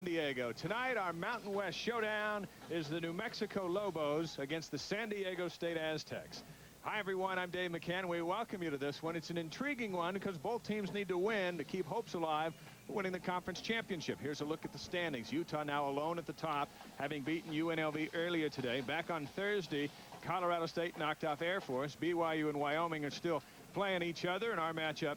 Diego. Tonight, our Mountain West showdown is the New Mexico Lobos against the San Diego State Aztecs. Hi, everyone. I'm Dave McCann. We welcome you to this one. It's an intriguing one because both teams need to win to keep hopes alive for winning the conference championship. Here's a look at the standings. Utah now alone at the top, having beaten UNLV earlier today. Back on Thursday, Colorado State knocked off Air Force. BYU and Wyoming are still playing each other in our matchup.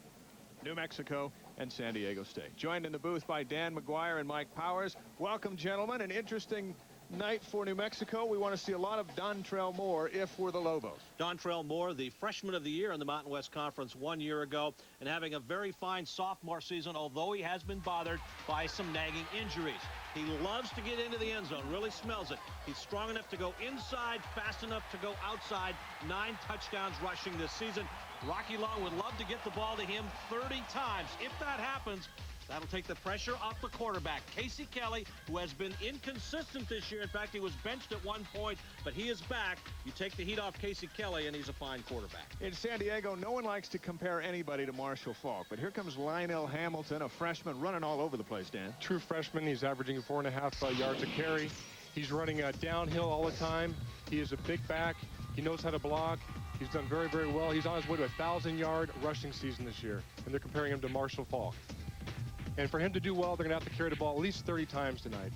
New Mexico and San Diego State. Joined in the booth by Dan McGuire and Mike Powers. Welcome, gentlemen. An interesting night for New Mexico. We want to see a lot of Dontrell Moore if we're the Lobos. Dontrell Moore, the freshman of the year in the Mountain West Conference 1 year ago, and having a very fine sophomore season, although he has been bothered by some nagging injuries. He loves to get into the end zone, really smells it. He's strong enough to go inside, fast enough to go outside. 9 touchdowns rushing this season. Rocky Long would love to get the ball to him 30 times. If that happens, that'll take the pressure off the quarterback. Casey Kelly, who has been inconsistent this year. In fact, he was benched at one point, but he is back. You take the heat off Casey Kelly, and he's a fine quarterback. In San Diego, no one likes to compare anybody to Marshall Faulk, but here comes Lionel Hamilton, a freshman, running all over the place, Dan. True freshman. He's averaging 4.5 yards a carry. He's running downhill all the time. He is a big back. He knows how to block. He's done very, very well. He's on his way to a 1,000-yard rushing season this year, and they're comparing him to Marshall Faulk. And for him to do well, they're going to have to carry the ball at least 30 times tonight.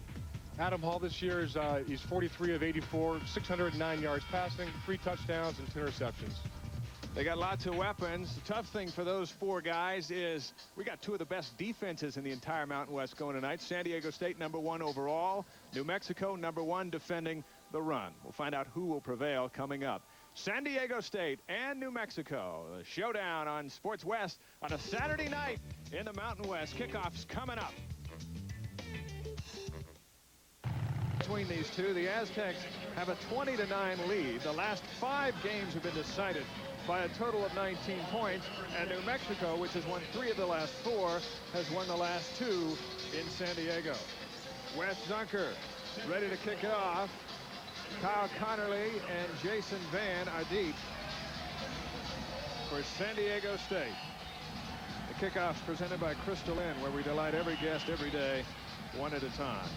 Adam Hall this year is he's 43 of 84, 609 yards passing, 3 touchdowns, and 2 interceptions. They got lots of weapons. The tough thing for those 4 guys is we got 2 of the best defenses in the entire Mountain West going tonight. San Diego State #1 overall. New Mexico #1 defending the run. We'll find out who will prevail coming up. San Diego State and New Mexico. The showdown on Sports West on a Saturday night in the Mountain West. Kickoffs coming up. Between these two, the Aztecs have a 20-9 lead. The last 5 games have been decided by a total of 19 points, and New Mexico, which has won 3 of the last 4, has won the last 2 in San Diego. Wes Zunker ready to kick it off. Kyle Connerly and Jason Van are deep for San Diego State. The kickoff's presented by Crystal Inn, where we delight every guest every day, one at a time.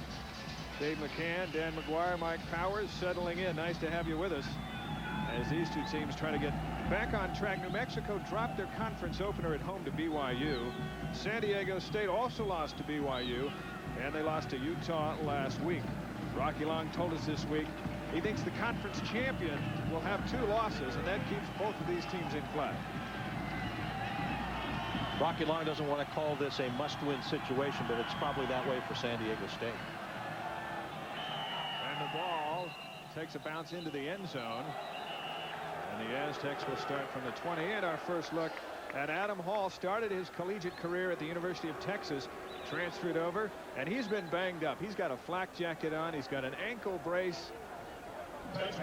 Dave McCann, Dan McGuire, Mike Powers settling in. Nice to have you with us as these 2 teams try to get back on track. New Mexico dropped their conference opener at home to BYU. San Diego State also lost to BYU, and they lost to Utah last week. Rocky Long told us this week he thinks the conference champion will have 2 losses, and that keeps both of these teams in play. Rocky Long doesn't want to call this a must-win situation, but it's probably that way for San Diego State. And the ball takes a bounce into the end zone. And the Aztecs will start from the 20. And our first look at Adam Hall. Started his collegiate career at the University of Texas. Transferred over, and he's been banged up. He's got a flak jacket on. He's got an ankle brace.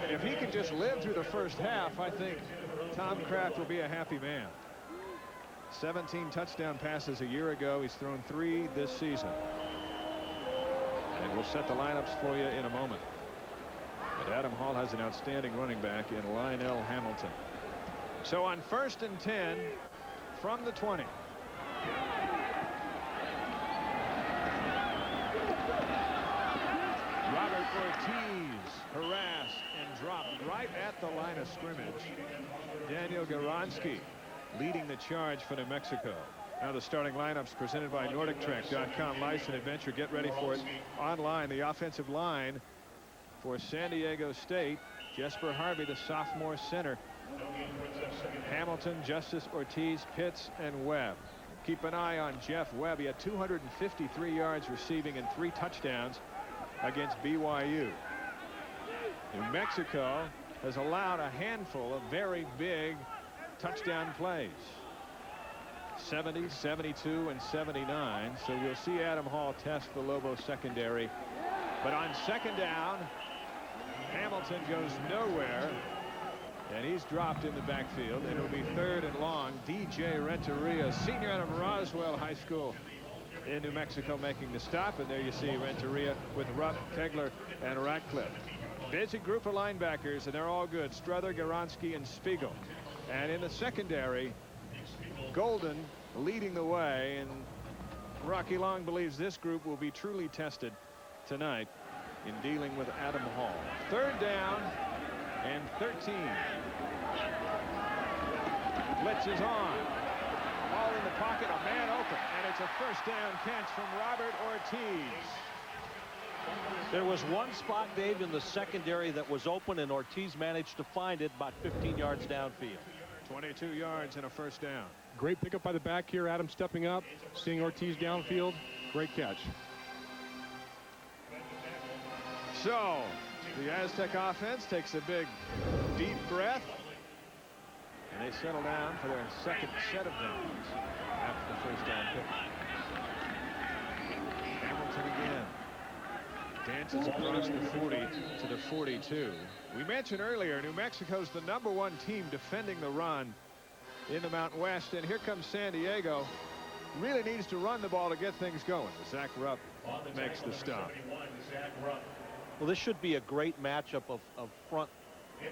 If he can just live through the first half, I think Tom Kraft will be a happy man. 17 touchdown passes a year ago. He's thrown 3 this season. And we'll set the lineups for you in a moment. But Adam Hall has an outstanding running back in Lionel Hamilton. So on 1st and 10 from the 20. Robert Ortiz harassed and dropped right at the line of scrimmage. Daniel Garonski leading the charge for New Mexico. Now the starting lineups presented by NordicTrack.com. License Adventure. Get ready for it online. The offensive line for San Diego State. Jesper Harvey, the sophomore center. Hamilton, Justice Ortiz, Pitts, and Webb. Keep an eye on Jeff Webb. He had 253 yards receiving and 3 touchdowns against BYU. New Mexico has allowed a handful of very big touchdown plays. 70, 72, and 79. So we'll see Adam Hall test the Lobo secondary. But on 2nd down, Hamilton goes nowhere. And he's dropped in the backfield. And it'll be 3rd and long. DJ Renteria, senior out of Roswell High School in New Mexico, making the stop. And there you see Renteria with Rupp, Kegler, and Ratcliffe. Busy group of linebackers, and they're all good. Struther, Garonski, and Spiegel. And in the secondary, Golden leading the way, and Rocky Long believes this group will be truly tested tonight in dealing with Adam Hall. 3rd down and 13. Blitz is on. Ball in the pocket, a man open, and it's a 1st down catch from Robert Ortiz. There was one spot, Dave, in the secondary that was open, and Ortiz managed to find it about 15 yards downfield. 22 yards and a 1st down. Great pickup by the back here. Adam stepping up, seeing Ortiz downfield. Great catch. So the Aztec offense takes a big, deep breath, and they settle down for their 2nd set of downs after the 1st down pick. Hamilton again. Dances across the 40 to the 42. We mentioned earlier, New Mexico's the #1 team defending the run in the Mountain West, and here comes San Diego. Really needs to run the ball to get things going. Zach Rupp makes the stop. Well, this should be a great matchup of front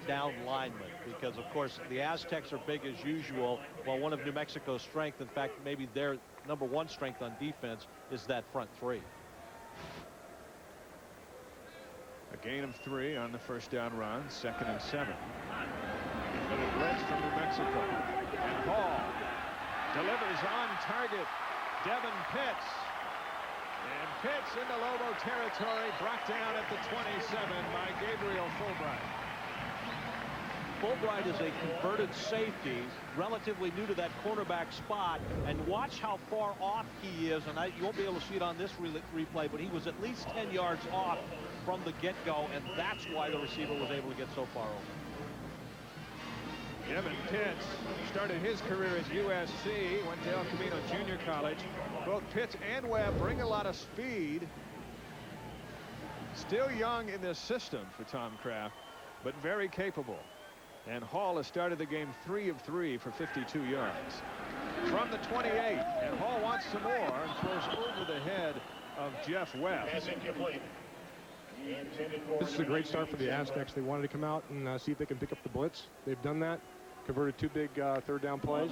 down linemen, because of course the Aztecs are big as usual, while one of New Mexico's strength, in fact maybe their #1 strength on defense, is that front 3. A gain of 3 on the 1st down run. 2nd and 7. Little blitz from New Mexico, and Hall delivers on target. Devin Pitts, and Pitts into Lobo territory, brought down at the 27 by Gabriel Fulbright. Fulbright is a converted safety, relatively new to that cornerback spot, and watch how far off he is. And you won't be able to see it on this replay, but he was at least 10 yards off from the get-go, and that's why the receiver was able to get so far over. Devin Pitts started his career at USC, went to El Camino Junior College. Both Pitts and Webb bring a lot of speed. Still young in this system for Tom Kraft, but very capable. And Hall has started the game 3 of 3 for 52 yards. From the 28, and Hall wants some more and throws over the head of Jeff Webb. This is a great start for the Aztecs. They wanted to come out and see if they can pick up the blitz. They've done that. Converted 2 big 3rd down plays,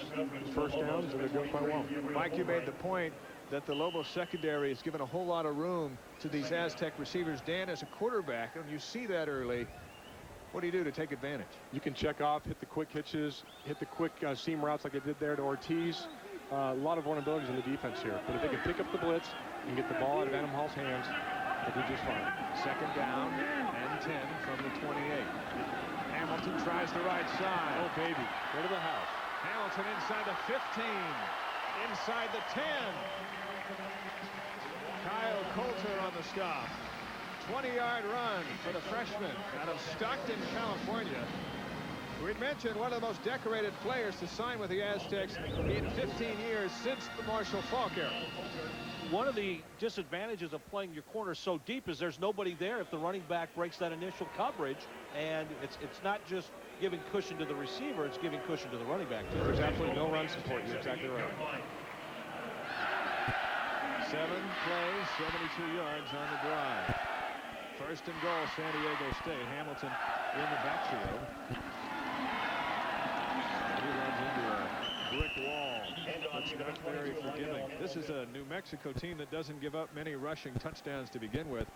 1st downs, and they're doing quite well. Mike, you made the point that the Lobo secondary has given a whole lot of room to these Aztec receivers. Dan, as a quarterback, and you see that early, what do you do to take advantage? You can check off, hit the quick hitches, hit the quick seam routes like they did there to Ortiz. A lot of vulnerabilities in the defense here. But if they can pick up the blitz and get the ball out of Adam Hall's hands, they'll do just fine. 2nd down and 10 from the 28. Hamilton tries the right side. Oh, baby. Go to the house. Hamilton inside the 15. Inside the 10. Kyle Coulter on the stop. 20-yard run for the freshman out of Stockton, California. We mentioned one of the most decorated players to sign with the Aztecs in 15 years since the Marshall Faulk era. One of the disadvantages of playing your corner so deep is there's nobody there if the running back breaks that initial coverage, and it's not just giving cushion to the receiver, it's giving cushion to the running back too. There's absolutely no run support. You're exactly right. 7 plays, 72 yards on the drive. 1st and goal, San Diego State. Hamilton in the backfield. He runs into a brick wall. That's not very forgiving. This is a New Mexico team that doesn't give up many rushing touchdowns to begin with.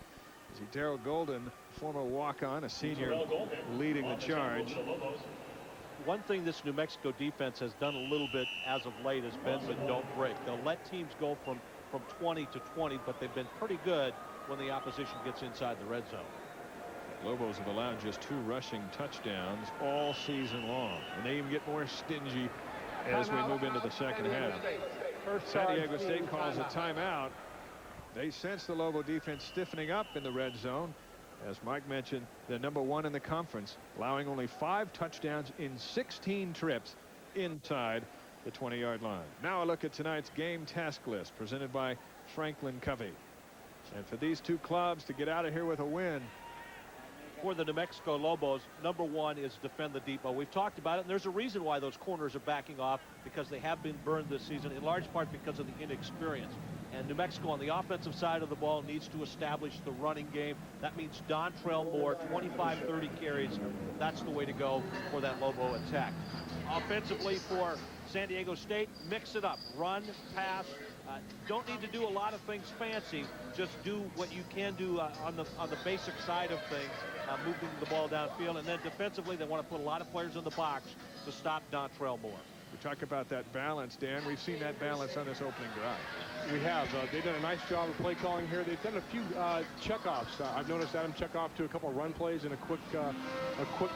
You see Darrell Golden, former walk-on, a senior, leading the charge. One thing this New Mexico defense has done a little bit as of late has been the don't break. They'll let teams go from 20 to 20, but they've been pretty good when the opposition gets inside the red zone. Lobos have allowed just 2 rushing touchdowns all season long, and they even get more stingy as we move into the second half. San Diego State calls a timeout. They sense the Lobo defense stiffening up in the red zone. As Mike mentioned, they're #1 in the conference, allowing only 5 touchdowns in 16 trips inside the 20-yard line. Now a look at tonight's game task list presented by Franklin Covey. And for these 2 clubs to get out of here with a win, for the New Mexico Lobos, #1 is defend the depot. We've talked about it, and there's a reason why those corners are backing off, because they have been burned this season, in large part because of the inexperience. And New Mexico on the offensive side of the ball needs to establish the running game. That means Dontrell Moore, 25-30 carries. That's the way to go for that Lobo attack. Offensively for San Diego State, mix it up. Run, pass, Don't need to do a lot of things fancy. Just do what you can do on the basic side of things, moving the ball downfield. And then defensively, they want to put a lot of players in the box to stop Dontrell Moore. We talk about that balance, Dan. We've seen that balance on this opening drive. We have. They've done a nice job of play calling here. They've done a few checkoffs. I've noticed Adam check off to a couple of run plays and a quick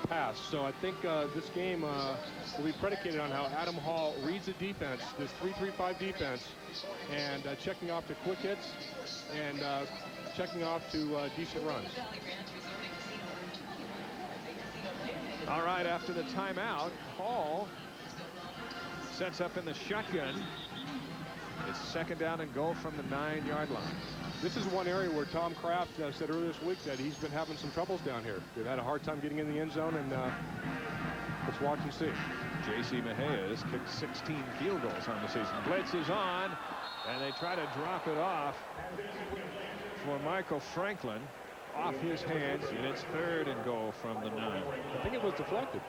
pass. So I think this game will be predicated on how Adam Hall reads the defense, this 3-3-5 defense, and checking off to quick hits and checking off to decent runs. All right, after the timeout, Hall sets up in the shotgun. It's second down and goal from the 9-yard line. This is one area where Tom Kraft said earlier this week that he's been having some troubles down here. They've had a hard time getting in the end zone, and let's watch and see. J.C. Mejia has kicked 16 field goals on the season. Blitz is on, and they try to drop it off for Michael Franklin. Off his hands, and it's third and goal from the 9. I think it was deflected.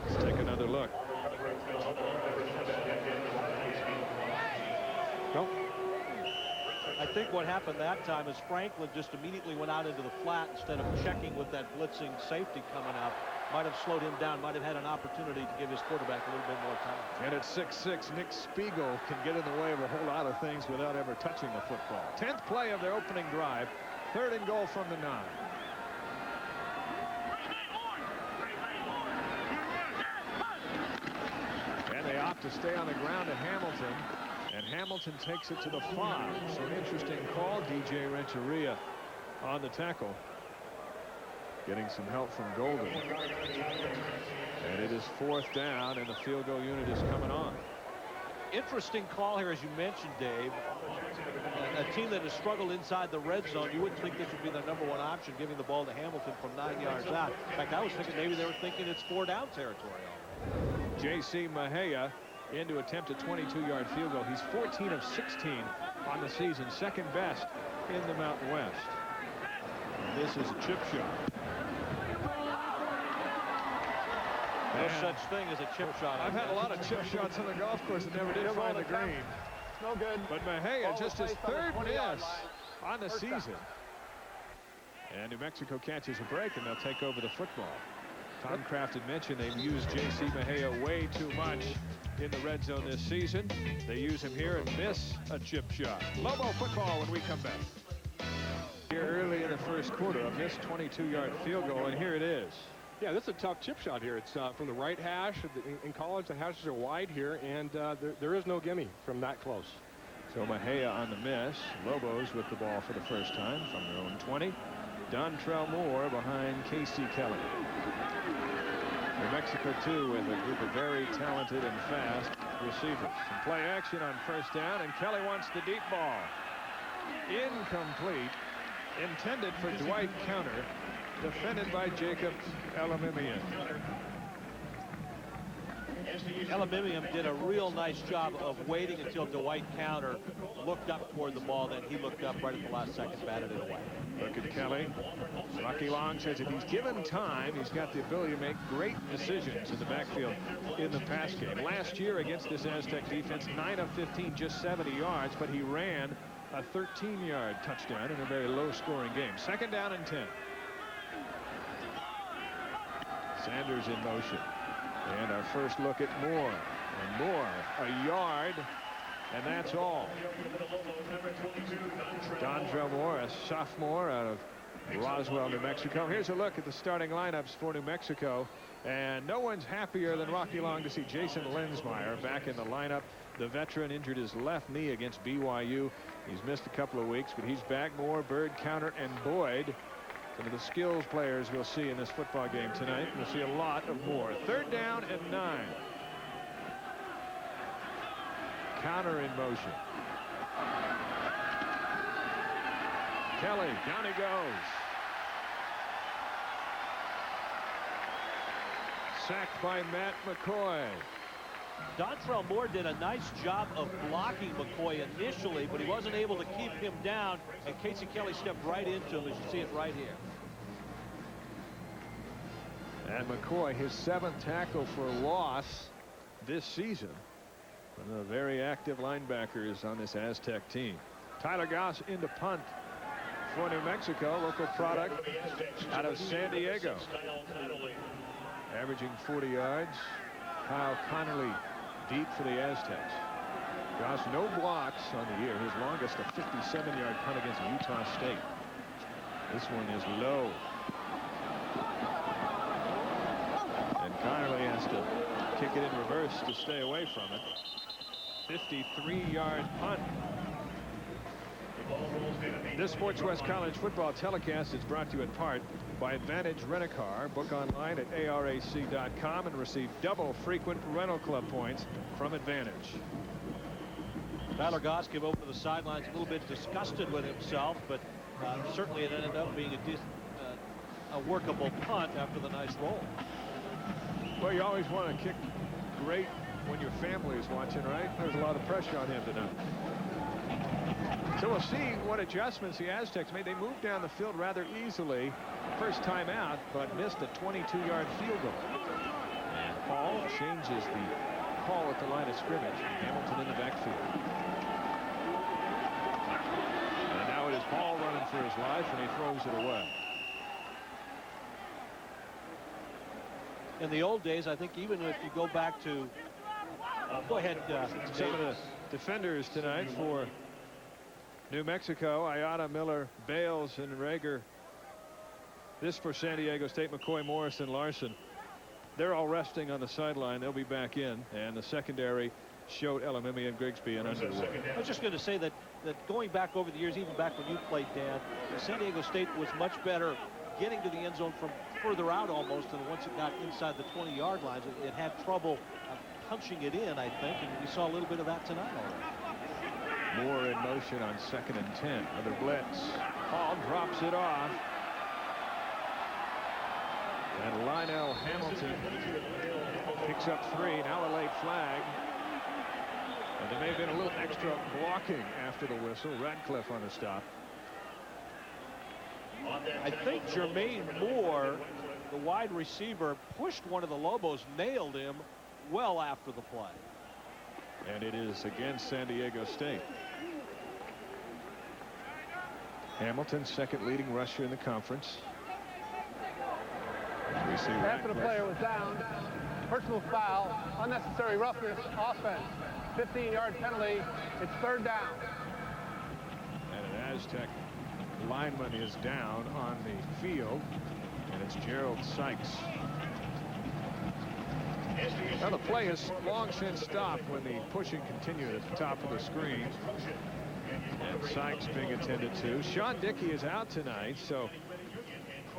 Let's take another look. No. I think what happened that time is Franklin just immediately went out into the flat instead of checking with that blitzing safety coming up. Might have slowed him down, might have had an opportunity to give his quarterback a little bit more time. And at 6'6", Nick Spiegel can get in the way of a whole lot of things without ever touching the football. 10th play of their opening drive. Third and goal from the 9. And they opt to stay on the ground to Hamilton. And Hamilton takes it to the 5. So an interesting call. DJ Renteria on the tackle. Getting some help from Golden. And it is fourth down, and the field goal unit is coming on. Interesting call here, as you mentioned, Dave. A team that has struggled inside the red zone, you wouldn't think this would be their #1 option, giving the ball to Hamilton from 9 yards out. In fact, I was thinking maybe they were thinking it's 4-down territory already. J.C. Mejia in to attempt a 22-yard field goal. He's 14 of 16 on the season, second best in the Mountain West. And this is a chip shot. No such thing as a chip shot. I've had a lot of chip shots on the golf course that never did find the green. No good. But Mejia, just his third miss on the season. And New Mexico catches a break, and they'll take over the football. Tom Kraft had mentioned they've used J.C. Mejia way too much in the red zone this season. They use him here and miss a chip shot. Lobo football when we come back. Here early in the first quarter, a missed 22-yard field goal, and here it is. Yeah, this is a tough chip shot here. It's from the right hash. In college, the hashes are wide here, and there is no gimme from that close. So Mejia on the miss. Lobos with the ball for the first time from their own 20. Dontrell Moore behind Casey Kelly. New Mexico, too, with a group of very talented and fast receivers. Some play action on first down, and Kelly wants the deep ball. Incomplete. Intended for Dwight Counter. Defended by Jacob Elamimian. Elamimian did a real nice job of waiting until Dwight Counter looked up toward the ball. Then he looked up right at the last second, batted it away. Look at Kelly. Rocky Long says if he's given time, he's got the ability to make great decisions in the backfield in the pass game. Last year against this Aztec defense, 9 of 15, just 70 yards, but he ran a 13-yard touchdown in a very low-scoring game. Second down and 10. Sanders in motion. And our first look at Moore. And Moore, a yard, and that's all. Dontrell Moore, a sophomore out of Roswell, New Mexico. Here's a look at the starting lineups for New Mexico. And no one's happier than Rocky Long to see Jason Lensmeyer back in the lineup. The veteran injured his left knee against BYU. He's missed a couple of weeks, but he's back. Moore, Bird, Counter, and Boyd. Some of the skills players we'll see in this football game tonight. We'll see a lot of more. Third down and 9. Counter in motion. Kelly, down he goes. Sacked by Matt McCoy. Dontrell Moore did a nice job of blocking McCoy initially, but he wasn't able to keep him down, and Casey Kelly stepped right into him, as you see it right here. And McCoy, his 7th tackle for loss this season. One of the very active linebackers on this Aztec team. Tyler Goss into punt for New Mexico, local product out of San Diego. Averaging 40 yards. Kyle Connolly deep for the Aztecs. Goss, no blocks on the year. His longest, a 57-yard punt against Utah State. This one is low. And Connolly has to kick it in reverse to stay away from it. 53-yard punt. This Sports West College football telecast is brought to you in part by Advantage Rent-A-Car. Book online at arac.com and receive double frequent rental club points from Advantage. Tyler Goss came over to the sidelines a little bit disgusted with himself, but certainly it ended up being a workable punt after the nice roll. Well, you always want to kick great when your family is watching, right? There's a lot of pressure on him tonight. So we'll see what adjustments the Aztecs made. They moved down the field rather easily first time out, but missed a 22-yard field goal. And Hall changes the call at the line of scrimmage. Hamilton in the backfield. And now it is Hall running for his life, and he throws it away. In the old days, I think even if you go back to go ahead, some of the defenders tonight for New Mexico, Ayala, Miller, Bales, and Rager. This for San Diego State, McCoy, Morrison, Larson. They're all resting on the sideline. They'll be back in. And the secondary showed Elamimi and Grigsby and Underwood. I was just going to say that going back over the years, even back when you played, Dan, San Diego State was much better getting to the end zone from further out almost, and once it got inside the 20-yard lines, it had trouble punching it in, I think, and we saw a little bit of that tonight already. Moore in motion on 2nd and 10. Another blitz. Hall drops it off. And Lionel Hamilton picks up 3. Now a late flag. And there may have been a little extra blocking after the whistle. Radcliffe on the stop. I think Jermaine Moore, the wide receiver, pushed one of the Lobos, nailed him well after the play. And it is against San Diego State. Hamilton, second leading rusher in the conference. We see After the player was down, personal foul, unnecessary roughness, offense, 15-yard penalty. It's 3rd down. And an Aztec lineman is down on the field, and it's Gerald Sykes. Now the play has long since stopped when the pushing continued at the top of the screen. And Sykes being attended to. Sean Dickey is out tonight, so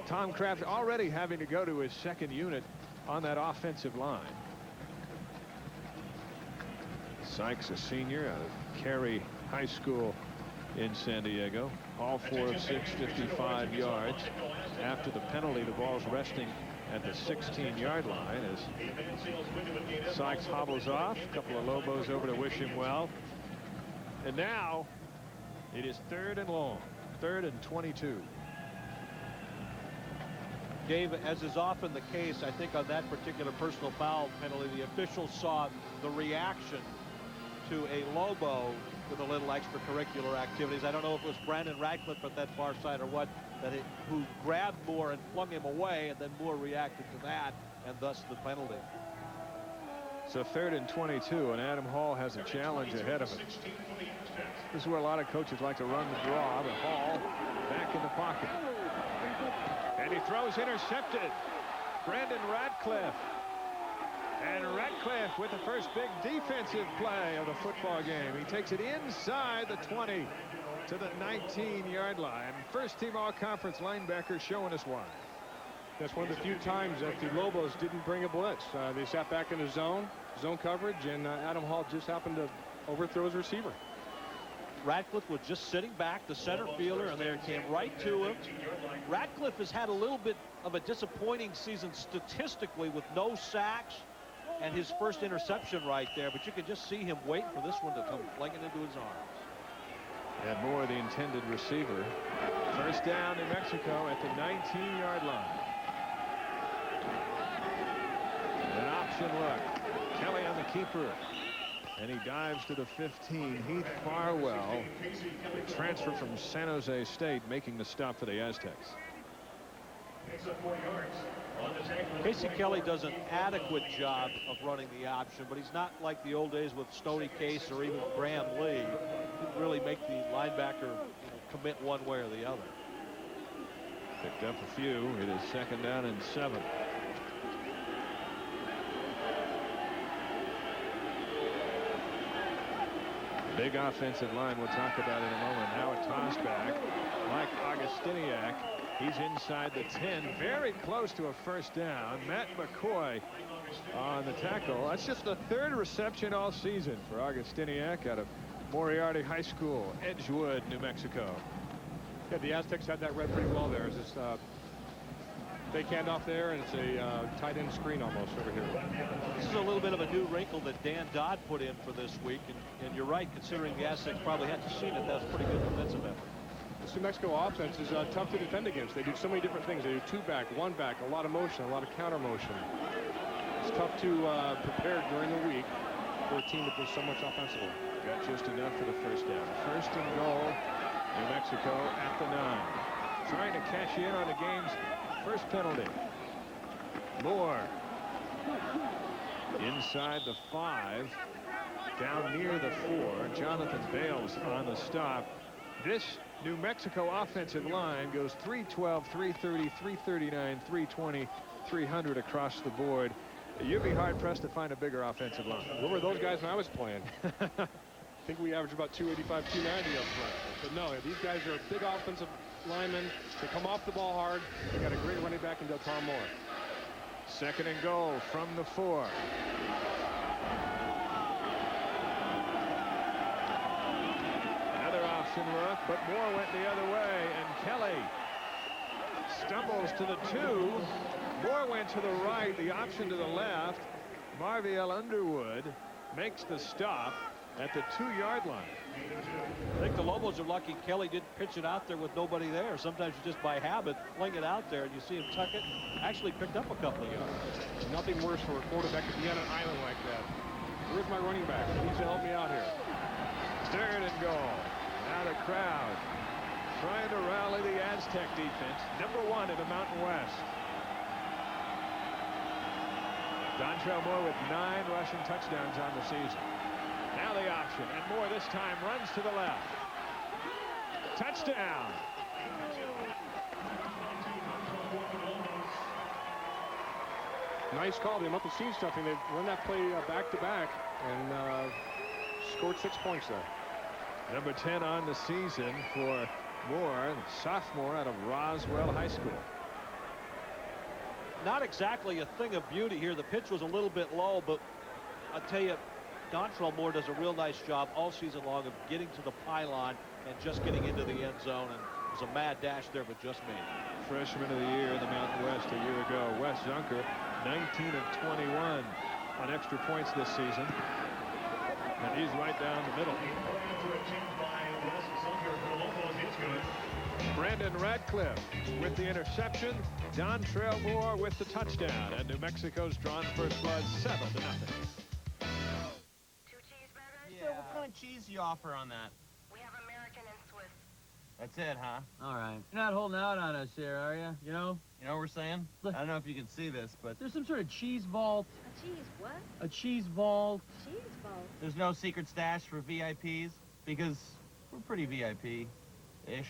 Tom Kraft already having to go to his second unit on that offensive line. Sykes, a senior out of Cary High School in San Diego. All 4 of 6, 55 yards. After the penalty, the ball's resting at the 16-yard line as Sykes hobbles off. A couple of Lobos over to wish him well. And now it is 3rd and long. 3rd and 22. Dave, as is often the case, I think on that particular personal foul penalty, the officials saw the reaction to a Lobo with a little extracurricular activities. I don't know if it was Brandon Radcliffe at that far side or what, who grabbed Moore and flung him away, and then Moore reacted to that, and thus the penalty. So 3rd and 22, and Adam Hall has a challenge ahead of him. This is where a lot of coaches like to run the draw, but Hall back in the pocket. And he throws intercepted. Brandon Radcliffe. And Radcliffe with the first big defensive play of the football game. He takes it inside the 20 to the 19-yard line. First team all-conference linebacker showing us why. That's one of the few times that the Lobos didn't bring a blitz. They sat back in the zone coverage, and Adam Hall just happened to overthrow his receiver. Radcliffe was just sitting back, the center fielder, and there came right to him. Radcliffe has had a little bit of a disappointing season statistically with no sacks and his first interception right there, but you can just see him waiting for this one to come flinging into his arms. And Moore, the intended receiver. First down, New Mexico at the 19-yard line. An option look. Kelly on the keeper. And he dives to the 15. Heath Farwell, a transfer from San Jose State, making the stop for the Aztecs. Casey Kelly does an adequate job of running the option, but he's not like the old days with Stoney Case or even Graham Lee. He didn't really make the linebacker commit one way or the other. Picked up a few. It is 2nd down and 7. Big offensive line we'll talk about in a moment. Now a toss back. Mike Augustiniak. He's inside the 10. Very close to a 1st down. Matt McCoy on the tackle. That's just the 3rd reception all season for Augustiniak out of Moriarty High School, Edgewood, New Mexico. Yeah, the Aztecs had that read pretty well there. It's just fake handoff there, and it's a tight end screen almost over here. This is a little bit of a new wrinkle that Dan Dodd put in for this week, and you're right, considering the Aztecs probably hadn't seen it. That was a pretty good defensive effort. This New Mexico offense is tough to defend against. They do so many different things. They do 2-back, 1-back, a lot of motion, a lot of counter motion. It's tough to prepare during the week for a team that does so much offensively. Got just enough for the 1st down. 1st and goal, New Mexico at the 9. Trying to cash in on the game's first penalty. Moore inside the 5, down near the 4. Jonathan Bales on the stop. This New Mexico offensive line goes 312, 330, 339, 320, 300 across the board. You'd be hard-pressed to find a bigger offensive line. What were those guys when I was playing? I think we averaged about 285, 290 up front. But no, these guys are big offensive linemen. They come off the ball hard. They got a great running back in Delton Moore. 2nd and goal from the 4. Another option look, but Moore went the other way, and Kelly stumbles to the 2. Moore went to the right, the option to the left. Marviel Underwood makes the stop at the 2-yard line. I think the Lobos are lucky Kelly didn't pitch it out there with nobody there. Sometimes you just by habit fling it out there and you see him tuck it. Actually picked up a couple of yards. Nothing worse for a quarterback to be on an island like that. Where's my running back? He needs to help me out here. 3rd and goal. Now the crowd trying to rally the Aztec defense. #1 in the Mountain West. Dontrell Moore with 9 rushing touchdowns on the season. Now the option, and Moore this time runs to the left. Touchdown. Nice call. They must have seen something. They run that play back-to-back and scored 6 points there. #10 on the season for Moore, sophomore out of Roswell High School. Not exactly a thing of beauty here. The pitch was a little bit low, but I'll tell you, Dontrell Moore does a real nice job all season long of getting to the pylon and just getting into the end zone. And it was a mad dash there, but just made. Freshman of the year in the Mountain West a year ago. Wes Zunker, 19 of 21 on extra points this season. And he's right down the middle. Brandon Radcliffe with the interception. Dontrell Moore with the touchdown. And New Mexico's drawn first blood 7-0. 2 cheeseburgers? Yeah, what kind of cheese do you offer on that? We have American and Swiss. That's it, huh? All right. You're not holding out on us here, are you? You know? You know what we're saying? I don't know if you can see this, but There's some sort of cheese vault. A cheese what? A cheese vault. Cheese ball. there's no secret stash for VIPs because we're pretty VIP-ish.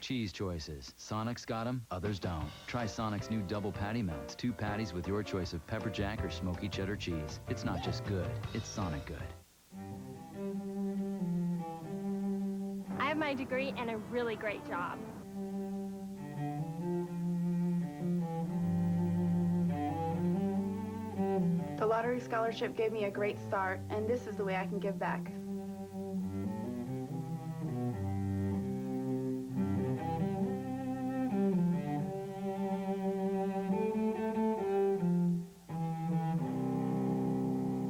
Cheese choices. Sonic's got them, others don't. Try Sonic's new double patty melts. 2 patties with your choice of pepper jack or smoky cheddar cheese. It's not just good, it's Sonic good. I have my degree and a really great job. The lottery scholarship gave me a great start, and this is the way I can give back.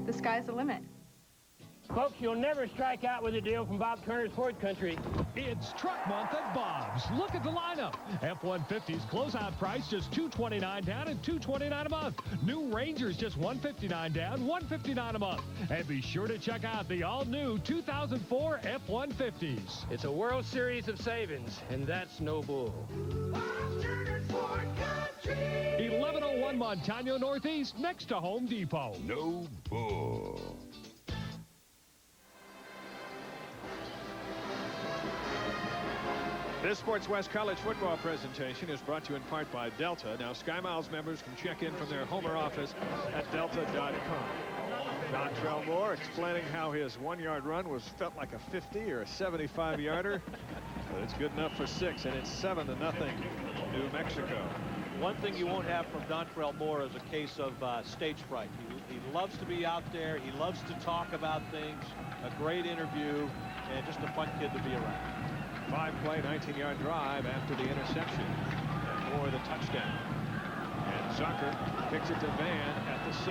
The sky's the limit. Folks, you'll never strike out with a deal from Bob Turner's Ford Country. It's truck month at Bob's. Look at the lineup. F-150's closeout price just $229 down and $229 a month. New Rangers just $159 down, $159 a month. And be sure to check out the all-new 2004 F-150s. It's a World Series of savings, and that's no bull. 1101 Montano Northeast, next to Home Depot. No bull. This Sports West College football presentation is brought to you in part by Delta. Now, Sky Miles members can check in from their Homer office at delta.com. Dontrell Moore explaining how his 1-yard run felt like a 50 or a 75-yarder. But it's good enough for 6, and it's 7-0 New Mexico. One thing you won't have from Dontrell Moore is a case of stage fright. He loves to be out there. He loves to talk about things. A great interview, and just a fun kid to be around. 5-play, 19-yard drive after the interception. And Moore the touchdown. And Zucker kicks it to Van at the 6.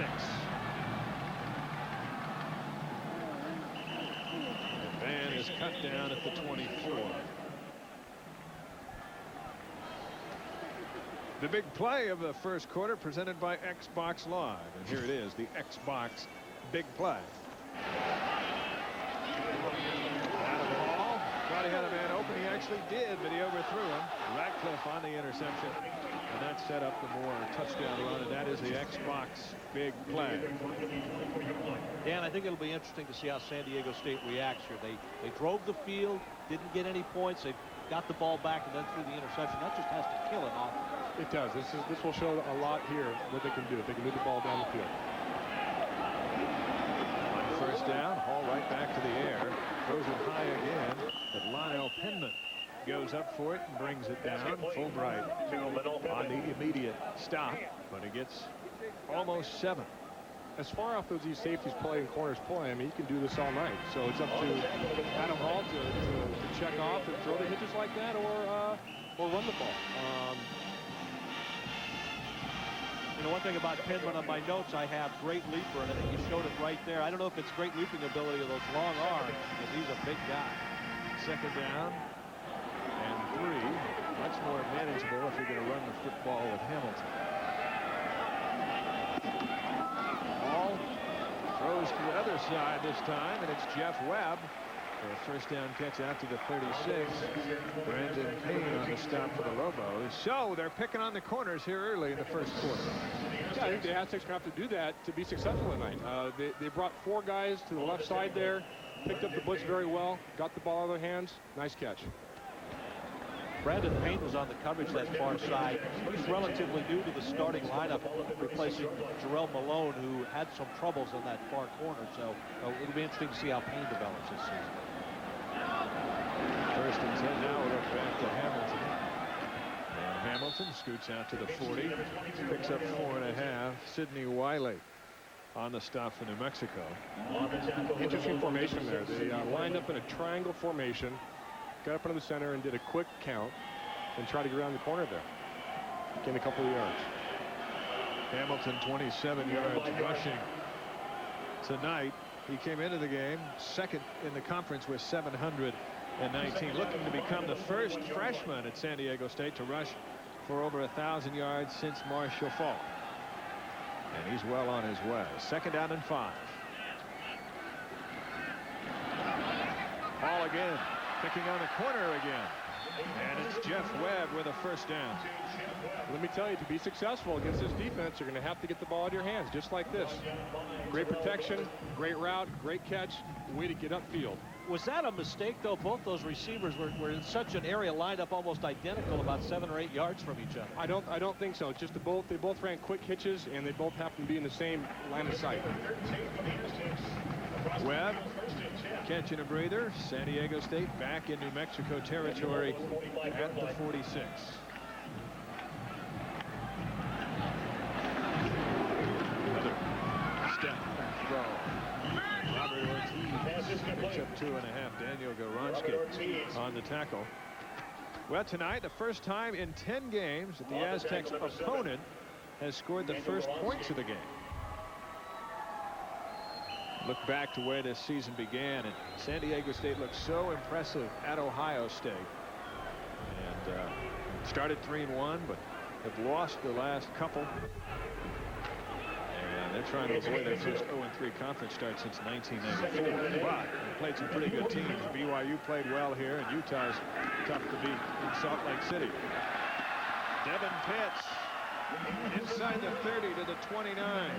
And Van is cut down at the 24. The big play of the first quarter presented by Xbox Live. And here it is, the Xbox big play. Thought he had a man open. He actually did, but he overthrew him. Radcliffe on the interception. And that set up the Moore touchdown run, and that is the Xbox big play. Dan, I think it'll be interesting to see how San Diego State reacts here. They drove the field, didn't get any points. They got the ball back and then threw the interception. That just has to kill an offense. It does. This will show a lot here what they can do if they can move the ball down the field. On first down, Hall right back to the air. Throws it high again, but Lionel Penman goes up for it and brings it down. Fulbright on the immediate stop, but he gets almost 7. As far off as these safeties play and corners play, I mean, he can do this all night. So it's up to Adam Hall to check off and throw the hitches like that, or run the ball. You know, one thing about Penman on my notes, I have great leaper, and I think he showed it right there. I don't know if it's great leaping ability of those long arms, because he's a big guy. Second down and 3. Much more manageable if you're going to run the football with Hamilton. Ball throws to the other side this time, and it's Jeff Webb for a first down catch out to the 36. Brandon Payne on the stop for the Lobos. So they're picking on the corners here early in the first quarter. Yeah, I think the Aztecs are going to have to do that to be successful tonight. They brought 4 guys to the left side there, picked up the blitz very well, got the ball out of their hands. Nice catch. Brandon Payne was on the coverage that far side. He's relatively new to the starting lineup, replacing Jarrell Malone, who had some troubles on that far corner. So it'll be interesting to see how Payne develops this season. First and 10 now. We'll look back to Hamilton. And Hamilton scoots out to the 40. Picks up 4.5. Sidney Wiley on the stop for New Mexico. Interesting formation there. They lined up in a triangle formation, got up into the center and did a quick count and tried to get around the corner there. Gained a couple of yards. Hamilton 27 yards rushing tonight. He came into the game second in the conference with 719, looking to become the first freshman at San Diego State to rush for over 1,000 yards since Marshall Faulk. And he's well on his way. Second down and 5. Hall again, picking on the corner again. And it's Jeff Webb with a first down. Let me tell you, to be successful against this defense, you're going to have to get the ball out of your hands, just like this. Great protection, great route, great catch, way to get upfield. Was that a mistake, though? Both those receivers were in such an area lined up almost identical, about 7 or 8 yards from each other. I don't think so. It's just they both ran quick hitches, and they both happen to be in the same line of sight. Webb catching a breather. San Diego State back in New Mexico territory at the 46. Another step back throw. Robert Ortiz picks up 2.5. Daniel Goronski on the tackle. Well, tonight, the first time in 10 games that the Aztecs' opponent has scored the first points of the game. Look back to where this season began, and San Diego State looked so impressive at Ohio State. And started 3-1, but have lost the last couple. And they're trying to avoid their first 0-3 conference start since 1994. But they played some pretty good teams. BYU played well here, and Utah's tough to beat in Salt Lake City. Devin Pitts inside the 30 to the 29.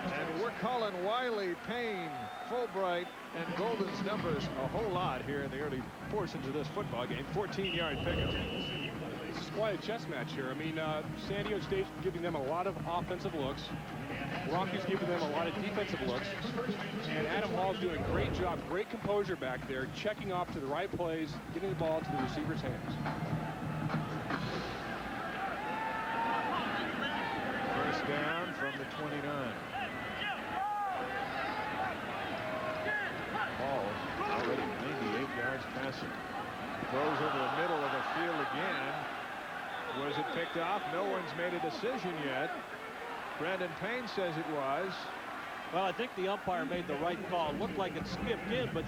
And we're calling Wiley, Payne, Fulbright, and Golden's numbers a whole lot here in the early portions of this football game. 14-yard pickup. This is quite a chess match here. I mean, San Diego State's giving them a lot of offensive looks. Rocky's giving them a lot of defensive looks. And Adam Hall's doing a great job, great composure back there, checking off to the right plays, getting the ball to the receiver's hands. First down from the 29. Hall already 98 yards passing. Throws over the middle of the field again. Was it picked off? No one's made a decision yet. Brandon Payne says it was. Well, I think the umpire made the right call. It looked like it skipped in, but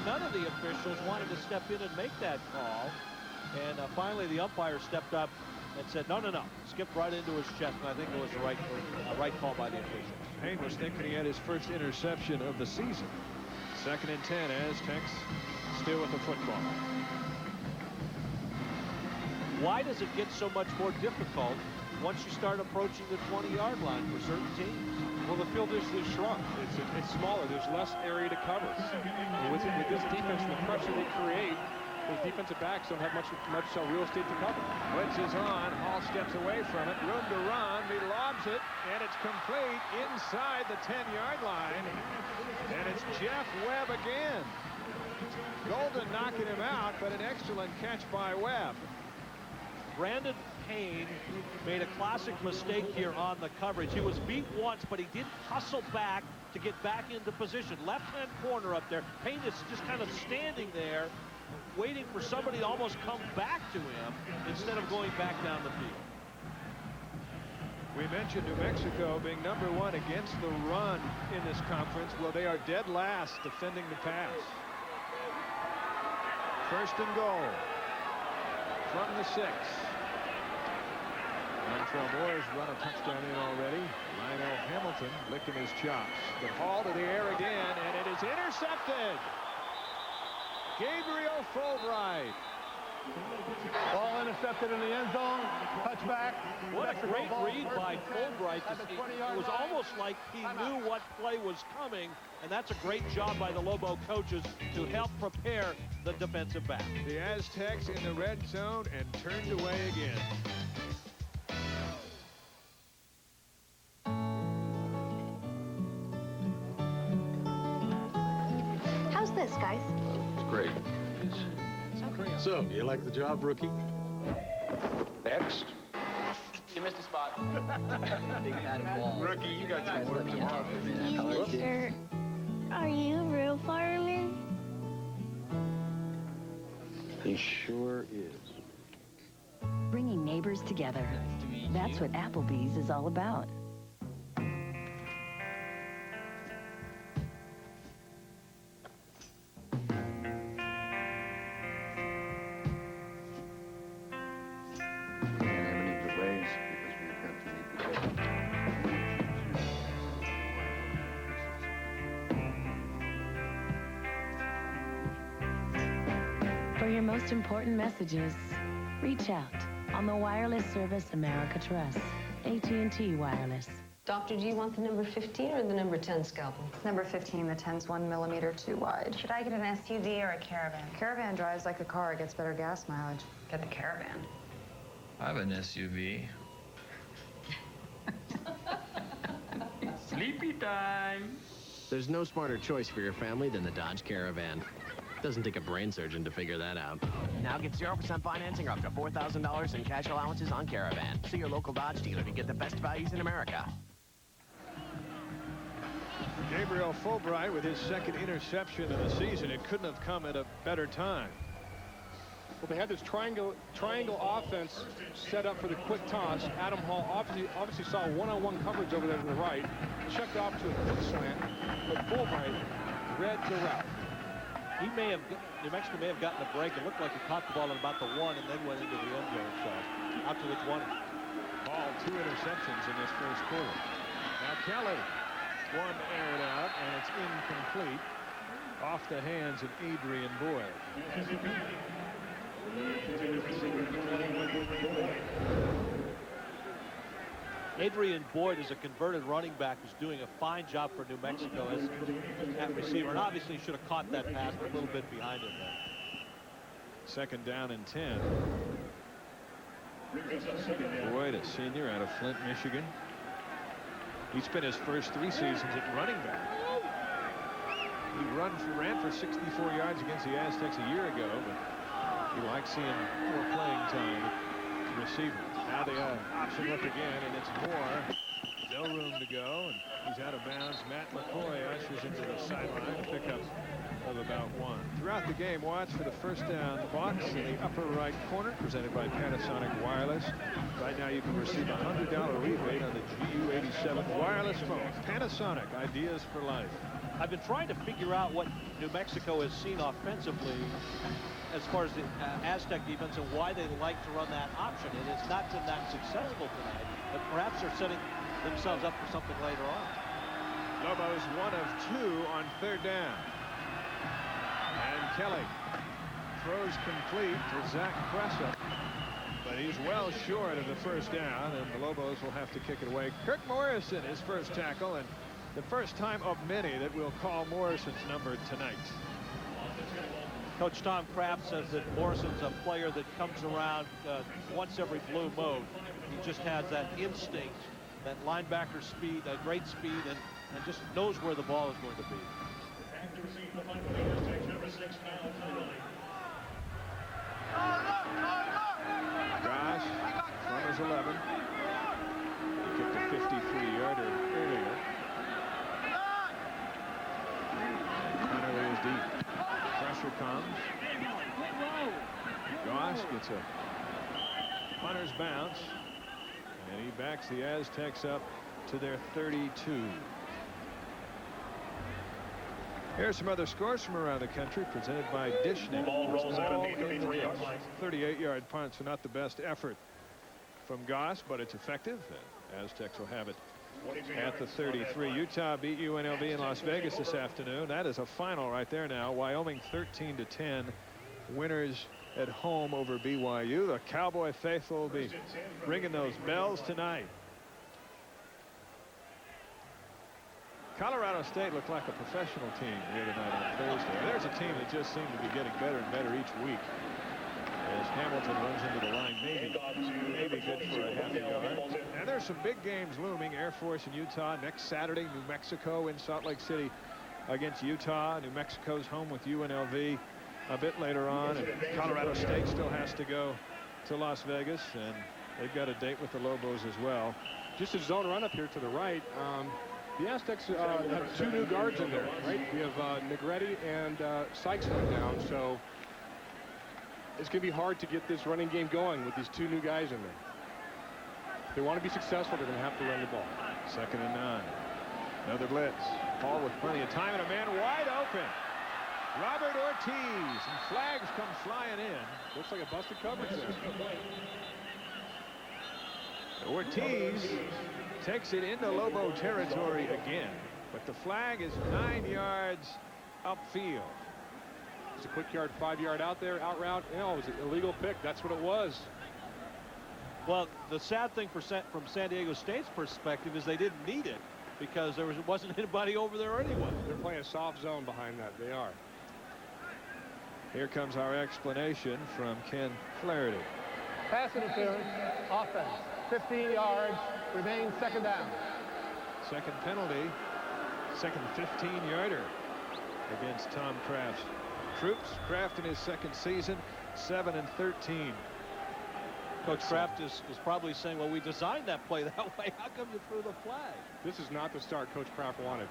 none of the officials wanted to step in and make that call. And finally, the umpire stepped up and said, no. Skipped right into his chest, and I think it was the right call by the officials. Payne was thinking he had his first interception of the season. 2nd and 10. Aztecs still with the football. Why does it get so much more difficult once you start approaching the 20-yard line for certain teams? Well, the field is shrunk. It's smaller. There's less area to cover. And with this defense and the pressure they create, those defensive backs don't have much real estate to cover. Blitz is on. Hall steps away from it. Room to run. He lobs it, and it's complete inside the 10-yard line. And it's Jeff Webb again. Golden knocking him out, but an excellent catch by Webb. Brandon Payne made a classic mistake here on the coverage. He was beat once, but he didn't hustle back to get back into position. Left-hand corner up there. Payne is just kind of standing there, waiting for somebody to almost come back to him instead of going back down the field. We mentioned New Mexico being #1 against the run in this conference. Well, they are dead last defending the pass. 1st and goal from the 6. Montreal Boys run a touchdown in already. Lionel Hamilton licking his chops. But Hall to the air again, and it is intercepted. Gabriel Fulbright. Ball intercepted in the end zone. Touchback. What a great read by Fulbright. It was almost like he knew what play was coming, and that's a great job by the Lobo coaches to help prepare the defensive back. The Aztecs in the red zone and turned away again. How's this, guys? It's great. So, do you like the job, rookie? Next. You missed a spot. Rookie, you got some work tomorrow. Sir, are you a real fireman? He sure is. Bringing neighbors together. That's what Applebee's is all about. For your most important messages, reach out on the wireless service America trusts. AT&T Wireless. Doctor, do you want the number 15 or the number 10 scalpel? Number 15, the 10's 1 millimeter too wide. Should I get an SUV or a Caravan? Caravan drives like a car, gets better gas mileage. Get the Caravan. I have an SUV. Sleepy time. There's no smarter choice for your family than the Dodge Caravan. Doesn't take a brain surgeon to figure that out. Now get 0% financing or up to $4,000 in cash allowances on Caravan. See your local Dodge dealer to get the best values in America. Gabriel Fulbright with his 2nd interception of the season. It couldn't have come at a better time. Well, they had this triangle offense set up for the quick toss. Adam Hall obviously saw one-on-one coverage over there to the right, checked off to a quick slant, but Fulbright read the route. New Mexico may have gotten a break. It looked like he caught the ball at about the 1 and then went into the end zone. So out to the 20. Hall 2 interceptions in this first quarter. Now Kelly, one aired out, and it's incomplete. Off the hands of Adrian Boyd. Adrian Boyd is a converted running back who's doing a fine job for New Mexico as at receiver, and obviously should have caught that pass a little bit behind him there. Second down and 10. Boyd, a senior out of Flint, Michigan. He spent his first 3 seasons at running back. He ran for 64 yards against the Aztecs a year ago, but he likes seeing more playing time at receiver. Now the option look again, and it's Moore. No room to go, and he's out of bounds. Matt McCoy ushers into the sideline, a pickup of about 1. Throughout the game, watch for the first down box in the upper right corner, presented by Panasonic Wireless. Right now you can receive a $100 rebate on the GU87 wireless phone. Panasonic, ideas for life. I've been trying to figure out what New Mexico has seen offensively as far as the Aztec defense and why they like to run that option. And it's not been that successful tonight, but perhaps they're setting themselves up for something later on. Lobos 1 of 2 on third down. And Kelly throws complete to Zach Cressup, but he's well short of the first down, and the Lobos will have to kick it away. Kirk Morrison, his first tackle, and the first time of many that we'll call Morrison's number tonight. Coach Tom Kraft says that Morrison's a player that comes around once every blue moon. He just has that instinct, that linebacker speed, that great speed, and just knows where the ball is going to be. Gosh, from his 11. He kicked a 53-yarder earlier. Connerly is deep. Pressure comes. Gosh gets a punter's bounce, and he backs the Aztecs up to their 32. Here's some other scores from around the country presented by Dishnet. 38-yard punt, so not the best effort from Goss, but it's effective. And Aztecs will have it at the 33. Utah beat UNLV in Las Vegas this afternoon. That is a final right there now. Wyoming 13-10. Winners at home over BYU. The Cowboy faithful will be ringing those bells tonight. Colorado State looked like a professional team the other night on Thursday. There's a team that just seemed to be getting better and better each week. As Hamilton runs into the line, maybe good for a half a yard. And there's some big games looming. Air Force in Utah next Saturday. New Mexico in Salt Lake City against Utah. New Mexico's home with UNLV a bit later on. And Colorado State still has to go to Las Vegas, and they've got a date with the Lobos as well. Just a zone run up here to the right. The Aztecs have 2 new guards in there, right? We have Negretti and Sykes went down, so it's going to be hard to get this running game going with these 2 new guys in there. If they want to be successful, they're going to have to run the ball. 2nd and 9. Another blitz. Hall with plenty of time and a man wide open. Robert Ortiz, and flags come flying in. Looks like a busted coverage there. Ortiz takes it into Lobo territory again, but the flag is 9 yards upfield. It's a quick yard, 5-yard out there, out route. You know, it was an illegal pick. That's what it was. Well, the sad thing from San Diego State's perspective is they didn't need it because there wasn't anybody over there anyway. They're playing a soft zone behind that. They are. Here comes our explanation from Ken Flaherty. Pass interference, offense. 15 yards, remains 2nd down. Second penalty, second 15-yarder against Tom Kraft's troops. Kraft in his 2nd season, 7-13. Coach Kraft is probably saying, well, we designed that play that way. How come you threw the flag? This is not the start Coach Kraft wanted.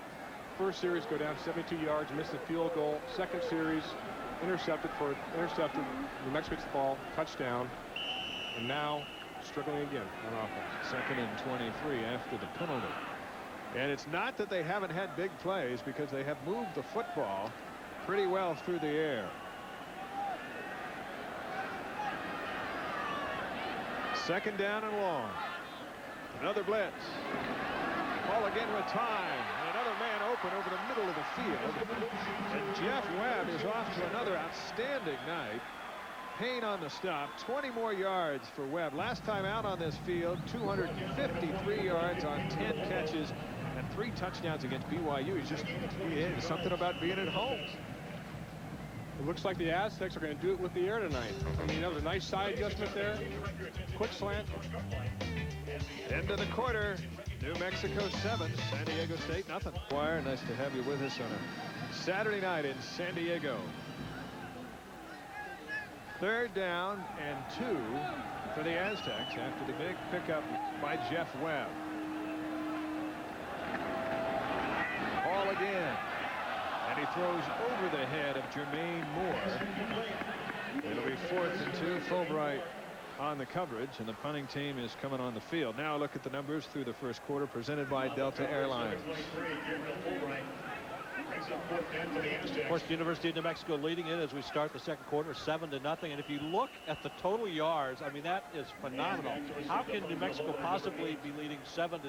First series go down 72 yards, miss the field goal. Second series, intercepted. New Mexico gets the ball, touchdown, and now struggling again on offense. 2nd and 23 after the penalty. And it's not that they haven't had big plays, because they have moved the football pretty well through the air. 2nd down and long. Another blitz. Ball again with time. And another man open over the middle of the field. And Jeff Webb is off to another outstanding night. Payne on the stop. 20 more yards for Webb. Last time out on this field, 253 yards on 10 catches and 3 touchdowns against BYU. He's just something about being at home. It looks like the Aztecs are going to do it with the air tonight. You know, the nice side adjustment there. Quick slant. End of the quarter. New Mexico 7, San Diego State nothing. Wire, nice to have you with us on a Saturday night in San Diego. 3rd down and 2 for the Aztecs after the big pickup by Jeff Webb. Ball again. And he throws over the head of Jermaine Moore. It'll be 4th and 2. Fulbright on the coverage, and the punting team is coming on the field. Now look at the numbers through the first quarter, presented by Delta Airlines. Of course, the University of New Mexico leading it as we start the second quarter, 7-0. And if you look at the total yards, I mean, that is phenomenal. How can New Mexico possibly be leading 7-0,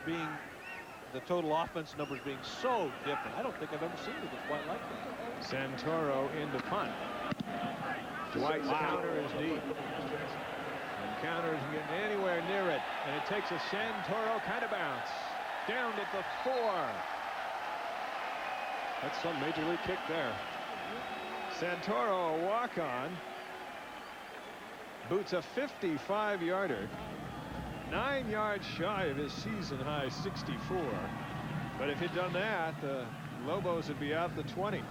being the total offense numbers being so different? I don't think I've ever seen it quite like that. Santoro into punt. Dwight's counter is deep. And counter isn't getting anywhere near it. And it takes a Santoro kind of bounce. Down at the 4. That's some major league kick there. Santoro, a walk-on. Boots a 55-yarder. 9 yards shy of his season-high 64. But if he'd done that, the Lobos would be out the 20.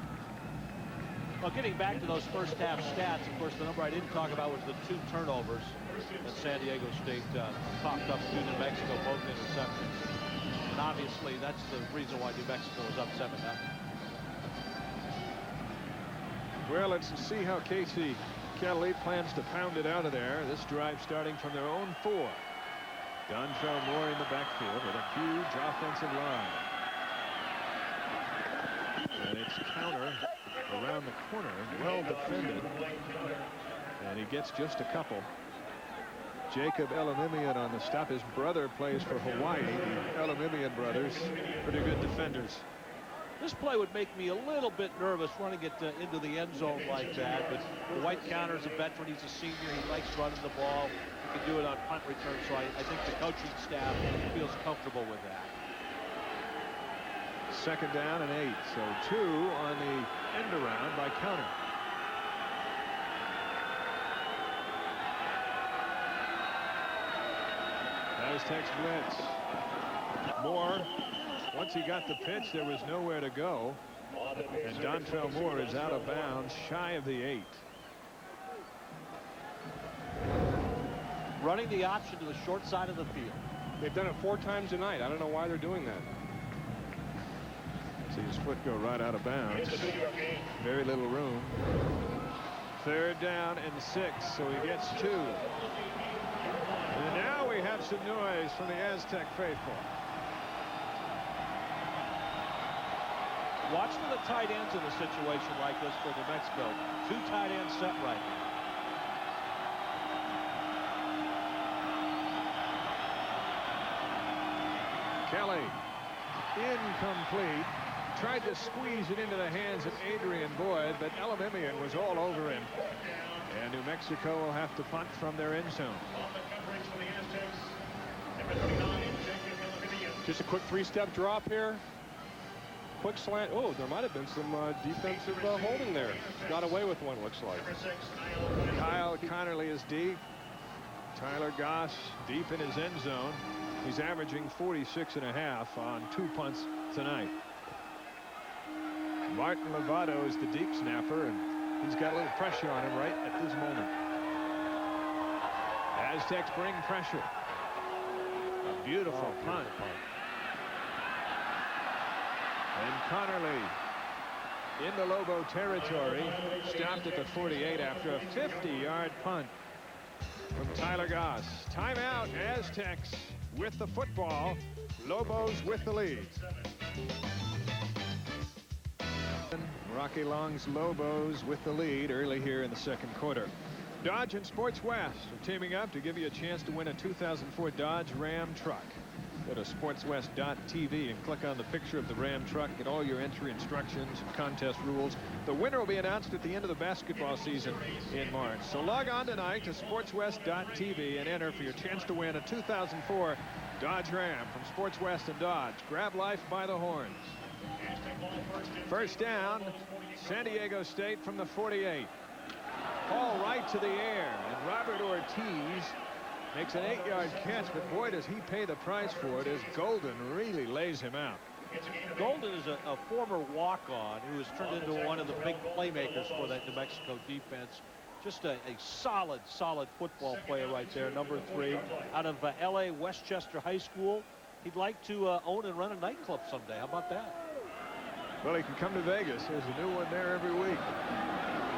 Well, getting back to those first half stats, of course, the number I didn't talk about was the 2 turnovers that San Diego State coughed up to New Mexico, both interceptions. And obviously, that's the reason why New Mexico was up 7-0. Well, let's see how Casey Kelly plans to pound it out of there. This drive starting from their own 4. Dontrell Moore in the backfield with a huge offensive line. And it's counter around the corner, well defended. And he gets just a couple. Jacob Elamimian on the stop. His brother plays for Hawaii. The Elamimian brothers, pretty good defenders. This play would make me a little bit nervous running it into the end zone like that. But the White counter's a veteran. He's a senior. He likes running the ball. He can do it on punt return. So I think the coaching staff feels comfortable with that. 2nd down and 8. So 2 on the end around by counter. Aztecs blitz. Moore. Once he got the pitch, there was nowhere to go. And Dontrell Moore is out of bounds, shy of the 8. Running the option to the short side of the field. They've done it 4 times tonight. I don't know why they're doing that. See his foot go right out of bounds. Very little room. 3rd down and 6, so he gets 2. And now we have some noise from the Aztec faithful. Watch for the tight ends in a situation like this for New Mexico. 2 tight ends set right now. Kelly, incomplete. Tried to squeeze it into the hands of Adrian Boyd, but Elamimian was all over him. And New Mexico will have to punt from their end zone. Just a quick 3-step drop here. Quick slant. Oh, there might have been some defensive holding there. Got away with one, looks like. Kyle Connerly is deep. Tyler Goss deep in his end zone. He's averaging 46.5 on 2 punts tonight. Martin Lovato is the deep snapper, and he's got a little pressure on him right at this moment. Aztecs bring pressure. A beautiful punt. And Connerly in the Lobo territory. Stopped at the 48 after a 50-yard punt from Tyler Goss. Timeout, Aztecs with the football. Lobos with the lead. Rocky Long's Lobos with the lead early here in the second quarter. Dodge and Sports West are teaming up to give you a chance to win a 2004 Dodge Ram truck. Go to sportswest.tv and click on the picture of the Ram truck. Get all your entry instructions and contest rules. The winner will be announced at the end of the basketball season in March. So log on tonight to sportswest.tv and enter for your chance to win a 2004 Dodge Ram from Sports West and Dodge. Grab life by the horns. First down, San Diego State from the 48. Ball right to the air, and Robert Ortiz makes an 8-yard catch, but boy, does he pay the price for it as Golden really lays him out. Golden is a former walk-on who has turned into one of the big playmakers for that New Mexico defense. Just a solid football player right there, number 3, out of L.A. Westchester High School. He'd like to own and run a nightclub someday. How about that? Well, he can come to Vegas. There's a new one there every week.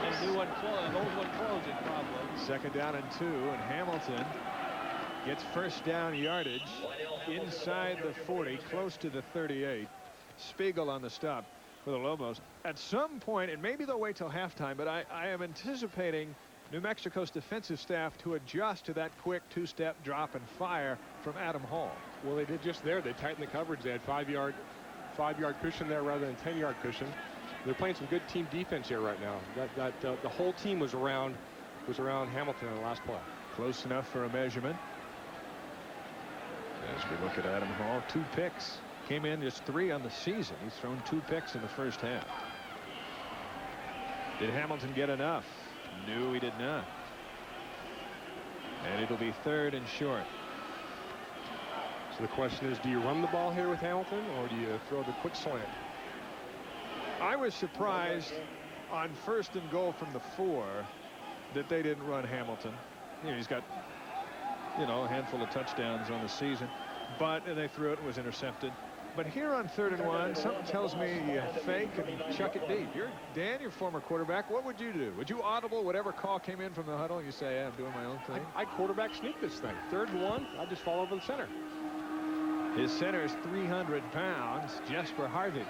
And a new one, an old one closing probably. Second down and 2, and Hamilton gets first down yardage inside the 40, close to the 38. Spiegel on the stop for the Lobos. At some point, and maybe they'll wait till halftime, but I am anticipating New Mexico's defensive staff to adjust to that quick 2-step drop and fire from Adam Hall. Well, they did just there. They tightened the coverage. They had 5-yard cushion there rather than 10-yard cushion. They're playing some good team defense here right now. The whole team was around Hamilton in the last play. Close enough for a measurement. As we look at Adam Hall, 2 picks. Came in just 3 on the season. He's thrown 2 picks in the first half. Did Hamilton get enough? No, he did not. And it'll be 3rd and short. So the question is, do you run the ball here with Hamilton, or do you throw the quick slant? I was surprised on 1st and goal from the 4 that they didn't run Hamilton. You know, he's got, a handful of touchdowns on the season, but they threw it and was intercepted. But here on 3rd and 1, something tells me you fake and chuck it deep. Dan, your former quarterback. What would you do? Would you audible whatever call came in from the huddle and you say, I'm doing my own thing? I'd quarterback sneak this thing. 3rd and 1, I'd just fall over the center. His center is 300 pounds, Jesper Harvey.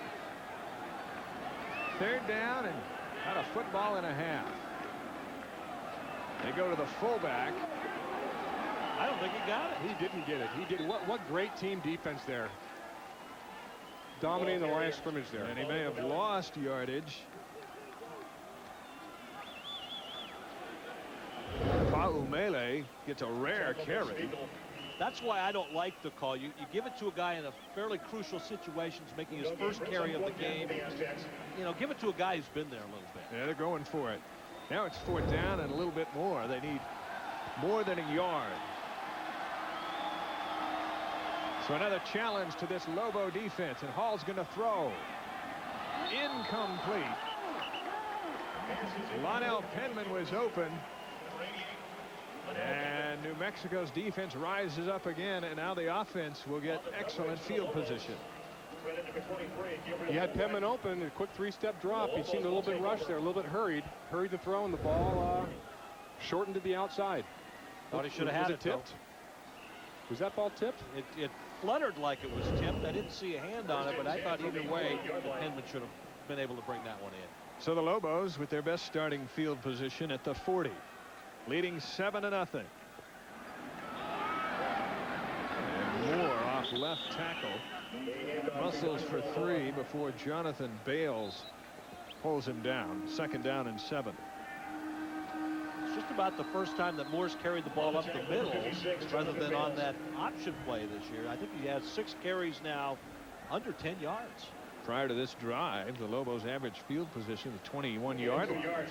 3rd down and about a football and a half. They go to the fullback. I don't think he got it. He didn't get it. He did. What great team defense there. Dominating the line of scrimmage there. And he may have lost yardage. Paumele gets a rare carry. That's why I don't like the call. You give it to a guy in a fairly crucial situation, making his first carry of the game. Give it to a guy who's been there a little bit. Yeah, they're going for it. Now it's 4th down and a little bit more. They need more than a yard. So another challenge to this Lobo defense, and Hall's going to throw. Incomplete. Lonell Penman was open. And New Mexico's defense rises up again, and now the offense will get excellent field position. He had Penman open, a quick 3-step drop. He seemed a little bit rushed there, a little bit hurried the throw, and the ball shortened to the outside. Thought he should have had it tipped. Was that ball tipped? It fluttered like it was tipped. I didn't see a hand on it, but I thought either way, Penman should have been able to bring that one in. So the Lobos with their best starting field position at the 40. Leading 7-0. And Moore off left tackle. Muscles for 3 before Jonathan Bales pulls him down. 2nd down and 7. It's just about the first time that Moore's carried the ball up the middle rather than on that option play this year. I think he has 6 carries now under 10 yards. Prior to this drive, the Lobos' average field position was 21-yard line.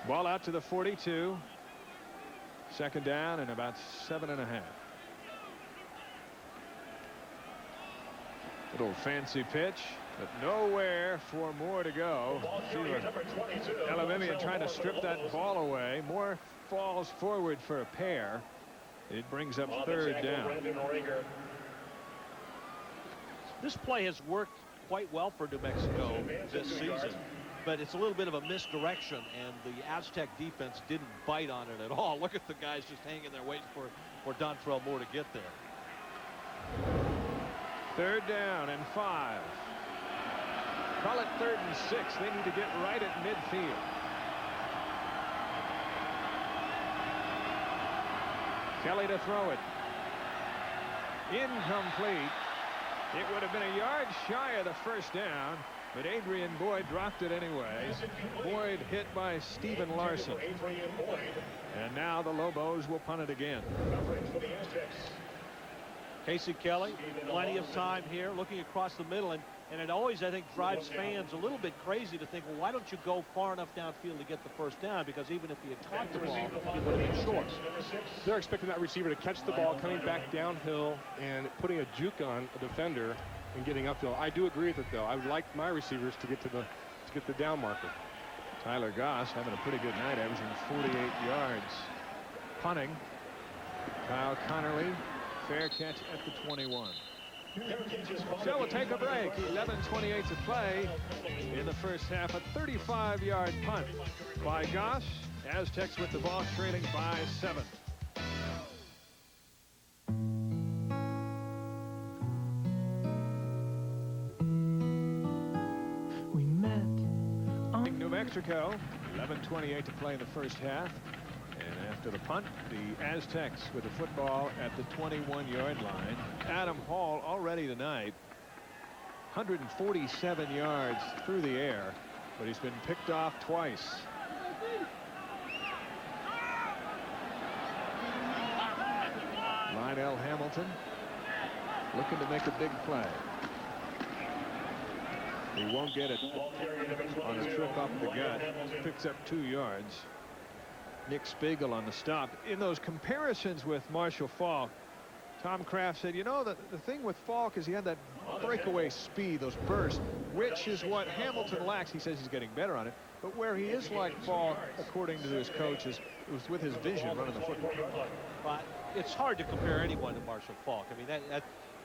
Ball out to the 42. 2nd down and about 7.5. Little fancy pitch, but nowhere for Moore to go. Alabamian trying to strip that ball away. Moore falls forward for a pair. It brings up 3rd down. This play has worked quite well for New Mexico this season. But it's a little bit of a misdirection, and the Aztec defense didn't bite on it at all. Look at the guys just hanging there waiting for Dontrell Moore to get there. 3rd down and 5. Call it 3rd and 6. They need to get right at midfield. Kelly to throw it. Incomplete. It would have been a yard shy of the 1st down, but Adrian Boyd dropped it anyway. Boyd hit by Stephen Larson. And now the Lobos will punt it again. Casey Kelly, plenty of time here, looking across the middle, and it always, I think, drives fans a little bit crazy to think, well, why don't you go far enough downfield to get the 1st down? Because even if he had caught the ball, it would have been short. They're expecting that receiver to catch the ball coming back downhill and putting a juke on a defender and getting uphill. I do agree with it, though. I would like my receivers to get the down marker. Tyler Goss having a pretty good night, averaging 48 yards. Punting. Kyle Connerly, fair catch at the 21. So we'll take a break. 11:28 to play in the 1st half. A 35-yard punt by Goss. Aztecs with the ball, trailing by 7. We met New Mexico. 11:28 to play in the 1st half. And after the punt, the Aztecs with the football at the 21-yard line. Adam Hall already tonight 147 yards through the air, but he's been picked off twice. Lionel Hamilton looking to make a big play. He won't get it on a trip up the gut. Picks up 2 yards. Nick Spiegel on the stop. In those comparisons with Marshall Faulk, Tom Kraft said, you know, the thing with Faulk is he had that breakaway speed, those bursts, which is what Hamilton lacks. He says he's getting better on it. But where he is like Faulk, according to his coaches, it was with his vision running the football. But it's hard to compare anyone to Marshall Faulk. I mean,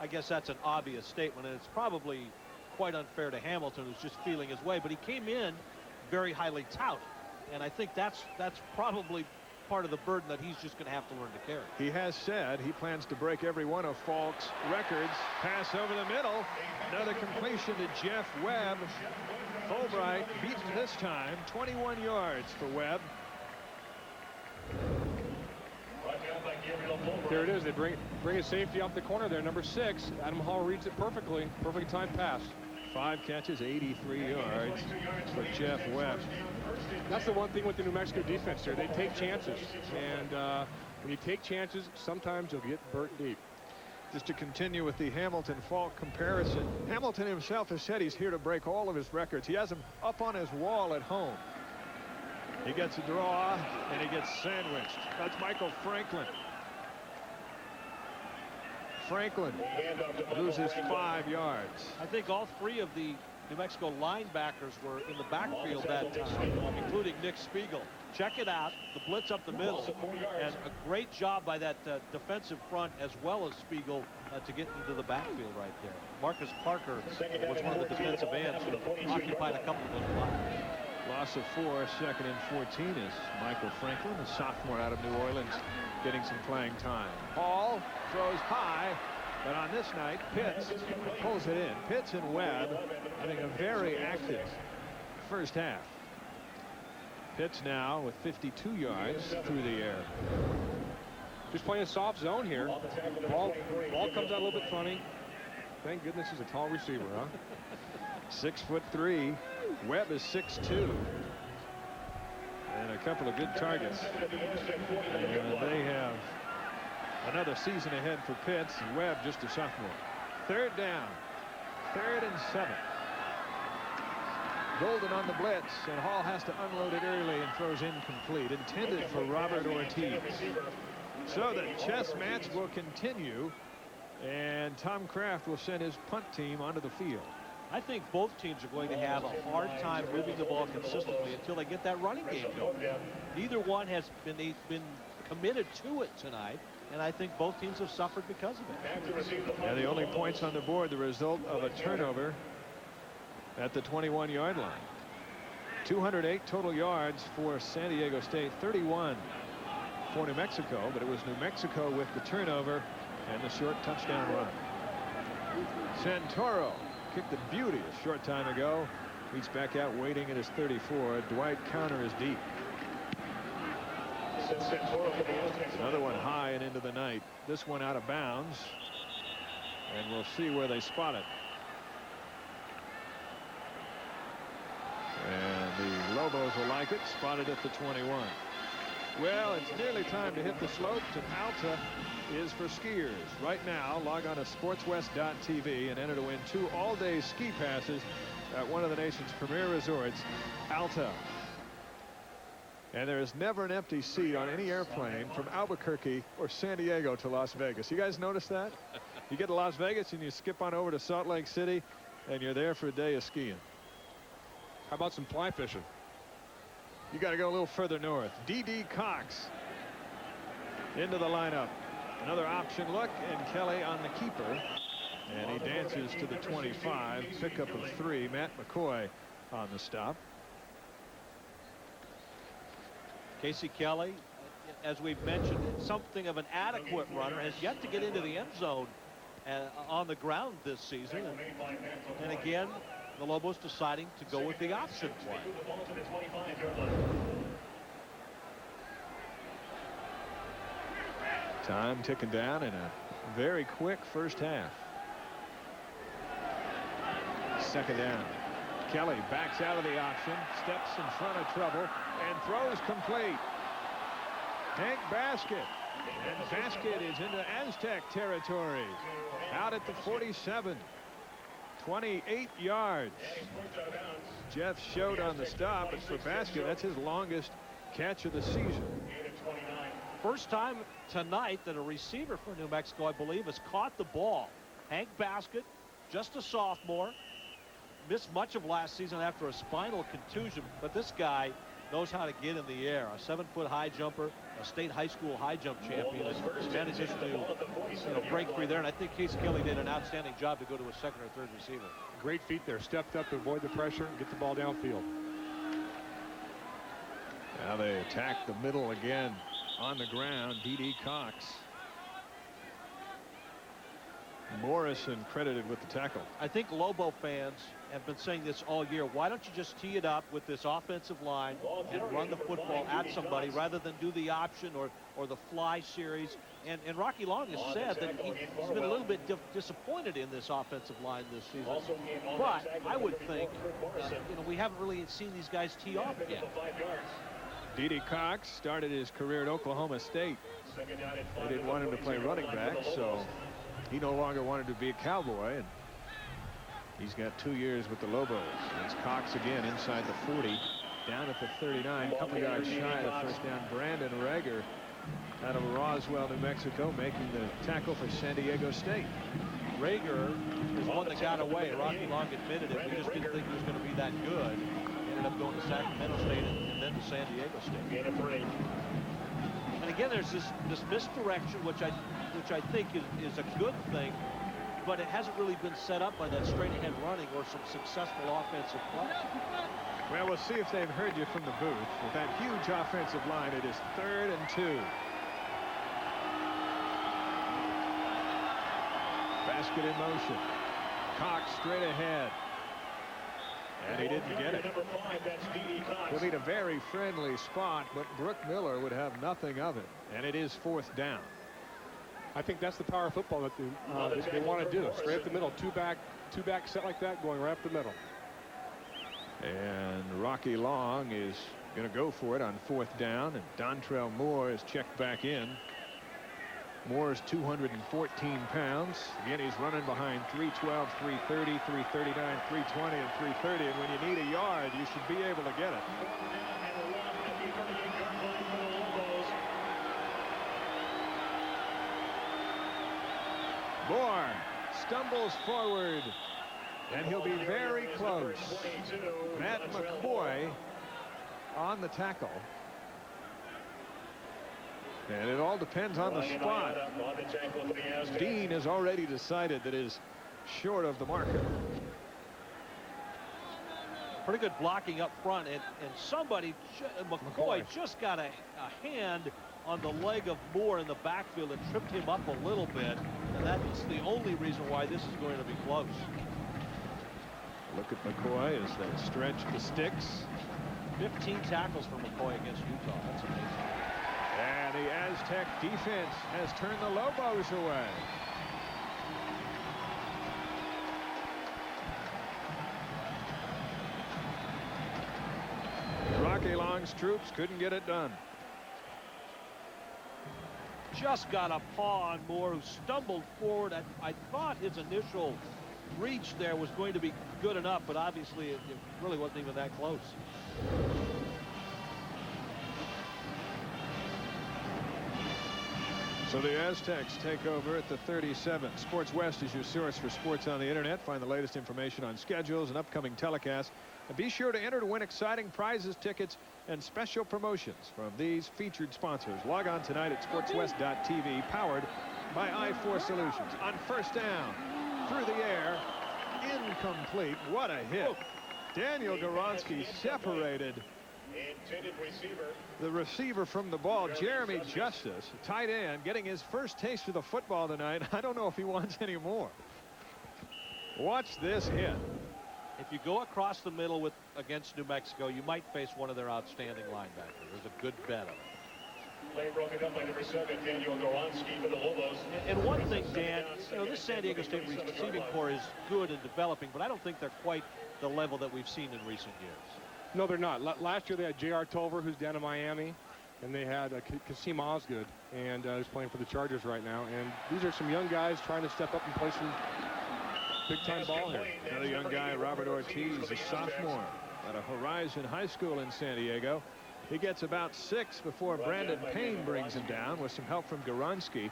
I guess that's an obvious statement, and it's probably quite unfair to Hamilton, who's just feeling his way. But he came in very highly touted. And I think that's probably part of the burden that he's just going to have to learn to carry. He has said he plans to break every one of Faulk's records. Pass over the middle. Another completion to Jeff Webb. Fulbright beaten this time. 21 yards for Webb. There it is. They bring a safety off the corner there. Number 6. Adam Hall reads it perfectly. Perfect time pass. 5 catches, 83 yards for Jeff Webb. That's the one thing with the New Mexico defense here. They take chances. And when you take chances, sometimes you'll get burnt deep. Just to continue with the Hamilton-Faulk comparison, Hamilton himself has said he's here to break all of his records. He has them up on his wall at home. He gets a draw, and he gets sandwiched. That's Michael Franklin. Franklin loses 5 yards. I think all 3 of the New Mexico linebackers were in the backfield that time, including Nick Spiegel. Check it out, the blitz up the middle, and a great job by that defensive front as well as Spiegel to get into the backfield right there. Marcus Parker was one of the defensive ends who occupied a couple of those blocks. Loss of 4, 2nd and 14 is Michael Franklin, a sophomore out of New Orleans, getting some playing time. Hall throws high, but on this night, Pitts pulls it in. Pitts and Webb having a very active 1st half. Pitts now with 52 yards through the air. Just playing a soft zone here. Ball comes out a little bit funny. Thank goodness he's a tall receiver, huh? 6'3". Webb is 6'2". And a couple of good targets. And they have another season ahead for Pitts, and Webb just a sophomore. 3rd down. 3rd and 7. Golden on the blitz, and Hall has to unload it early and throws incomplete. Intended for Robert Ortiz. So the chess match will continue, and Tom Kraft will send his punt team onto the field. I think both teams are going to have a hard time moving the ball consistently until they get that running game going. Neither one has been committed to it tonight, and I think both teams have suffered because of it. Yeah, the only points on the board, the result of a turnover at the 21-yard line. 208 total yards for San Diego State, 31 for New Mexico, but it was New Mexico with the turnover and the short touchdown run. Santoro kicked a beauty a short time ago. He's back out waiting at his 34. Dwight Counter is deep. Another one high and into the night. This one out of bounds. And we'll see where they spot it. And the Lobos will like it. Spotted at the 21. Well, it's nearly time to hit the slopes, and Alta is for skiers. Right now, log on to sportswest.tv and enter to win 2 all-day ski passes at one of the nation's premier resorts, Alta. And there is never an empty seat on any airplane from Albuquerque or San Diego to Las Vegas. You guys notice that? You get to Las Vegas and you skip on over to Salt Lake City, and you're there for a day of skiing. How about some fly fishing? You got to go a little further north. D.D. Cox into the lineup. Another option look, and Kelly on the keeper. And he dances to the 25. Pickup of 3. Matt McCoy on the stop. Casey Kelly, as we've mentioned, something of an adequate runner, has yet to get into the end zone on the ground this season. And again, the Lobos deciding to go with the option play. Time ticking down in a very quick first half. Second down. Kelly backs out of the option, steps in front of trouble, and throws complete. Hank Basket. And Basket is into Aztec territory. Out at the 47. 28 yards. Jeff showed on the stop, but for Basket, that's his longest catch of the season. First time tonight that a receiver for New Mexico, I believe, has caught the ball. Hank Basket, just a sophomore, missed much of last season after a spinal contusion, but this guy knows how to get in the air. A 7-foot high jumper, a state high school high jump champion, and manages to break free there. And I think Casey Kelly did an outstanding job to go to a second or third receiver. Great feet there. Stepped up to avoid the pressure and get the ball downfield. Now they attack the middle again. On the ground, D.D. Cox. Morrison credited with the tackle. I think Lobo fans have been saying this all year. Why don't you just tee it up with this offensive line and run the football at somebody rather than do the option or the fly series? And Rocky Long has said that he's been a little bit disappointed in this offensive line this season. But I would think, we haven't really seen these guys tee off yet. D.D. Cox started his career at Oklahoma State. They didn't want him to play running back, so he no longer wanted to be a Cowboy, and he's got 2 years with the Lobos. It's Cox again inside the 40, down at the 39, a couple yards shy of the first down. Brandon Rager out of Roswell, New Mexico, making the tackle for San Diego State. Rager is one that got away. Rocky Long admitted it. We just didn't think he was going to be that good. Ended up going to Sacramento State and then to San Diego State. And again, there's this misdirection, which I think is a good thing, but it hasn't really been set up by that straight ahead running or some successful offensive play. Well, we'll see if they've heard you from the booth. With that huge offensive line, it is 3rd and 2. Basket in motion. Cox straight ahead. And he didn't get it. He'll need a very friendly spot, but Brooke Miller would have nothing of it. And it is 4th down. I think that's the power of football that they want to do. Straight up the middle, two back set like that, going right up the middle. And Rocky Long is going to go for it on 4th down, and Dontrell Moore is checked back in. Moore is 214 pounds. Again, he's running behind 312, 330, 339, 320, and 330. And when you need a yard, you should be able to get it. Moore stumbles forward, and he'll be very close. Matt McCoy on the tackle. And it all depends on the spot. Dean has already decided that is short of the marker. Pretty good blocking up front, and somebody, McCoy, just got a hand on the leg of Moore in the backfield and tripped him up a little bit, and that's the only reason why this is going to be close. Look at McCoy as they stretch the sticks. 15 tackles for McCoy against Utah. That's amazing. And the Aztec defense has turned the Lobos away. Rocky Long's troops couldn't get it done. Just got a paw on Moore, who stumbled forward. I thought his initial reach there was going to be good enough, but obviously it really wasn't even that close. So the Aztecs take over at the 37. Sports West is your source for sports on the internet. Find the latest information on schedules and upcoming telecasts. And be sure to enter to win exciting prizes, tickets, and special promotions from these featured sponsors. Log on tonight at sportswest.tv, powered by I4 Solutions. On first down, through the air, incomplete. What a hit. Daniel Garonski separated the receiver from the ball. Jeremy Justice, tight end, getting his first taste of the football tonight. I don't know if he wants any more. Watch this hit. If you go across the middle against New Mexico, you might face one of their outstanding linebackers. There's a good bet on it. Play broken up by number 7, Daniel Garonski for the Lobos. And one thing, Dan, you know, this San Diego State receiving corps is good and developing, but I don't think they're quite the level that we've seen in recent years. No, they're not. Last year they had J.R. Tolver, who's down in Miami, and they had Kasim Osgood, and he's playing for the Chargers right now. And these are some young guys trying to step up and play some big-time ball here. Another young guy, Robert Ortiz, a sophomore at a Horizon High School in San Diego. He gets about 6 before Brandon Payne brings him down with some help from Garonski,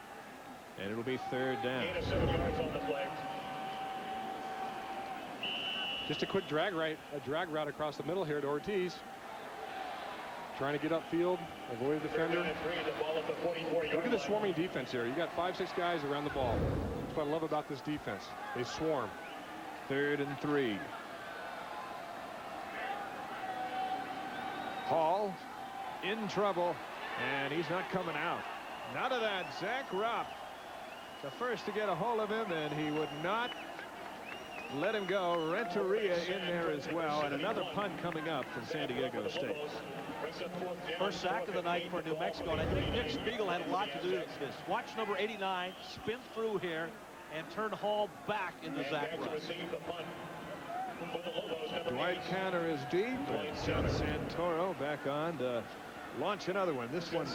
and it'll be third down. Just a quick drag route across the middle here to Ortiz. Trying to get upfield, avoid a defender. Look at the swarming defense here. You got 5-6 guys around the ball. That's what I love about this defense. They swarm. 3rd and 3. Hall in trouble, and he's not coming out. None of that. Zach Rupp, the first to get a hold of him, and he would not let him go. Renteria in there as well, and another punt coming up from San Diego State. First sack of the night for New Mexico, and I think Nick Spiegel had a lot to do with this. Watch number 89 spin through here and turn Hall back into Zach Rupp. Dwight Counter is deep, and Santoro back on to launch another one. This one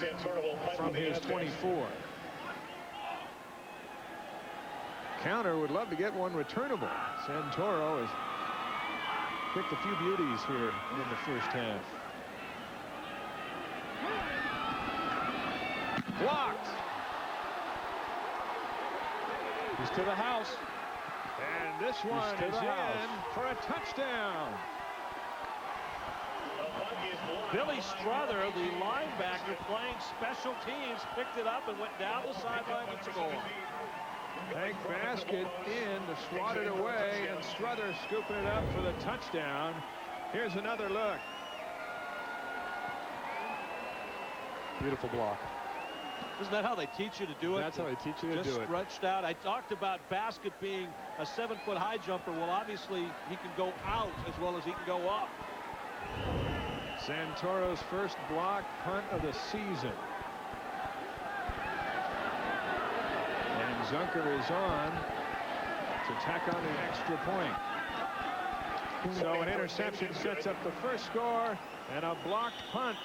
from his 24. Counter would love to get one returnable. Santoro has picked a few beauties here in the first half. Blocked. He's to the house. And this one is in for a touchdown. Billy Strother, the linebacker playing special teams, picked it up and went down the sideline and scored. Hank Baskett in to swat it away, and Strother scooping it up for the touchdown. Here's another look. Beautiful block. Isn't that how they teach you to do it? That's how they teach you to do it. Just stretched out. I talked about Baskett being a 7-foot high jumper. Well, obviously, he can go out as well as he can go up. Santoro's first block punt of the season. And Zunker is on to tack on the extra point. So an interception sets up the first score, and a blocked punt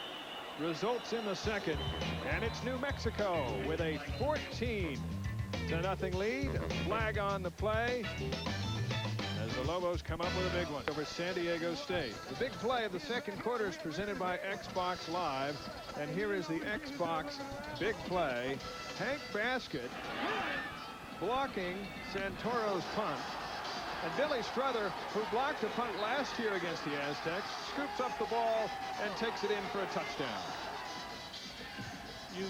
results in the second. And it's New Mexico with a 14-0 lead. A flag on the play as the Lobos come up with a big one over San Diego State. The big play of the second quarter is presented by Xbox Live, and here is the Xbox big play. Hank Baskett blocking Santoro's punt, and Billy Strother, who blocked a punt last year against the Aztecs, scoops up the ball and takes it in for a touchdown. You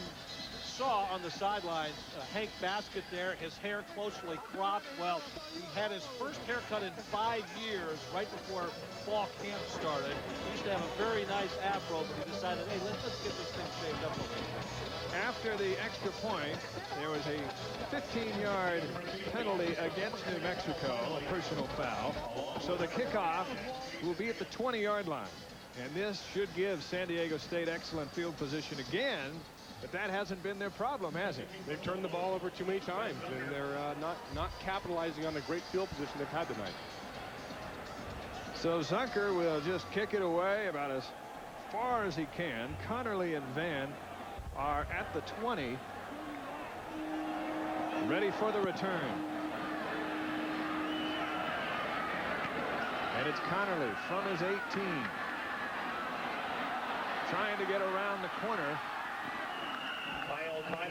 saw on the sidelines, Hank Baskett there, his hair closely cropped. Well, he had his first haircut in 5 years right before fall camp started. He used to have a very nice afro, but he decided, hey, let's get this thing shaved up a little bit. After the extra point, there was a 15-yard penalty against New Mexico, a personal foul. So the kickoff will be at the 20-yard line. And this should give San Diego State excellent field position again, but that hasn't been their problem, has it? They've turned the ball over too many times, and they're not capitalizing on the great field position they've had tonight. So Zucker will just kick it away about as far as he can. Connerly and Van are at the 20, ready for the return. And it's Connerly from his 18. Trying to get around the corner.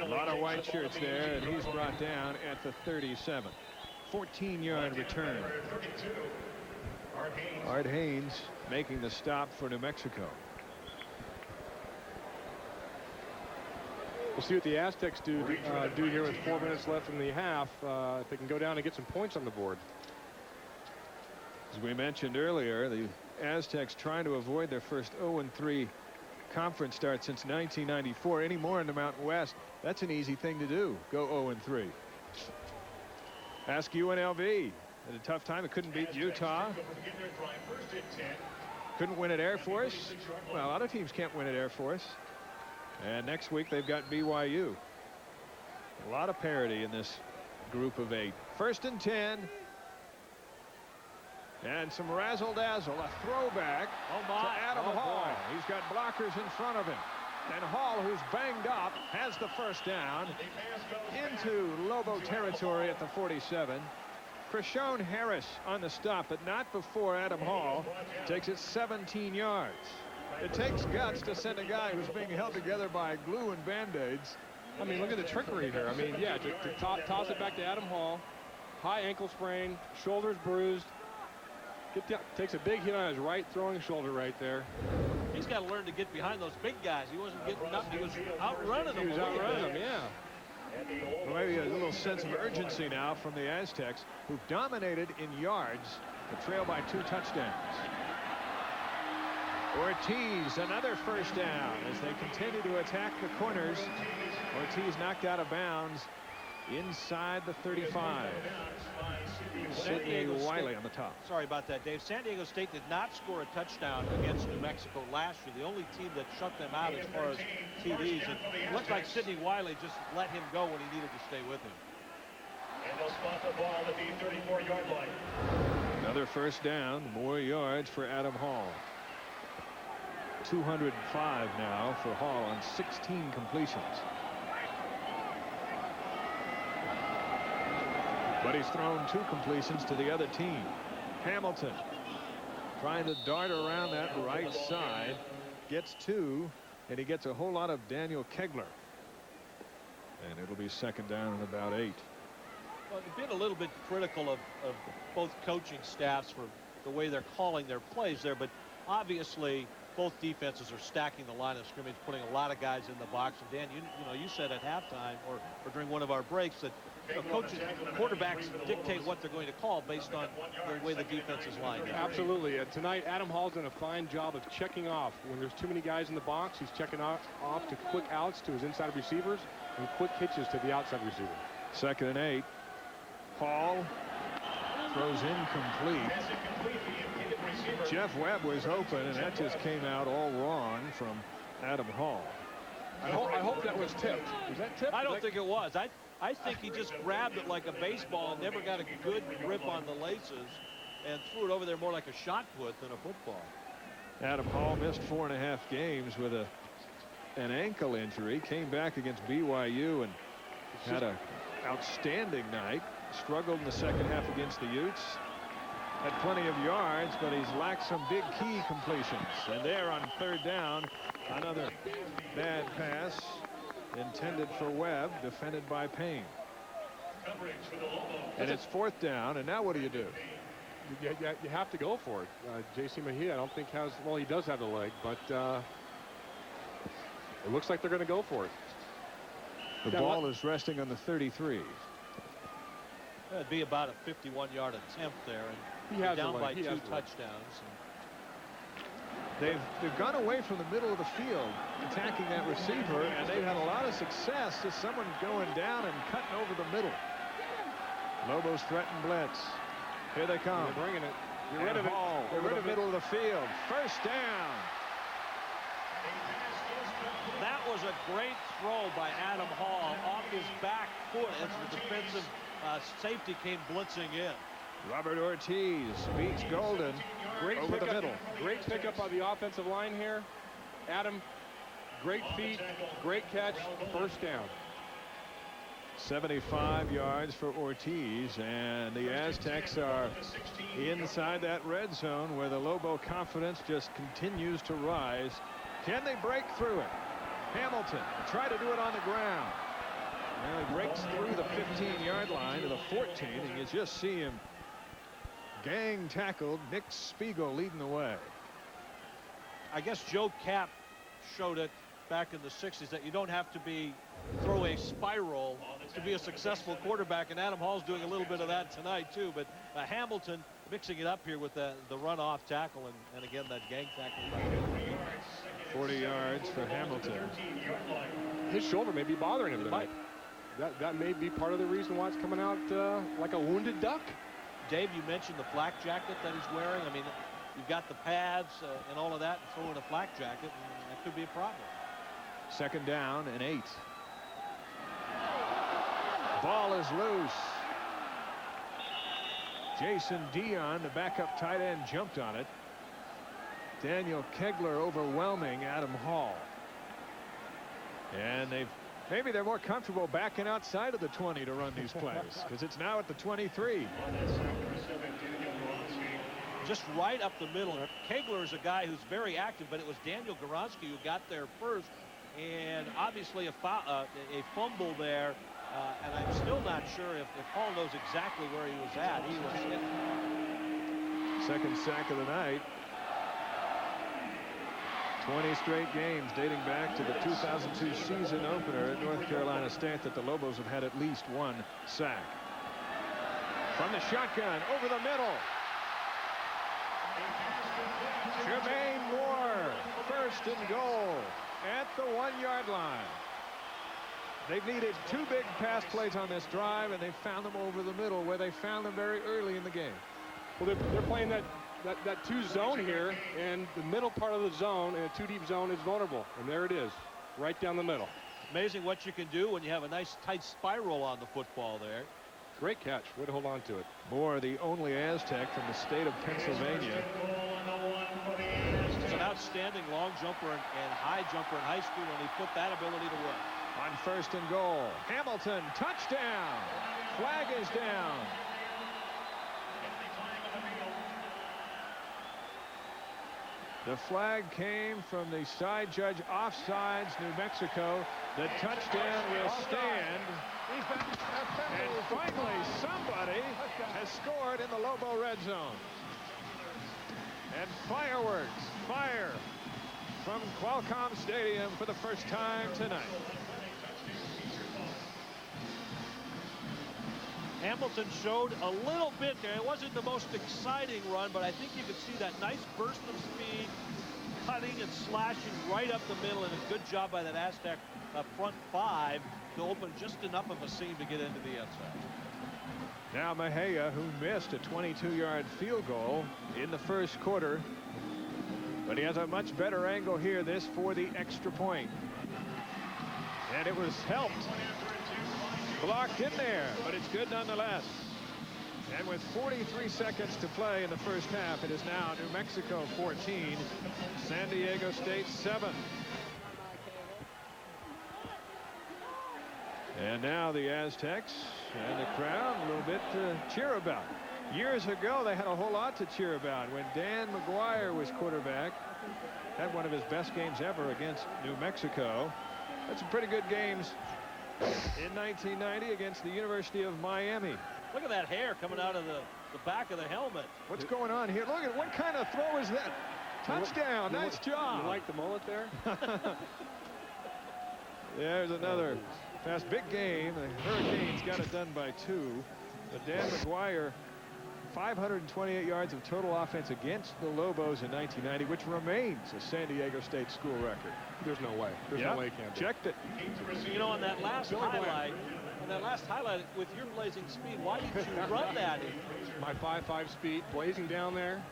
A lot of white shirts there, and he's brought down at the 37. 14-yard return. Art Haynes making the stop for New Mexico. We'll see what the Aztecs do here with 4 minutes left in the half. If they can go down and get some points on the board. As we mentioned earlier, the Aztecs trying to avoid their first 0-3 conference start since 1994. Any more in the Mountain West, that's an easy thing to do. Go 0-3. Ask UNLV. Had a tough time. It couldn't beat Utah. Couldn't win at Air Force. Well, a lot of teams can't win at Air Force. And next week they've got BYU. A lot of parity in this group of 8. 1st and 10. And some razzle-dazzle, a throwback to Adam Hall. Boy. He's got blockers in front of him. And Hall, who's banged up, has the first down into Lobo territory at the 47. Krishon Harris on the stop, but not before Adam Hall takes it 17 yards. It takes guts to send a guy who's being held together by glue and Band-Aids. I mean, look at the trickery here. I mean, yeah, to toss it back to Adam Hall. High ankle sprain, shoulders bruised. Takes a big hit on his right throwing shoulder right there. He's got to learn to get behind those big guys. He wasn't getting up. He was outrunning them. He was outrunning them, yeah. Well, maybe a little sense of urgency now from the Aztecs, who've dominated in yards, but trail by 2 touchdowns. Ortiz, another first down as they continue to attack the corners. Ortiz knocked out of bounds inside the 35. Sidney Wiley on the top. Sorry about that, Dave. San Diego State did not score a touchdown against New Mexico last year. The only team that shut them out as far as TDs. And it looked like Sidney Wiley just let him go when he needed to stay with him. And they'll spot the ball at the 34-yard line. Another first down, more yards for Adam Hall. 205 now for Hall on 16 completions. But he's thrown 2 completions to the other team. Hamilton trying to dart around that right side. Gets 2, and he gets a whole lot of Daniel Kegler. And it'll be 2nd down and about 8. Well, they've been a little bit critical of both coaching staffs for the way they're calling their plays there, but obviously both defenses are stacking the line of scrimmage, putting a lot of guys in the box. And Dan, you said at halftime or during one of our breaks that coaches, quarterbacks dictate what they're going to call based on the way the defense is lined up. Absolutely. Tonight, Adam Hall's done a fine job of checking off. When there's too many guys in the box, he's checking off to quick outs to his inside receivers and quick hitches to the outside receiver. 2nd and 8. Hall throws incomplete. Jeff Webb was open, and that just came out all wrong from Adam Hall. I hope that was tipped. Was that tipped? I don't think it was. I think he just grabbed it like a baseball and never got a good grip on the laces and threw it over there more like a shot put than a football. Adam Hall missed 4.5 games with an ankle injury. Came back against BYU and had an outstanding night. Struggled in the second half against the Utes. Had plenty of yards, but he's lacked some big key completions. And there on 3rd down, another bad pass intended for Webb, defended by Payne. And it's 4th down, and now what do? You have to go for it. J.C. Mejia, I don't think has, well, he does have the leg, but it looks like they're going to go for it. The ball is resting on the 33. That'd be about a 51-yard attempt there, and he has down by he 2 has touchdowns. They've gone away from the middle of the field attacking that receiver, and they've had a lot of success. Just someone going down and cutting over the middle. Lobos threaten blitz. Here they come. They're bringing it. Get And rid of it. Hall Get over rid the of it. middle of the field. First down. That was a great throw by Adam Hall off his back foot as the defensive safety came blitzing in. Robert Ortiz beats Golden Great over the pickup, middle. Great pickup by the offensive line here. Adam, great feet, great catch, first down. 75 yards for Ortiz, and the Aztecs are inside that red zone where the Lobo confidence just continues to rise. Can they break through it? Hamilton try to do it on the ground. Well, he breaks through the 15-yard line to the 14, and you just see him gang tackled. Nick Spiegel leading the way. I guess Joe Kapp showed it back in the 60s that you don't have to throw a spiral to be a successful quarterback, and Adam Hall's doing a little bit of that tonight too. But Hamilton mixing it up here with the run-off tackle, and again that gang tackle. 40 yards for Hamilton. His shoulder may be bothering him tonight. That may be part of the reason why it's coming out like a wounded duck. Dave, you mentioned the flak jacket that he's wearing. I mean, you've got the pads and all of that, and throw in a flak jacket, and that could be a problem. Second down and 8. Ball is loose. Jason Dion, the backup tight end, jumped on it. Daniel Kegler overwhelming Adam Hall. And maybe they're more comfortable backing outside of the 20 to run these plays, because it's now at the 23. Just right up the middle. Kegler is a guy who's very active, but it was Daniel Goronsky who got there first, and obviously a fumble there, and I'm still not sure if Hall knows exactly where he was at. He was hit. Second sack of the night. 20 straight games dating back to the 2002 season opener at North Carolina State that the Lobos have had at least one sack. From the shotgun over the middle. Jermaine Moore, first and goal at the 1-yard line. They've needed 2 big pass plays on this drive, and they found them over the middle where they found them very early in the game. Well, they're playing that 2 zone here, and the middle part of the zone and a 2 deep zone is vulnerable, and there it is, right down the middle. Amazing what you can do when you have a nice tight spiral on the football there. Great catch. Way to hold on to it. Moore, the only Aztec from the state of Pennsylvania. He's an outstanding long jumper and high jumper in high school, and he put that ability to work. On first and goal, Hamilton, touchdown. Flag is down. The flag came from the side judge, offsides, New Mexico. The touchdown will stand. And finally, somebody has scored in the Lobo red zone. And fireworks, fire from Qualcomm Stadium for the first time tonight. Hamilton showed a little bit there. It wasn't the most exciting run, but I think you could see that nice burst of speed, cutting and slashing right up the middle, and a good job by that Aztec front 5 to open just enough of a seam to get into the end zone. Now Mejia, who missed a 22-yard field goal in the first quarter, but he has a much better angle here, this for the extra point. And it was helped. Blocked in there, but it's good nonetheless. And with 43 seconds to play in the first half, it is now New Mexico 14, San Diego State 7. And now the Aztecs and the crowd a little bit to cheer about. Years ago, they had a whole lot to cheer about when Dan McGuire was quarterback. Had one of his best games ever against New Mexico. Had some pretty good games in 1990 against the University of Miami. Look at that hair coming out of the back of the helmet. What's going on here? Look at what kind of throw is that? Touchdown. Nice job. You like the mullet there? There's another Fast, big game. The Hurricanes got it done by 2. But Dan McGuire, 528 yards of total offense against the Lobos in 1990, which remains a San Diego State school record. There's no way. There's no way he can't do it. Checked it. You know, on that last highlight, with your blazing speed, why did you run that? My 5.5 speed, blazing down there,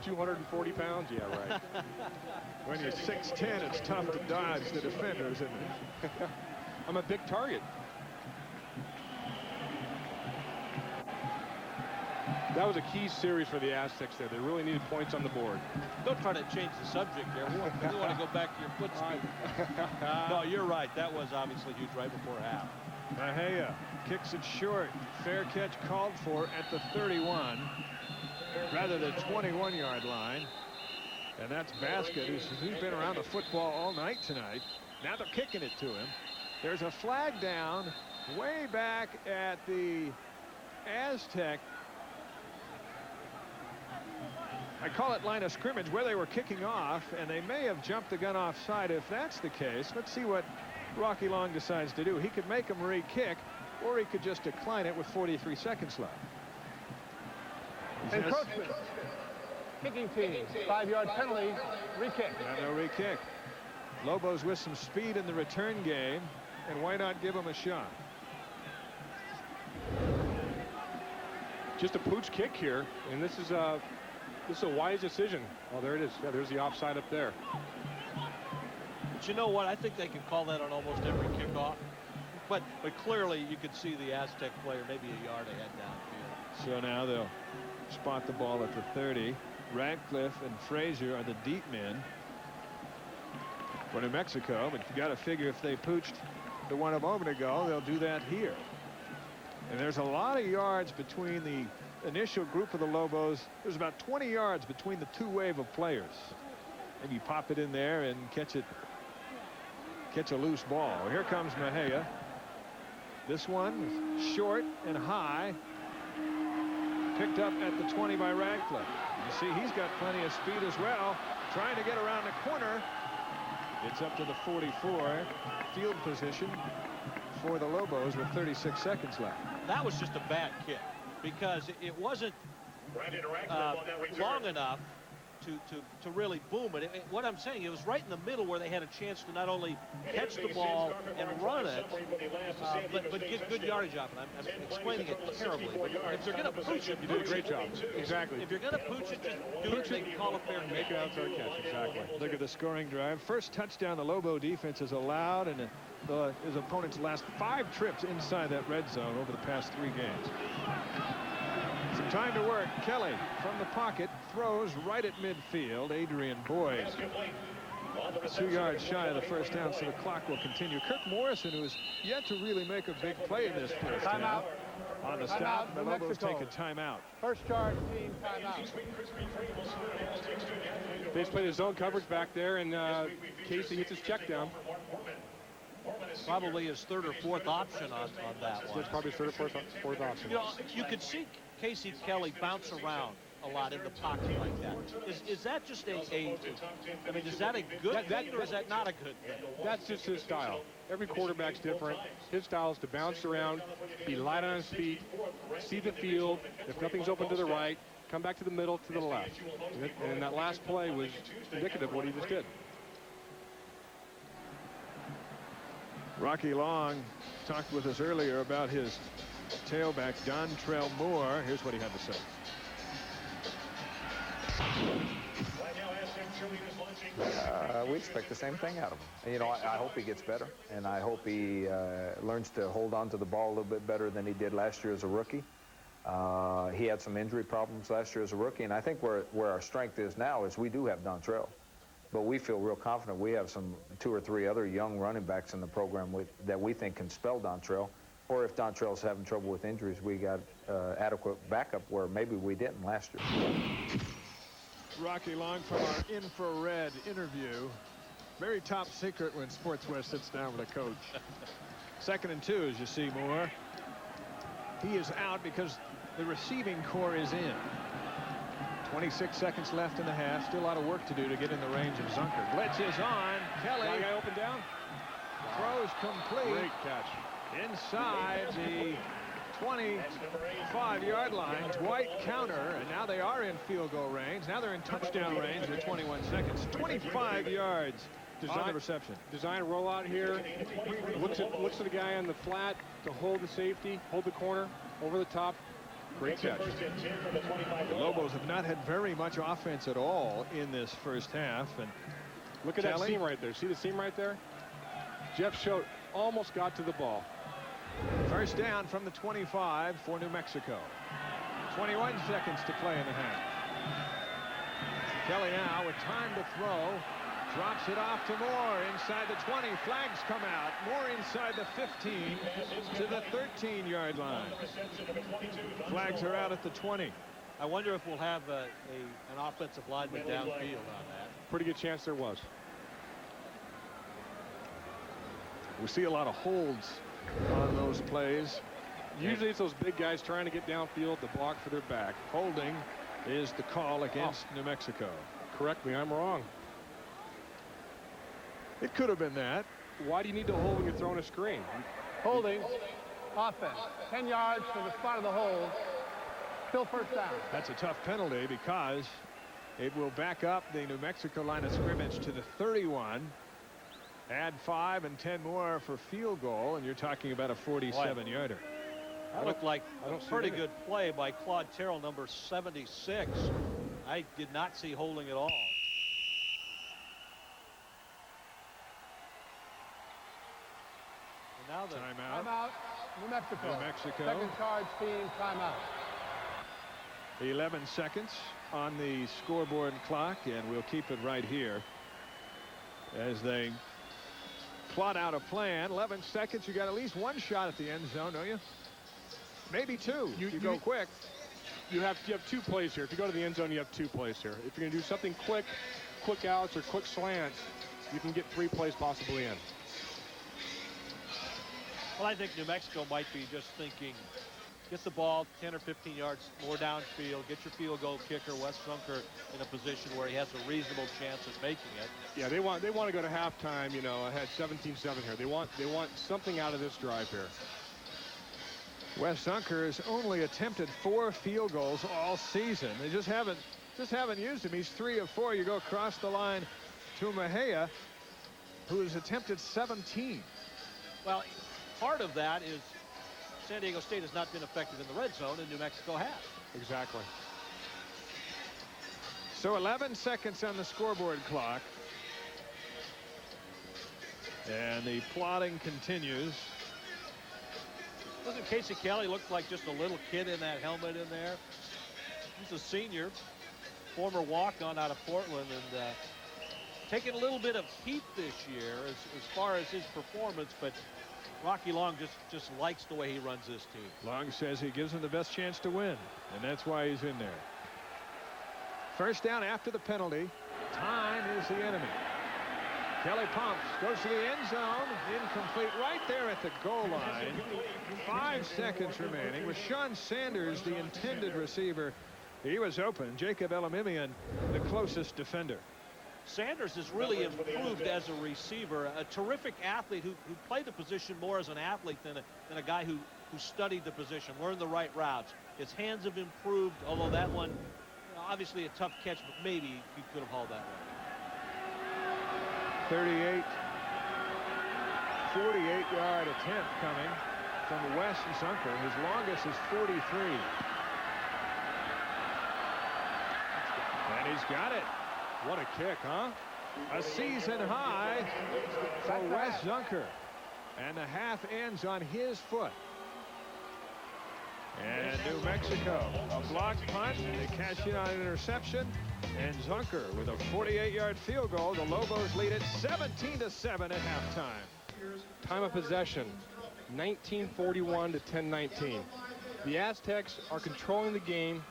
240 pounds. Yeah, right. When you're 6'10", it's tough to dodge the defenders, isn't it? I'm a big target. That was a key series for the Aztecs there. They really needed points on the board. Don't try to change the subject there. We want to go back to your foot speed. No, you're right. That was obviously huge right before half. Mejia kicks it short. Fair catch called for at the 31, rather than 21-yard line. And that's Basket, who's been around the football all night tonight. Now they're kicking it to him. There's a flag down way back at the Aztec. I call it line of scrimmage, where they were kicking off, and they may have jumped the gun offside. If that's the case, let's see what Rocky Long decides to do. He could make them re-kick, or he could just decline it with 43 seconds left. Encroachment. Kicking team. 5-yard penalty. Re-kick. Yeah, no re-kick. Lobos with some speed in the return game, and why not give them a shot? Just a pooch kick here, and this is a wise decision. Oh, there it is. Yeah, there's the offside up there. But you know what? I think they can call that on almost every kickoff. But clearly you could see the Aztec player maybe a yard ahead downfield. So now they'll spot the ball at the 30. Radcliffe and Frazier are the deep men for New Mexico, but you got to figure if they pooched the one a moment ago, they'll do that here. And there's a lot of yards between the initial group of the Lobos. There's about 20 yards between the two wave of players, and you pop it in there and catch a loose ball. Well, here comes Mejia. This one is short and high, picked up at the 20 by Radcliffe. You see he's got plenty of speed as well, trying to get around the corner. It's up to the 44. Field position for the Lobos with 36 seconds left. That was just a bad kick because it wasn't long enough to really boom it. What I'm saying, it was right in the middle where they had a chance to not only catch the ball and run it, but get good yardage off it. I'm explaining it terribly, but if they're going to pooch it, you did a great job. Exactly. If you're going to pooch it, just do it. They call a fair make it outside catch. Exactly. Look at the scoring drive. First touchdown the Lobo defense has allowed, and his opponent's last 5 trips inside that red zone over the past 3 games. Some time to work. Kelly from the pocket throws right at midfield. Adrian Boyd 2 yards shy of the first down, so the clock will continue. Kirk Morrison, who is yet to really make a big play in this first half, on the stop. The Lobos take a timeout. First charge team timeout. They just played his zone coverage back there, and Casey hits his check down. Probably his 3rd or 4th option on that one. It's probably his 3rd or 4th option. You know, you could see Casey Kelly bounce around a lot in the pocket like that. Is that just I mean, is that a good thing or is that not a good thing? That's just his style. Every quarterback's different. His style is to bounce around, be light on his feet, see the field. If nothing's open to the right, come back to the middle, to the left. And that last play was indicative of what he just did. Rocky Long talked with us earlier about his tailback, Dontrell Moore. Here's what he had to say. We expect the same thing out of him. You know, I hope he gets better, and I hope he learns to hold on to the ball a little bit better than he did last year as a rookie. He had some injury problems last year as a rookie, and I think where our strength is now is we do have Dontrell. But we feel real confident we have 2 or 3 other young running backs in the program that we think can spell Dontrell. Or if Dontrell's having trouble with injuries, we got adequate backup where maybe we didn't last year. Rocky Long from our infrared interview. Very top secret when Sports West sits down with a coach. 2nd and 2 as you see Moore. He is out because the receiving core is in. 26 seconds left in the half. Still a lot of work to do to get in the range of Zunker. Blitz is on. Kelly. Guy open down. Throws complete. Great catch. inside the 25-yard line. Dwight counter, and now they are in field goal range. Now they're in touchdown range at 21 seconds. 25 yards on the reception. Design rollout here. Looks at the guy on the flat to hold the safety, hold the corner, over the top. Great catch. The Lobos have not had very much offense at all in this first half. And look at that seam right there. See the seam right there? Jeff Choate almost got to the ball. First down from the 25 for New Mexico. 21 seconds to play in the half. Kelly now with time to throw. Drops it off to Moore inside the 20. Flags come out. Moore inside the 15 to the 13-yard line. Flags are out at the 20. I wonder if we'll have an offensive lineman downfield on that. Pretty good chance there was. We see a lot of holds on those plays. Usually it's those big guys trying to get downfield to block for their back. Holding is the call against New Mexico. Correct me, I'm wrong. It could have been that. Why do you need to hold when you're throwing a screen? Holding, offense, 10 yards from the spot of the hold, still first down. That's a tough penalty because it will back up the New Mexico line of scrimmage to the 31. Add 5 and 10 more for field goal, and you're talking about a 47-yarder. That looked like a pretty good play by Claude Terrell, number 76. I did not see holding at all. And now the timeout. New Mexico. New Mexico. Second charge team timeout. 11 seconds on the scoreboard clock, and we'll keep it right here as they plot out a plan. 11 seconds. You got at least one shot at the end zone, don't you? Maybe two. You go quick. You have 2 plays here. If you go to the end zone, you have 2 plays here. If you're going to do something quick outs or quick slants, you can get 3 plays possibly in. Well, I think New Mexico might be just thinking, get the ball 10 or 15 yards more downfield, get your field goal kicker, Wes Zunker, in a position where he has a reasonable chance of making it. Yeah, they want to go to halftime, you know, ahead 17-7 here. They want something out of this drive here. Wes Zunker has only attempted 4 field goals all season. They just haven't used him. He's 3 of 4. You go across the line to Mejia, who has attempted 17. Well, part of that is San Diego State has not been effective in the red zone, and New Mexico has. Exactly. So 11 seconds on the scoreboard clock. And the plotting continues. Doesn't Casey Kelly look like just a little kid in that helmet in there? He's a senior, former walk-on out of Portland, and taking a little bit of heat this year as far as his performance, but Rocky Long just likes the way he runs this team. Long says he gives him the best chance to win, and that's why he's in there. First down after the penalty. Time is the enemy. Kelly pumps, goes to the end zone, incomplete right there at the goal line. 5 seconds remaining with Sean Sanders, the intended receiver. He was open. Jacob Elamimian, the closest defender. Sanders has really improved as a receiver, a terrific athlete who played the position more as an athlete than a guy who studied the position, learned the right routes. His hands have improved, although that one, obviously a tough catch, but maybe he could have hauled that one. 48-yard attempt coming from Wes Zunker. His longest is 43. And he's got it. What a kick, huh? A season high for Wes Zunker. And the half ends on his foot. And New Mexico, a blocked punt. They cash in on an interception. And Zunker with a 48-yard field goal. The Lobos lead it 17-7 at halftime. Time of possession, 1941 to 10-19. The Aztecs are controlling the game,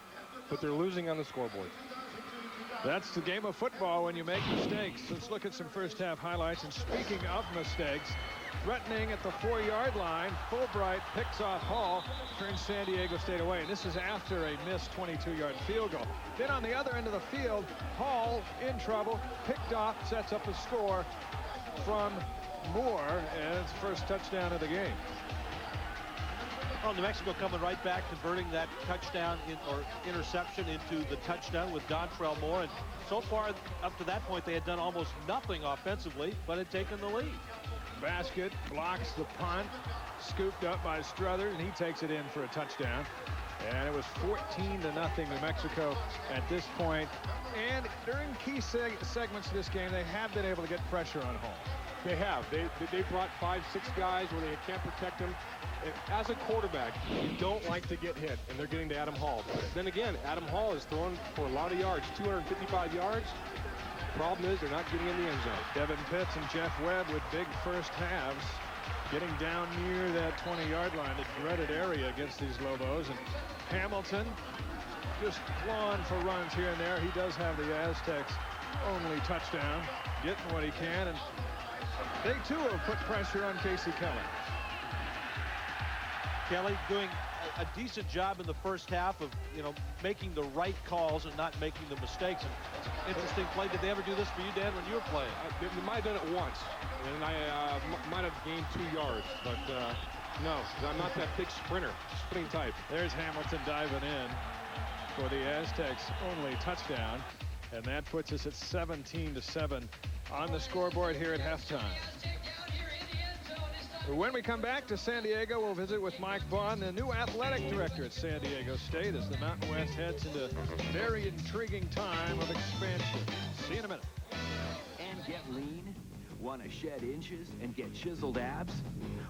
but they're losing on the scoreboard. That's the game of football when you make mistakes. Let's look at some first half highlights. And speaking of mistakes, threatening at the 4-yard line, Fulbright picks off Hall, turns San Diego State away. And this is after a missed 22-yard field goal. Then on the other end of the field, Hall in trouble, picked off, sets up a score from Moore, and it's first touchdown of the game. Oh, New Mexico coming right back, converting that touchdown or interception into the touchdown with Dontrell Moore. And so far, up to that point, they had done almost nothing offensively, but had taken the lead. Basket blocks the punt, scooped up by Struthers, and he takes it in for a touchdown. And it was 14-0 New Mexico at this point. And during key segments of this game, they have been able to get pressure on home. They have. They brought 5-6 guys where they can't protect them. And as a quarterback, you don't like to get hit, and they're getting to Adam Hall. But then again, Adam Hall is throwing for a lot of yards, 255 yards. Problem is, they're not getting in the end zone. Devin Pitts and Jeff Webb with big first halves, getting down near that 20-yard line, the dreaded area against these Lobos. And Hamilton just clawing for runs here and there. He does have the Aztecs' only touchdown, getting what he can. And they, too, have put pressure on Casey Kelly. Kelly doing a decent job in the first half of, making the right calls and not making the mistakes. And interesting play. Did they ever do this for you, Dan, when you were playing? They might have done it once, and I might have gained 2 yards, but no, I'm not that big sprinter, sprinting type. There's Hamilton diving in for the Aztecs' only touchdown, and that puts us at 17-7 on the scoreboard here at halftime. When we come back to San Diego, we'll visit with Mike Vaughn, the new athletic director at San Diego State, as the Mountain West heads into a very intriguing time of expansion. See you in a minute. And get lean? Want to shed inches and get chiseled abs?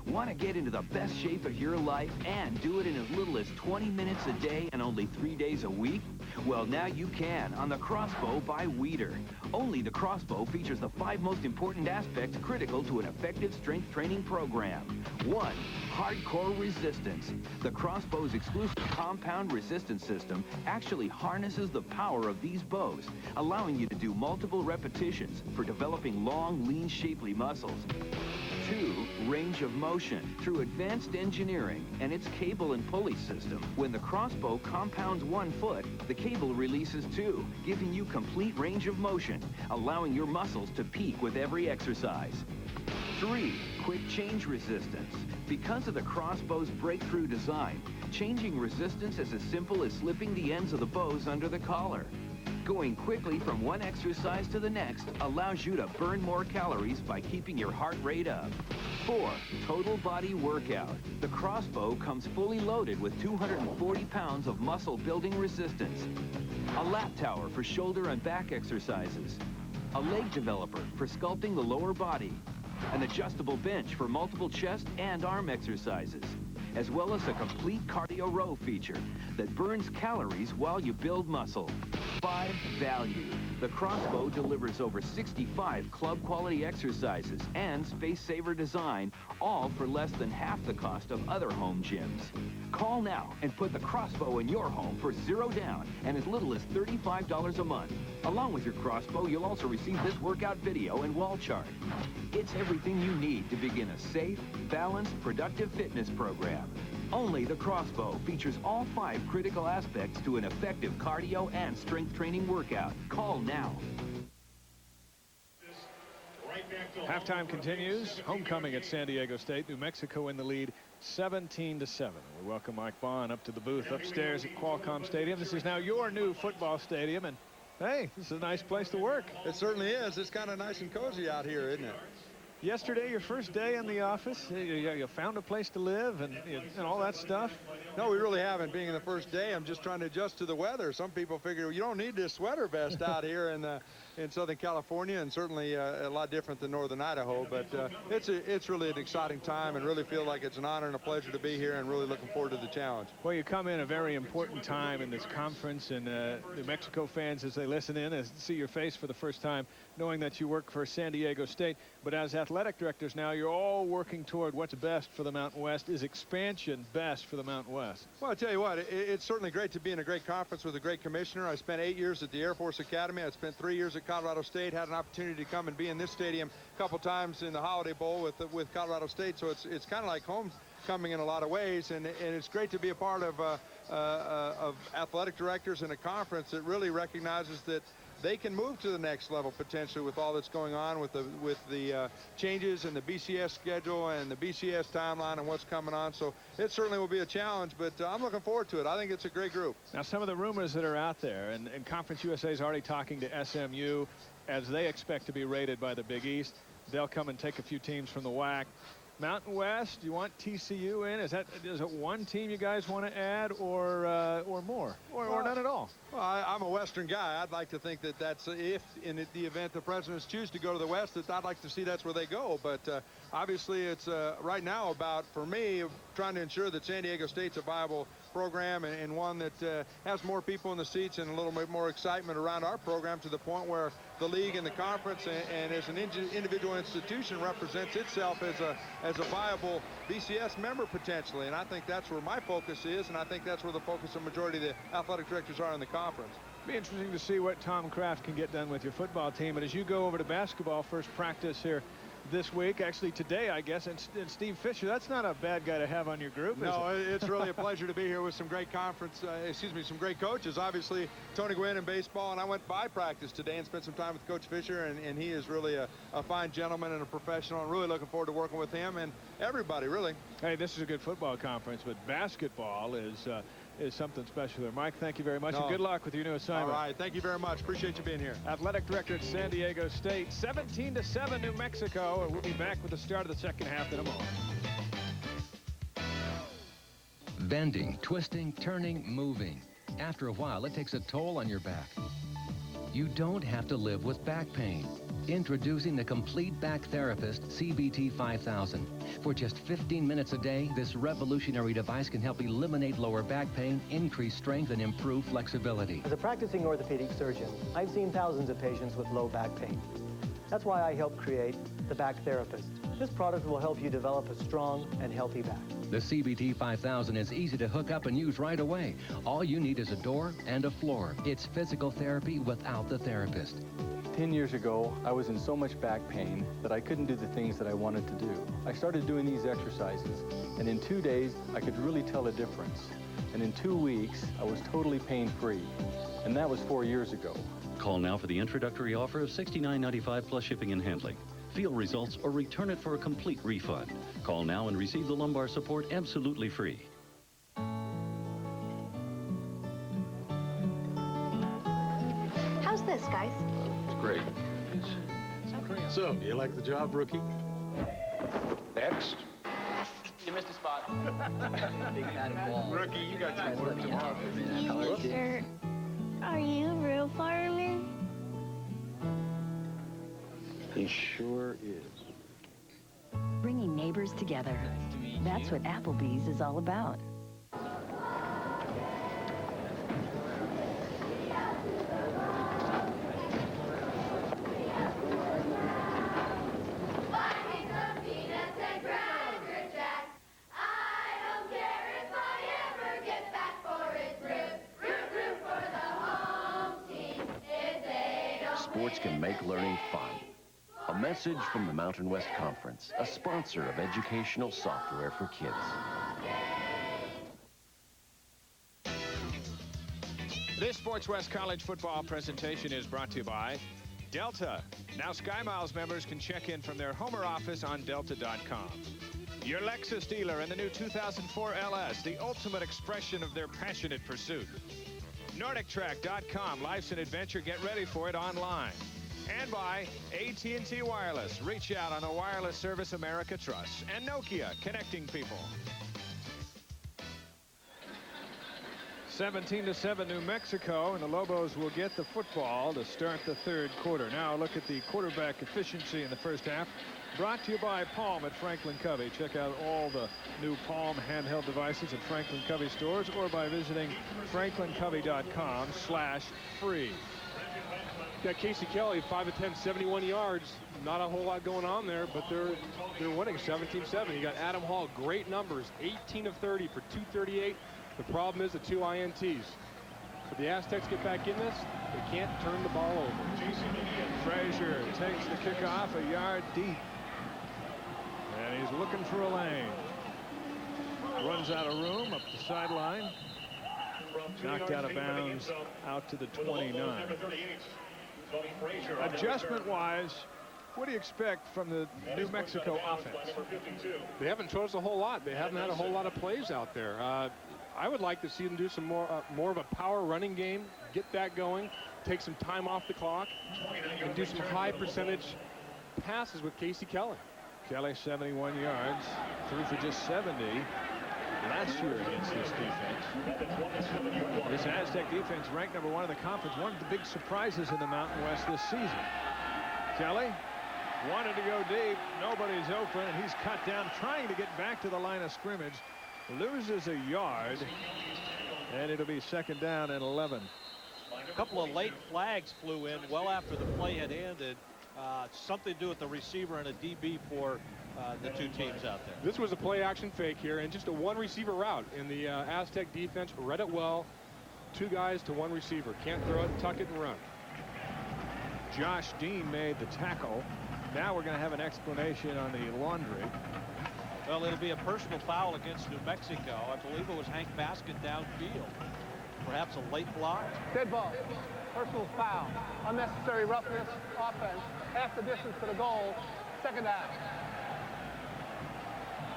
Want to get into the best shape of your life and do it in as little as 20 minutes a day and only 3 days a week? Well, now you can on the Crossbow by Weider. Only the Crossbow features the 5 most important aspects critical to an effective strength training program. 1. Hardcore resistance. The Crossbow's exclusive compound resistance system actually harnesses the power of these bows, allowing you to do multiple repetitions for developing long, lean, shapely muscles. 2. Range of motion. Through advanced engineering and its cable and pulley system, when the Crossbow compounds 1 foot, the cable releases 2, giving you complete range of motion, allowing your muscles to peak with every exercise. 3. Quick change resistance. Because of the Crossbow's breakthrough design, changing resistance is as simple as slipping the ends of the bows under the collar. Going quickly from one exercise to the next allows you to burn more calories by keeping your heart rate up. 4. Total body workout. The Crossbow comes fully loaded with 240 pounds of muscle-building resistance. A lap tower for shoulder and back exercises. A leg developer for sculpting the lower body. An adjustable bench for multiple chest and arm exercises, as well as a complete cardio row feature that burns calories while you build muscle. 5. Value. The Crossbow delivers over 65 club-quality exercises and space-saver design, all for less than half the cost of other home gyms. Call now and put the Crossbow in your home for $0 down and as little as $35 a month. Along with your Crossbow, you'll also receive this workout video and wall chart. It's everything you need to begin a safe, balanced, productive fitness program. Only the Crossbow features all 5 critical aspects to an effective cardio and strength training workout. Call now. Halftime continues. Homecoming at San Diego State. New Mexico in the lead, 17-7. We welcome Mike Vaughn up to the booth upstairs at Qualcomm Stadium. This is now your new football stadium, and hey, this is a nice place to work. It certainly is. It's kind of nice and cozy out here, isn't it? Yesterday, your first day in the office, you found a place to live and all that stuff? No, we really haven't. Being the first day, I'm just trying to adjust to the weather. Some people figure you don't need this sweater vest out here in Southern California, and certainly a lot different than Northern Idaho. But it's really an exciting time, and really feel like it's an honor and a pleasure to be here, and really looking forward to the challenge. Well, you come in a very important time in this conference, and New Mexico fans, as they listen in, as see your face for the first time, knowing that you work for San Diego State. But as athletic directors now, you're all working toward what's best for the Mountain West. Is expansion best for the Mountain West? Well, I tell you what, it's certainly great to be in a great conference with a great commissioner. I spent 8 years at the Air Force Academy. I spent 3 years at Colorado State, had an opportunity to come and be in this stadium a couple times in the Holiday Bowl with Colorado State. So it's kind of like homecoming in a lot of ways, and it's great to be a part of athletic directors in a conference that really recognizes that they can move to the next level potentially with all that's going on with the changes in the BCS schedule and the BCS timeline and what's coming on. So it certainly will be a challenge, but I'm looking forward to it. I think it's a great group. Now, some of the rumors that are out there, and Conference USA is already talking to SMU as they expect to be rated by the Big East. They'll come and take a few teams from the WAC. Mountain West, you want TCU in? Is it one team you guys want to add, or more, or none at all? Well, I'm a Western guy. I'd like to think that that's, if in the event the presidents choose to go to the West, that I'd like to see that's where they go. But obviously, it's right now about, for me, trying to ensure that San Diego State's a viable program and one that has more people in the seats and a little bit more excitement around our program, to the point where the league and the conference and as an individual institution represents itself as a viable BCS member potentially. And I think that's where my focus is, and I think that's where the focus of the majority of the athletic directors are in the conference. Be interesting to see what Tom Kraft can get done with your football team. And as you go over to basketball, first practice here this week, actually today, I guess, and Steve Fisher, that's not a bad guy to have on your group, no, is it? It's really a pleasure to be here with some great some great coaches. Obviously, Tony Gwynn in baseball, and I went by practice today and spent some time with Coach Fisher, and he is really a fine gentleman and a professional, and really looking forward to working with him and everybody, really. Hey, this is a good football conference, but basketball is something special there. Mike, thank you very much, and good luck with your new assignment. All right, thank you very much. Appreciate you being here. Athletic director at San Diego State, 17-7 New Mexico. We'll be back with the start of the second half in a moment. Bending, twisting, turning, moving. After a while, it takes a toll on your back. You don't have to live with back pain. Introducing the Complete Back Therapist CBT 5000. For just 15 minutes a day, this revolutionary device can help eliminate lower back pain, increase strength, and improve flexibility. As a practicing orthopedic surgeon, I've seen thousands of patients with low back pain. That's why I helped create the Back Therapist. This product will help you develop a strong and healthy back. The CBT 5000 is easy to hook up and use right away. All you need is a door and a floor. It's physical therapy without the therapist. 10 years ago, I was in so much back pain that I couldn't do the things that I wanted to do. I started doing these exercises, and in 2 days, I could really tell a difference. And in 2 weeks, I was totally pain-free. And that was 4 years ago. Call now for the introductory offer of $69.95 plus shipping and handling. Feel results or return it for a complete refund. Call now and receive the lumbar support absolutely free. How's this, guys? Great. So, you like the job, rookie? Next. You missed a spot. Big fat ball. Rookie, you got your work tomorrow. Are you a real fireman? He sure is. Bringing neighbors together. That's what Applebee's is all about. Sports can make learning fun. A message from the Mountain West Conference, a sponsor of educational software for kids. This Sports West College football presentation is brought to you by Delta. Now SkyMiles members can check in from their Homer office on Delta.com. Your Lexus dealer in the new 2004 LS, the ultimate expression of their passionate pursuit. NordicTrack.com, life's an adventure, get ready for it online. And by AT&T Wireless, reach out on the wireless service America trusts. And Nokia, connecting people. 17-7 New Mexico, and the Lobos will get the football to start the third quarter. Now look at the quarterback efficiency in the first half. Brought to you by Palm at Franklin Covey. Check out all the new Palm handheld devices at Franklin Covey stores or by visiting franklincovey.com/free. Got Casey Kelly, 5 of 10, 71 yards. Not a whole lot going on there, but they're winning 17-7. You got Adam Hall, great numbers, 18 of 30 for 238. The problem is the 2 INTs. If the Aztecs get back in this, they can't turn the ball over. Frazier takes the kickoff a yard deep. And he's looking for a lane. Runs out of room up the sideline. Knocked out of bounds out to the 29. Adjustment-wise, what do you expect from the New Mexico offense? They haven't chosen a whole lot. They haven't had a whole lot of plays out there. I would like to see them do some more of a power running game, get that going, take some time off the clock, and do some high percentage passes with Casey Kelly. Kelly, 71 yards, threw for just 70 last year against this defense. This Aztec defense ranked #1 in the conference. One of the big surprises in the Mountain West this season. Kelly wanted to go deep. Nobody's open, and he's cut down trying to get back to the line of scrimmage. Loses a yard, and it'll be 2nd down and 11. A couple of late flags flew in well after the play had ended. Something to do with the receiver and a DB for the two teams out there. This was a play action fake here and just a one receiver route, and the Aztec defense read it well. 2 guys to 1 receiver. Can't throw it, tuck it, and run. Josh Dean made the tackle. Now we're going to have an explanation on the laundry. Well, it'll be a personal foul against New Mexico. I believe it was Hank Basket downfield. Perhaps a late block. Dead ball. Personal foul. Unnecessary roughness. Offense. Half the distance to the goal. 2nd down.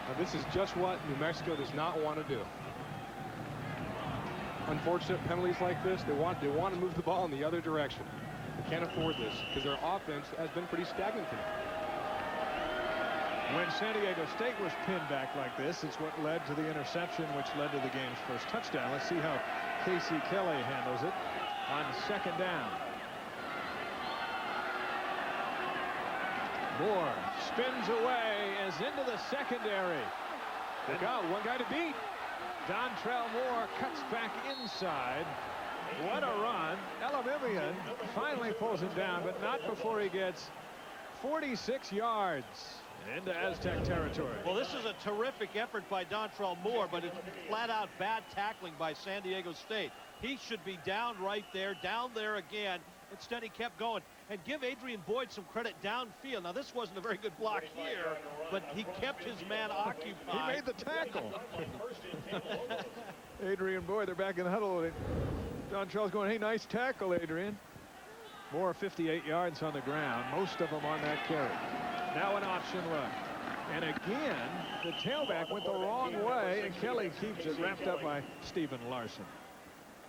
Now, this is just what New Mexico does not want to do. Unfortunate penalties like this, they want to move the ball in the other direction. They can't afford this because their offense has been pretty stagnant tonight. When San Diego State was pinned back like this, it's what led to the interception, which led to the game's first touchdown. Let's see how Casey Kelly handles it on 2nd down. Moore spins away as into the secondary. Look out, 1 guy to beat. Dontrell Moore cuts back inside. What a run. Elamimian finally pulls him down, but not before he gets 46 yards into Aztec territory. Well, this is a terrific effort by Dontrell Moore, but it's flat-out bad tackling by San Diego State. He should be down right there, down there again. Instead, he kept going. And give Adrian Boyd some credit downfield. Now, this wasn't a very good block here, but he kept his man occupied. He made the tackle. Adrian Boyd, they're back in the huddle. Dontrell's going, hey, nice tackle, Adrian. Moore 58 yards on the ground, most of them on that carry. Now an option look. And again, the tailback went the wrong way, and Kelly keeps it wrapped up by Stephen Larson.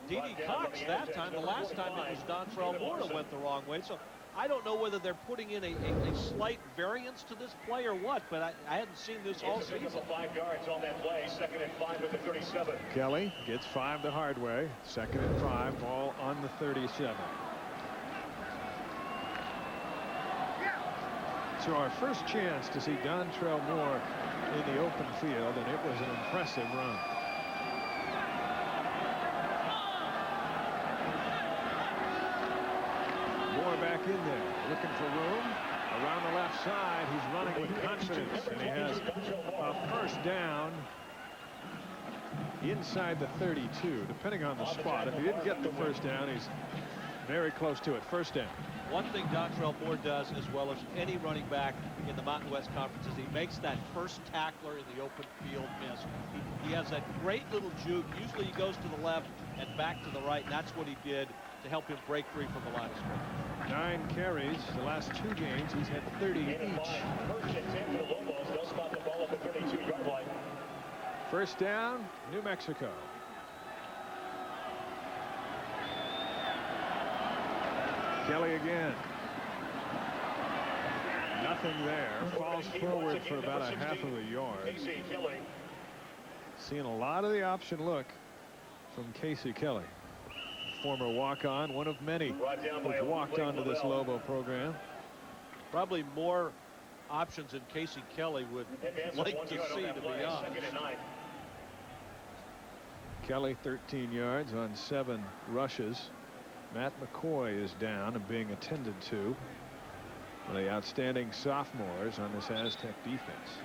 D.D. Cox that time. The last time it was Dontrell Moore that went the wrong way. So I don't know whether they're putting in a slight variance to this play or what, but I hadn't seen this all season. 5 yards on that play. 2nd and 5 with the 37. Kelly gets 5 the hard way. 2nd and 5, ball on the 37. So our first chance to see Dontrell Moore in the open field, and it was an impressive run. Moore back in there, looking for room. Around the left side, he's running with confidence, and he has a 1st down inside the 32, depending on the spot. If he didn't get the 1st down, he's very close to it. 1st down. One thing Dontrell Moore does as well as any running back in the Mountain West Conference is he makes that first tackler in the open field miss. He has that great little juke. Usually he goes to the left and back to the right, and that's what he did to help him break free from the line of scrimmage. 9 carries. The last 2 games, he's had 30 each. 1st down, New Mexico. Kelly again. Nothing there. Falls forward for about a half of a yard. Seeing a lot of the option look from Casey Kelly. Former walk-on, one of many who've walked onto this Lobo program. Probably more options than Casey Kelly would like to see, to be honest. Kelly 13 yards on 7 rushes. Matt McCoy is down and being attended to. One of the outstanding sophomores on this Aztec defense.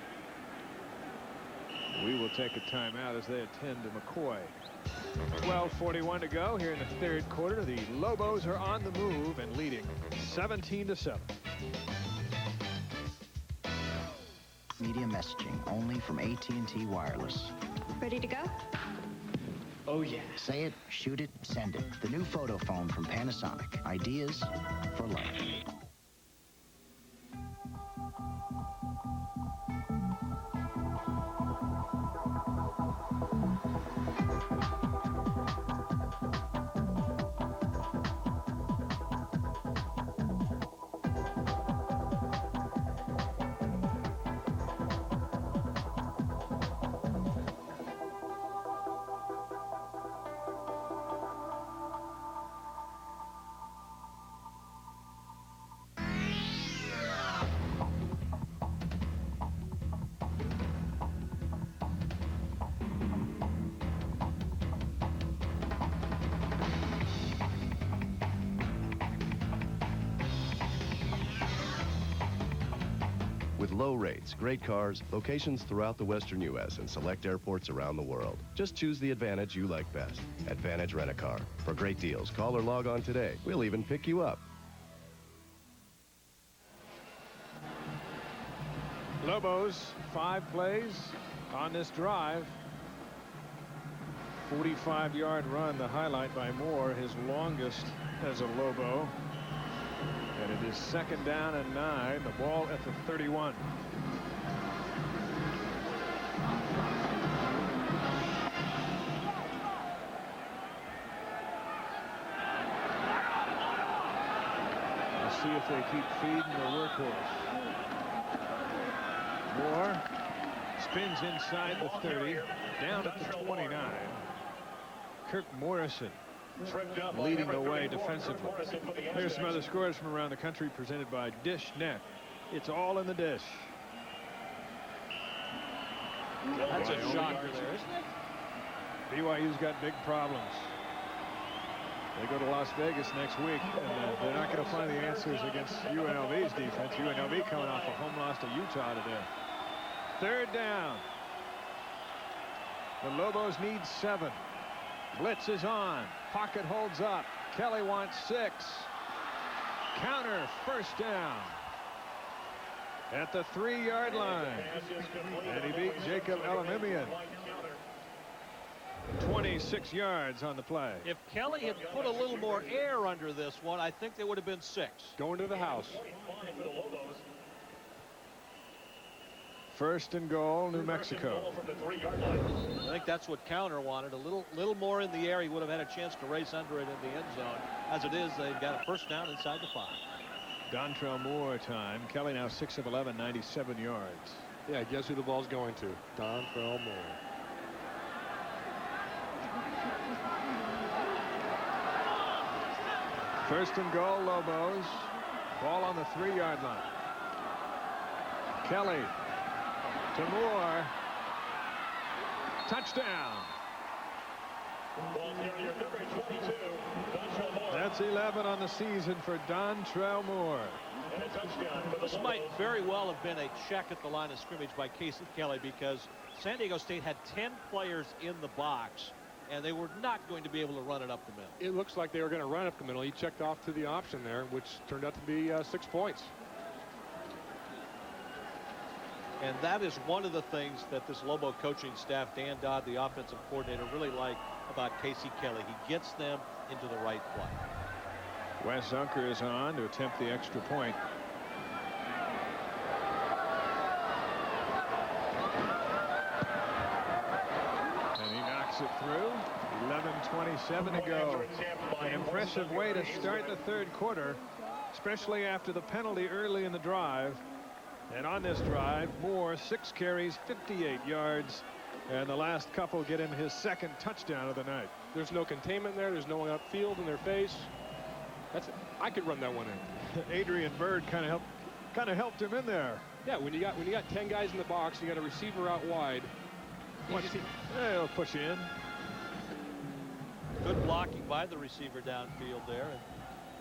We will take a timeout as they attend to McCoy. 12:41 to go here in the 3rd quarter. The Lobos are on the move and leading 17-7. Media messaging only from AT&T Wireless. Ready to go? Oh, yeah. Say it, shoot it, send it. The new photo phone from Panasonic. Ideas for life. With low rates, great cars, locations throughout the western U.S. and select airports around the world. Just choose the Advantage you like best. Advantage Rent-A-Car. For great deals, call or log on today. We'll even pick you up. Lobos, 5 plays on this drive. 45-yard run, the highlight by Moore, his longest as a Lobo. And it is 2nd down and 9. The ball at the 31. We'll see if they keep feeding the workhorse. Moore spins inside the 30, down at the 29. Kirk Morrison leading the way defensively. Here's some other scores from around the country presented by Dish Net. It's all in the dish. That's a shocker there, isn't it? BYU's got big problems. They go to Las Vegas next week, and they're not going to find the answers against UNLV's defense. UNLV coming off a home loss to Utah today. 3rd down. The Lobos need 7. Blitz is on. Pocket holds up. Kelly wants 6. Counter, 1st down. At the 3-yard line. And he beat Jacob Elamimian. 26 yards on the play. If Kelly had put a little more air under this one, I think they would have been 6. Going to the house. 1st and goal, New Mexico. I think that's what Counter wanted. A little more in the air. He would have had a chance to race under it in the end zone. As it is, they've got a 1st down inside the 5. Dontrell Moore time. Kelly now 6 of 11, 97 yards. Yeah, guess who the ball's going to? Dontrell Moore. First and goal, Lobos. Ball on the 3-yard line. Kelly to Moore. Touchdown. That's 11 on the season for Dontrell Moore. This might very well have been a check at the line of scrimmage by Casey Kelly, because San Diego State had 10 players in the box, and they were not going to be able to run it up the middle. It looks like they were going to run up the middle. He checked off to the option there, which turned out to be 6 points. And that is one of the things that this Lobo coaching staff, Dan Dodd, the offensive coordinator, really like about Casey Kelly. He gets them into the right play. Wes Zunker is on to attempt the extra point. And he knocks it through. 11:27 to go. An impressive way to start the 3rd quarter, especially after the penalty early in the drive. And on this drive, Moore 6 carries, 58 yards, and the last couple get him his 2nd touchdown of the night. There's no containment there. There's no one upfield in their face. That's it. I could run that one in. Adrian Byrd kind of helped him in there. Yeah, when you got 10 guys in the box, you got a receiver out wide. He'll push you in. Good blocking by the receiver downfield there. And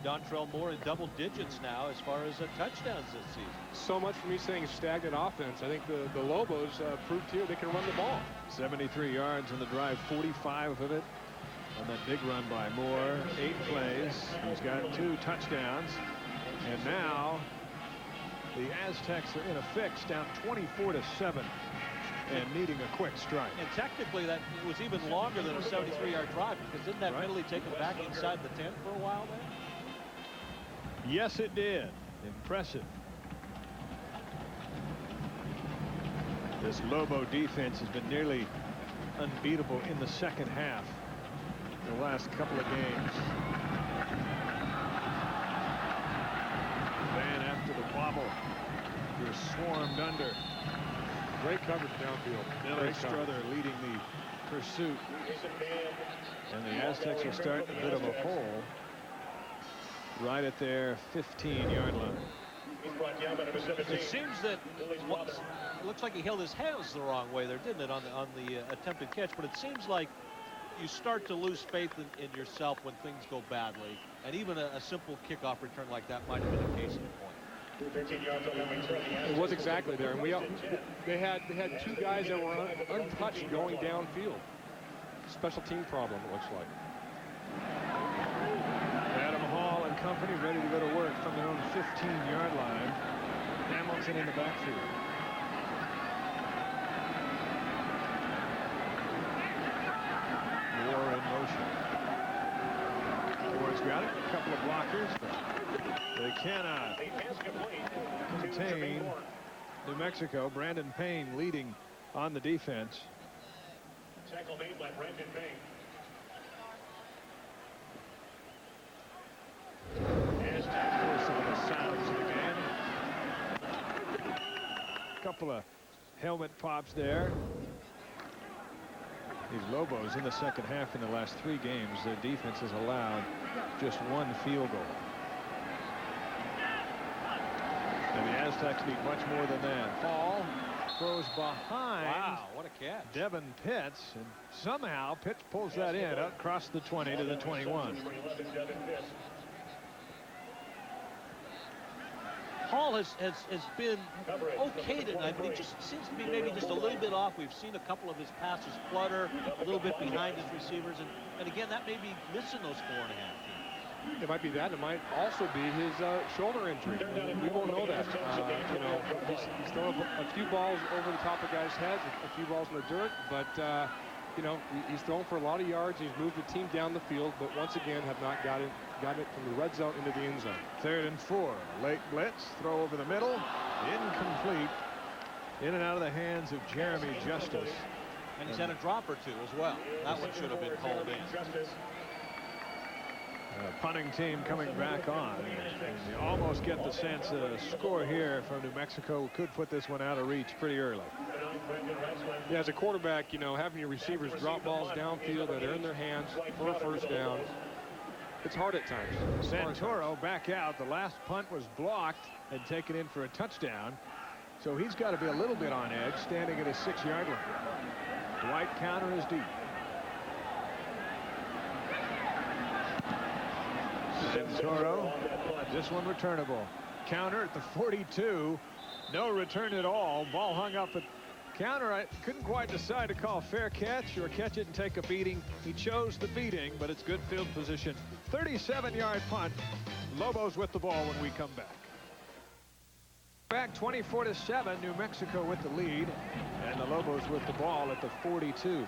Dontrell Moore in double digits now as far as touchdowns this season. So much for me saying stagnant offense. I think the Lobos proved here they can run the ball. 73 yards on the drive, 45 of it on that big run by Moore. 8 plays. He's got 2 touchdowns. And now the Aztecs are in a fix, down 24-7. and needing a quick strike. And technically, that it was even longer than a 73-yard drive, because didn't that penalty take him back inside the 10 for a while there? Yes, it did. Impressive. This Lobo defense has been nearly unbeatable in the second half the last couple of games. Van after the bobble. You're swarmed under. Great coverage downfield. Billy Strother leading the pursuit. And the Aztecs will start a bit of a hole right at their 15-yard line. It seems that it looks like he held his hands the wrong way there, didn't it, on the attempted catch? But it seems like you start to lose faith in yourself when things go badly, and even a simple kickoff return like that might have been a case in point. It was exactly there, and they had two guys that were untouched going downfield. Special team problem, it looks like. Adam Hall and company ready to go to work from their own 15-yard line. Hamilton in the backfield. Moore in motion. Moore's got it. A couple of blockers, but they cannot contain New Mexico. Brandon Payne leading on the defense. Tackle made by Brandon Payne. Here's some of the sounds of the game. A couple of helmet pops there. These Lobos in the second half in the last 3 games, their defense has allowed just 1 field goal. And the Aztecs need much more than that. Hall throws behind. Wow, what a catch. Devin Pitts, and somehow Pitts pulls that in across the 20 to the 21. Hall has been okay tonight, but he just seems to be maybe just a little bit off. We've seen a couple of his passes flutter a little bit behind his receivers, and again, that may be missing those 4.5 feet. It might be that. It might also be his shoulder injury. We won't know that. You know, he's thrown a few balls over the top of guys' heads, a few balls in the dirt, but you know, he's thrown for a lot of yards. He's moved the team down the field, but once again have not got it from the red zone into the end zone. 3rd and 4. Late blitz, throw over the middle, incomplete. In and out of the hands of Jeremy Justice. And he's had a drop or 2 as well. That one should have been called in. Punting team coming back on. And you almost get the sense that a score here from New Mexico could put this one out of reach pretty early. Yeah, as a quarterback, you know, having your receivers drop balls downfield that are in their hands for a first down, it's hard at times. Santoro back out. The last punt was blocked and taken in for a touchdown. So he's got to be a little bit on edge, standing at a 6-yard line. Dwight counter is deep. Santoro, this one returnable. Counter at the 42. No return at all. Ball hung up at counter. I couldn't quite decide to call fair catch or catch it and take a beating. He chose the beating, but it's good field position. 37-yard punt. Lobos with the ball when we come back. Back 24-7. New Mexico with the lead, and the Lobos with the ball at the 42.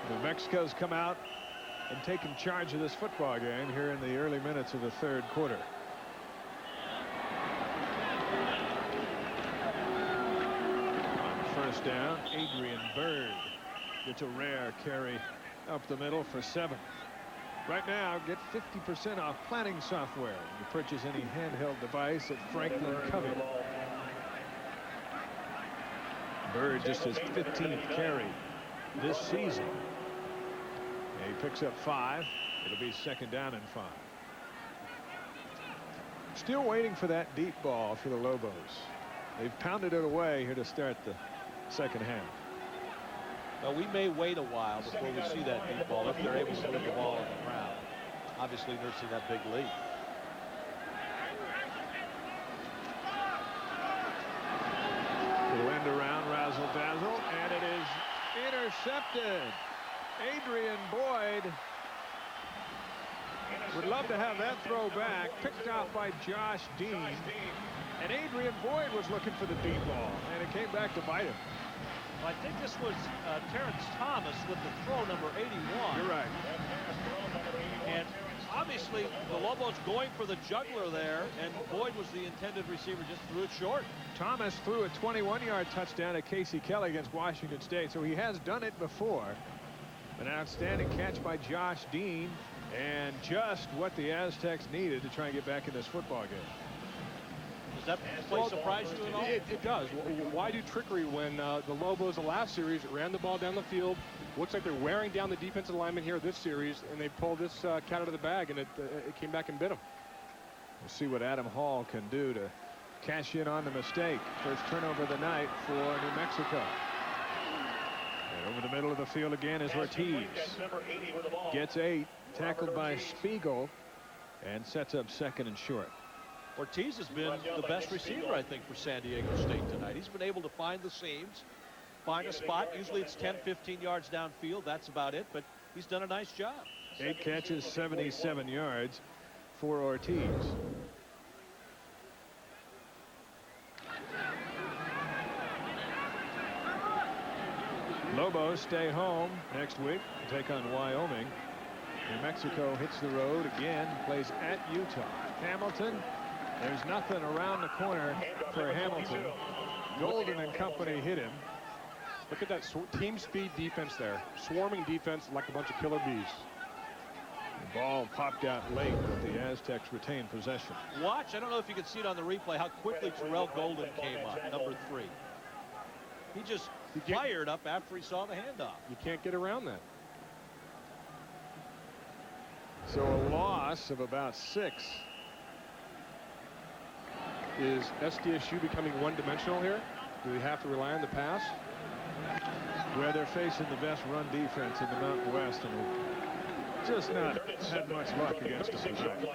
New Mexico's come out and taken charge of this football game here in the early minutes of the 3rd quarter. On first down, Adrian Byrd gets a rare carry up the middle for 7. Right now, get 50% off planning software when you purchase any handheld device at Franklin Covey. Byrd just his 15th carry this season. He picks up 5. It'll be 2nd down and 5. Still waiting for that deep ball for the Lobos. They've pounded it away here to start the second half. Well, we may wait a while before we see that deep ball if they're able to put the ball in the ground. Obviously nursing that big lead. Little end around, razzle dazzle, and it is intercepted. Adrian Boyd would love to have that throw back, picked off by Josh Dean. And Adrian Boyd was looking for the deep ball, and it came back to bite him. I think this was Terrence Thomas with the throw, number 81. You're right. And obviously, the Lobos going for the juggler there, and Boyd was the intended receiver, just threw it short. Thomas threw a 21-yard touchdown at Casey Kelly against Washington State, so he has done it before. An outstanding catch by Josh Dean, and just what the Aztecs needed to try and get back in this football game. Does that play surprise you at all? It does. Why do trickery when the Lobos, the last series, ran the ball down the field? Looks like they're wearing down the defensive lineman here this series, and they pulled this cat out of the bag, and it came back and bit them. We'll see what Adam Hall can do to cash in on the mistake. First turnover of the night for New Mexico. And over the middle of the field again is Ortiz. Gets 8, tackled by Spiegel, and sets up second and short. Ortiz has been the best receiver, I think, for San Diego State tonight. He's been able to find the seams, find a spot. Usually it's 10, 15 yards downfield. That's about it, but he's done a nice job. 8 catches, 77 yards for Ortiz. Lobos stay home next week to take on Wyoming. New Mexico hits the road again, plays at Utah. Hamilton, there's nothing around the corner for Hamilton. Golden and company hit him. Look at that team speed defense there. Swarming defense like a bunch of killer bees. The ball popped out late, but the Aztecs retained possession. Watch, I don't know if you can see it on the replay, how quickly Terrell Golden came up, number 3. He just fired up after he saw the handoff. You can't get around that. So a loss of about 6. Is SDSU becoming one-dimensional here? Do they have to rely on the pass? Where they're facing the best run defense in the Mountain West, and have just not had much luck against them tonight.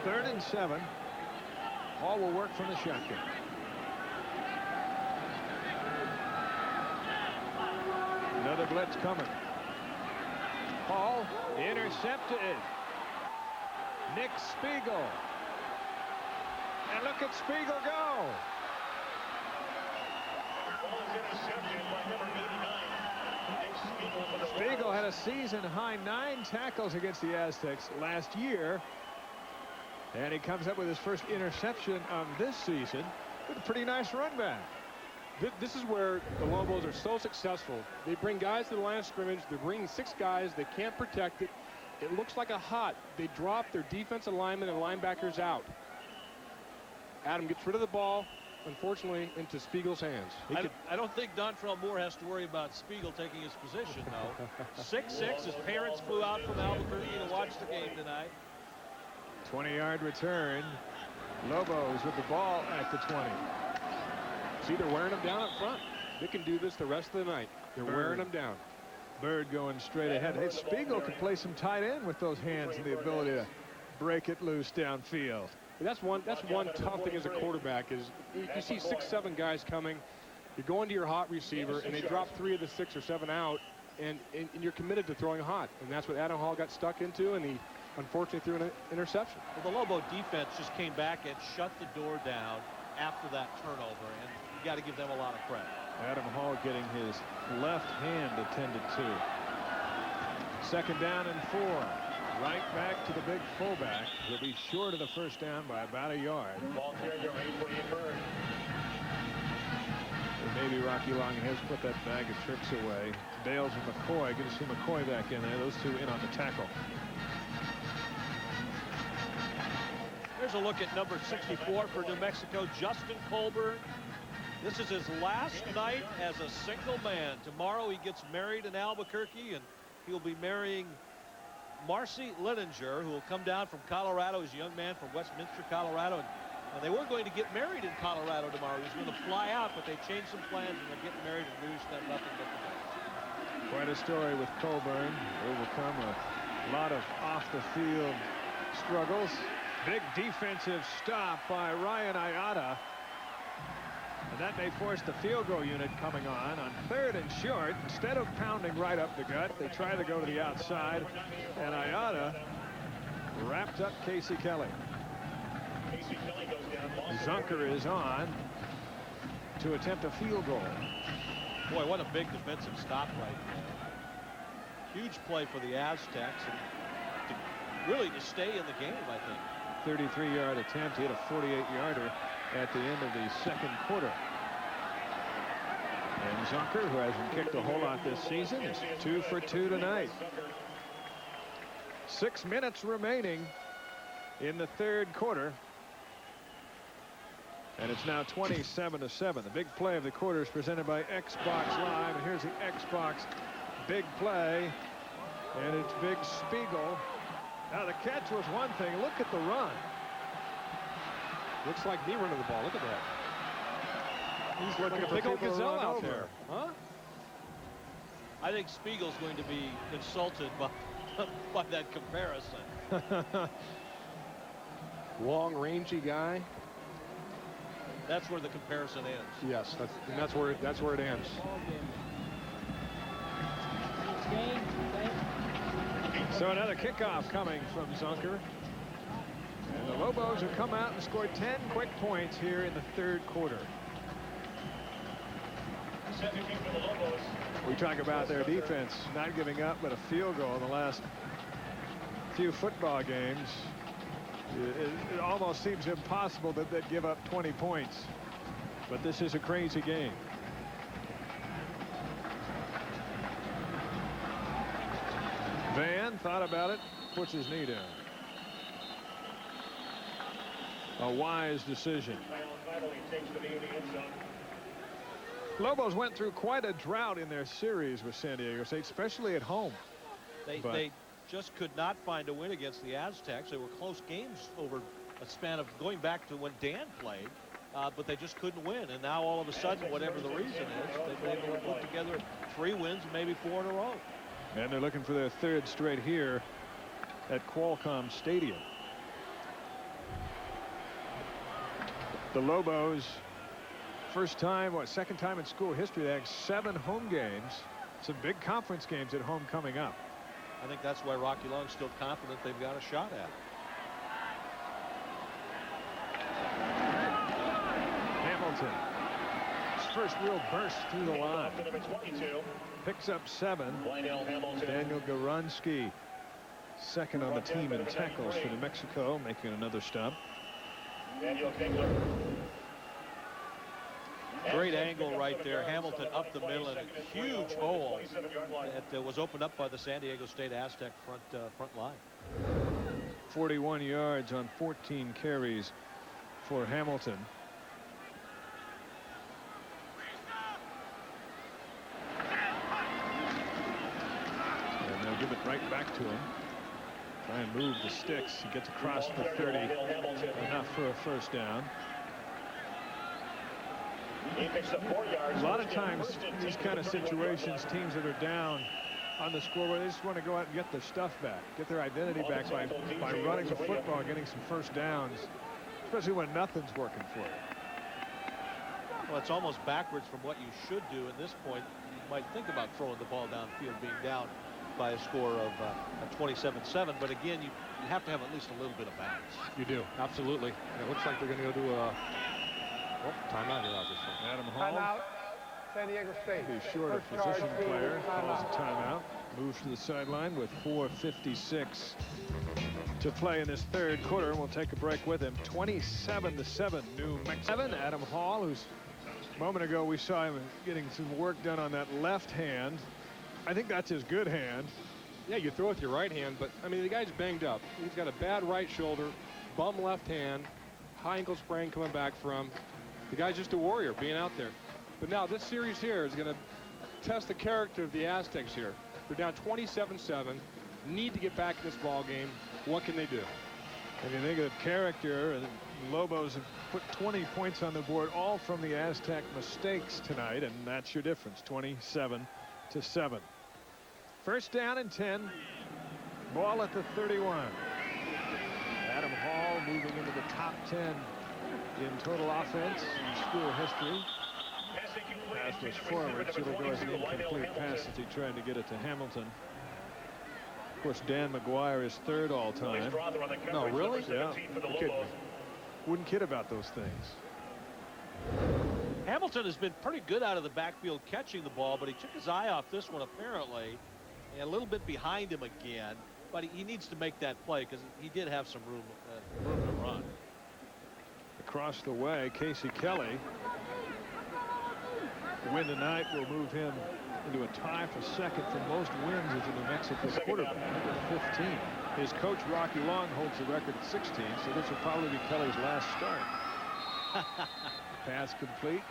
3rd and 7. Hall will work from the shotgun. Another blitz coming. Hall intercepted. Nick Spiegel. And look at Spiegel go. Spiegel had a season-high 9 tackles against the Aztecs last year. And he comes up with his first interception of this season with a pretty nice run back. This is where the Lobos are so successful. They bring guys to the line of scrimmage. They're bringing 6 guys. They can't protect it. It looks like a hot. They drop their defensive linemen and linebackers out. Adam gets rid of the ball, unfortunately, into Spiegel's hands. I don't think Dontrell Moore has to worry about Spiegel taking his position, though. 6'6". His parents flew out from Albuquerque to watch the game tonight. 20-yard return. Lobos with the ball at the 20. See, they're wearing them down up front. They can do this the rest of the night. They're wearing them down. Bird going straight ahead. Hey, Spiegel can play some tight end with those hands and the ability to break it loose downfield. That's one tough thing as a quarterback is you see 6, 7 guys coming. You're going to your hot receiver, and they drop 3 of the 6 or 7 out, and you're committed to throwing hot. And that's what Adam Hall got stuck into, and he unfortunately threw an interception. Well, the Lobo defense just came back and shut the door down after that turnover, and you got to give them a lot of credit. Adam Hall getting his left hand attended to. 2nd down and 4. Right back to the big fullback. He'll be short of the first down by about a yard. And maybe Rocky Long has put that bag of tricks away. Bales and McCoy. Good to see McCoy back in there. Those 2 in on the tackle. Here's a look at number 64 for New Mexico, Justin Colburn. This is his last night as a single man. Tomorrow he gets married in Albuquerque, and he'll be marrying Marcy Lininger, who will come down from Colorado. He's a young man from Westminster, Colorado. And they were going to get married in Colorado tomorrow. He was going to fly out, but they changed some plans, and they're getting married in Rouge. That nothing but the best. Quite a story with Colburn. Overcome a lot of off-the-field struggles. Big defensive stop by Ryan Ayala. And that may force the field goal unit coming on 3rd and short. Instead of pounding right up the gut, they try to go to the outside. And Ayala wrapped up Casey Kelly. Zunker is on to attempt a field goal. Boy, what a big defensive stop right there. Huge play for the Aztecs, and really to stay in the game, I think. 33-yard attempt. He had a 48-yarder at the end of the second quarter. And Zunker, who hasn't kicked a whole lot this season, is 2 for 2 tonight. 6 minutes remaining in the third quarter. And it's now 27-7. The big play of the quarter is presented by Xbox Live. And here's the Xbox big play. And it's Big Spiegel. Now, the catch was one thing. Look at the run. Looks like me running the ball. Look at that. He's looking for big old people to gazelle run out over. there. Huh? I think Spiegel's going to be insulted by that comparison. Long, rangy guy. That's where the comparison ends. Yes, that's where it ends. So another kickoff coming from Zunker. And the Lobos have come out and scored 10 quick points here in the third quarter. We talk about their defense not giving up but a field goal in the last few football games. It almost seems impossible that they'd give up 20 points. But this is a crazy game. Van thought about it, puts his knee down. A wise decision. Lobos went through quite a drought in their series with San Diego State, especially at home. They just could not find a win against the Aztecs. They were close games over a span of going back to when Dan played, but they just couldn't win. And now all of a sudden, whatever the reason is, they've been able to put together 3 wins, maybe 4 in a row. And they're looking for their third straight here at Qualcomm Stadium. The Lobos, first time, second time in school history, they have 7 home games. Some big conference games at home coming up. I think that's why Rocky Long's still confident they've got a shot at it. Hamilton, his first real burst through the line. Picks up 7. Daniel Garonski, second on the team in tackles for New Mexico, making another stop. Great angle right there. Hamilton up the middle, and a huge hole that was opened up by the San Diego State Aztec front line. 41 yards on 14 carries for Hamilton. And they'll give it right back to him. Try and move the sticks. He gets across the 30. Enough for a first down. A lot of times, these kind of situations, teams that are down on the scoreboard, they just want to go out and get their stuff back, get their identity back by running the football, getting some first downs, especially when nothing's working for you. Well, it's almost backwards from what you should do at this point. You might think about throwing the ball downfield, being down by a score of 27-7, but again, you have to have at least a little bit of balance. You do, absolutely. And it looks like they're going to go do a timeout here, obviously. Adam Hall. Timeout, San Diego State. The shorter position player calls a timeout. Moves to the sideline with 4:56 to play in this third quarter. And we'll take a break with him. 27-7, New Mexico. Adam Hall, who's a moment ago we saw him getting some work done on that left hand. I think that's his good hand. Yeah, you throw with your right hand, but I mean, the guy's banged up. He's got a bad right shoulder, bum left hand, high ankle sprain coming back from. The guy's just a warrior being out there. But now this series here is going to test the character of the Aztecs here. They're down 27-7, need to get back in this ball game. What can they do? If you think of character, the Lobos have put 20 points on the board, all from the Aztec mistakes tonight, and that's your difference, 27-7. First down and 10. Ball at the 31. Adam Hall moving into the top 10 in total offense in school history. Pass was forward, so it'll go as an incomplete pass as he tried to get it to Hamilton. Of course, Dan McGuire is third all time. No, really? Yeah. wouldn't kid about those things. Hamilton has been pretty good out of the backfield catching the ball, but he took his eye off this one apparently, and a little bit behind him again. But he needs to make that play because he did have some room to run. Across the way, Casey Kelly. The win tonight will move him into a tie for second for most wins as a New Mexico quarterback with 15. His coach, Rocky Long, holds the record at 16, so this will probably be Kelly's last start. Pass complete.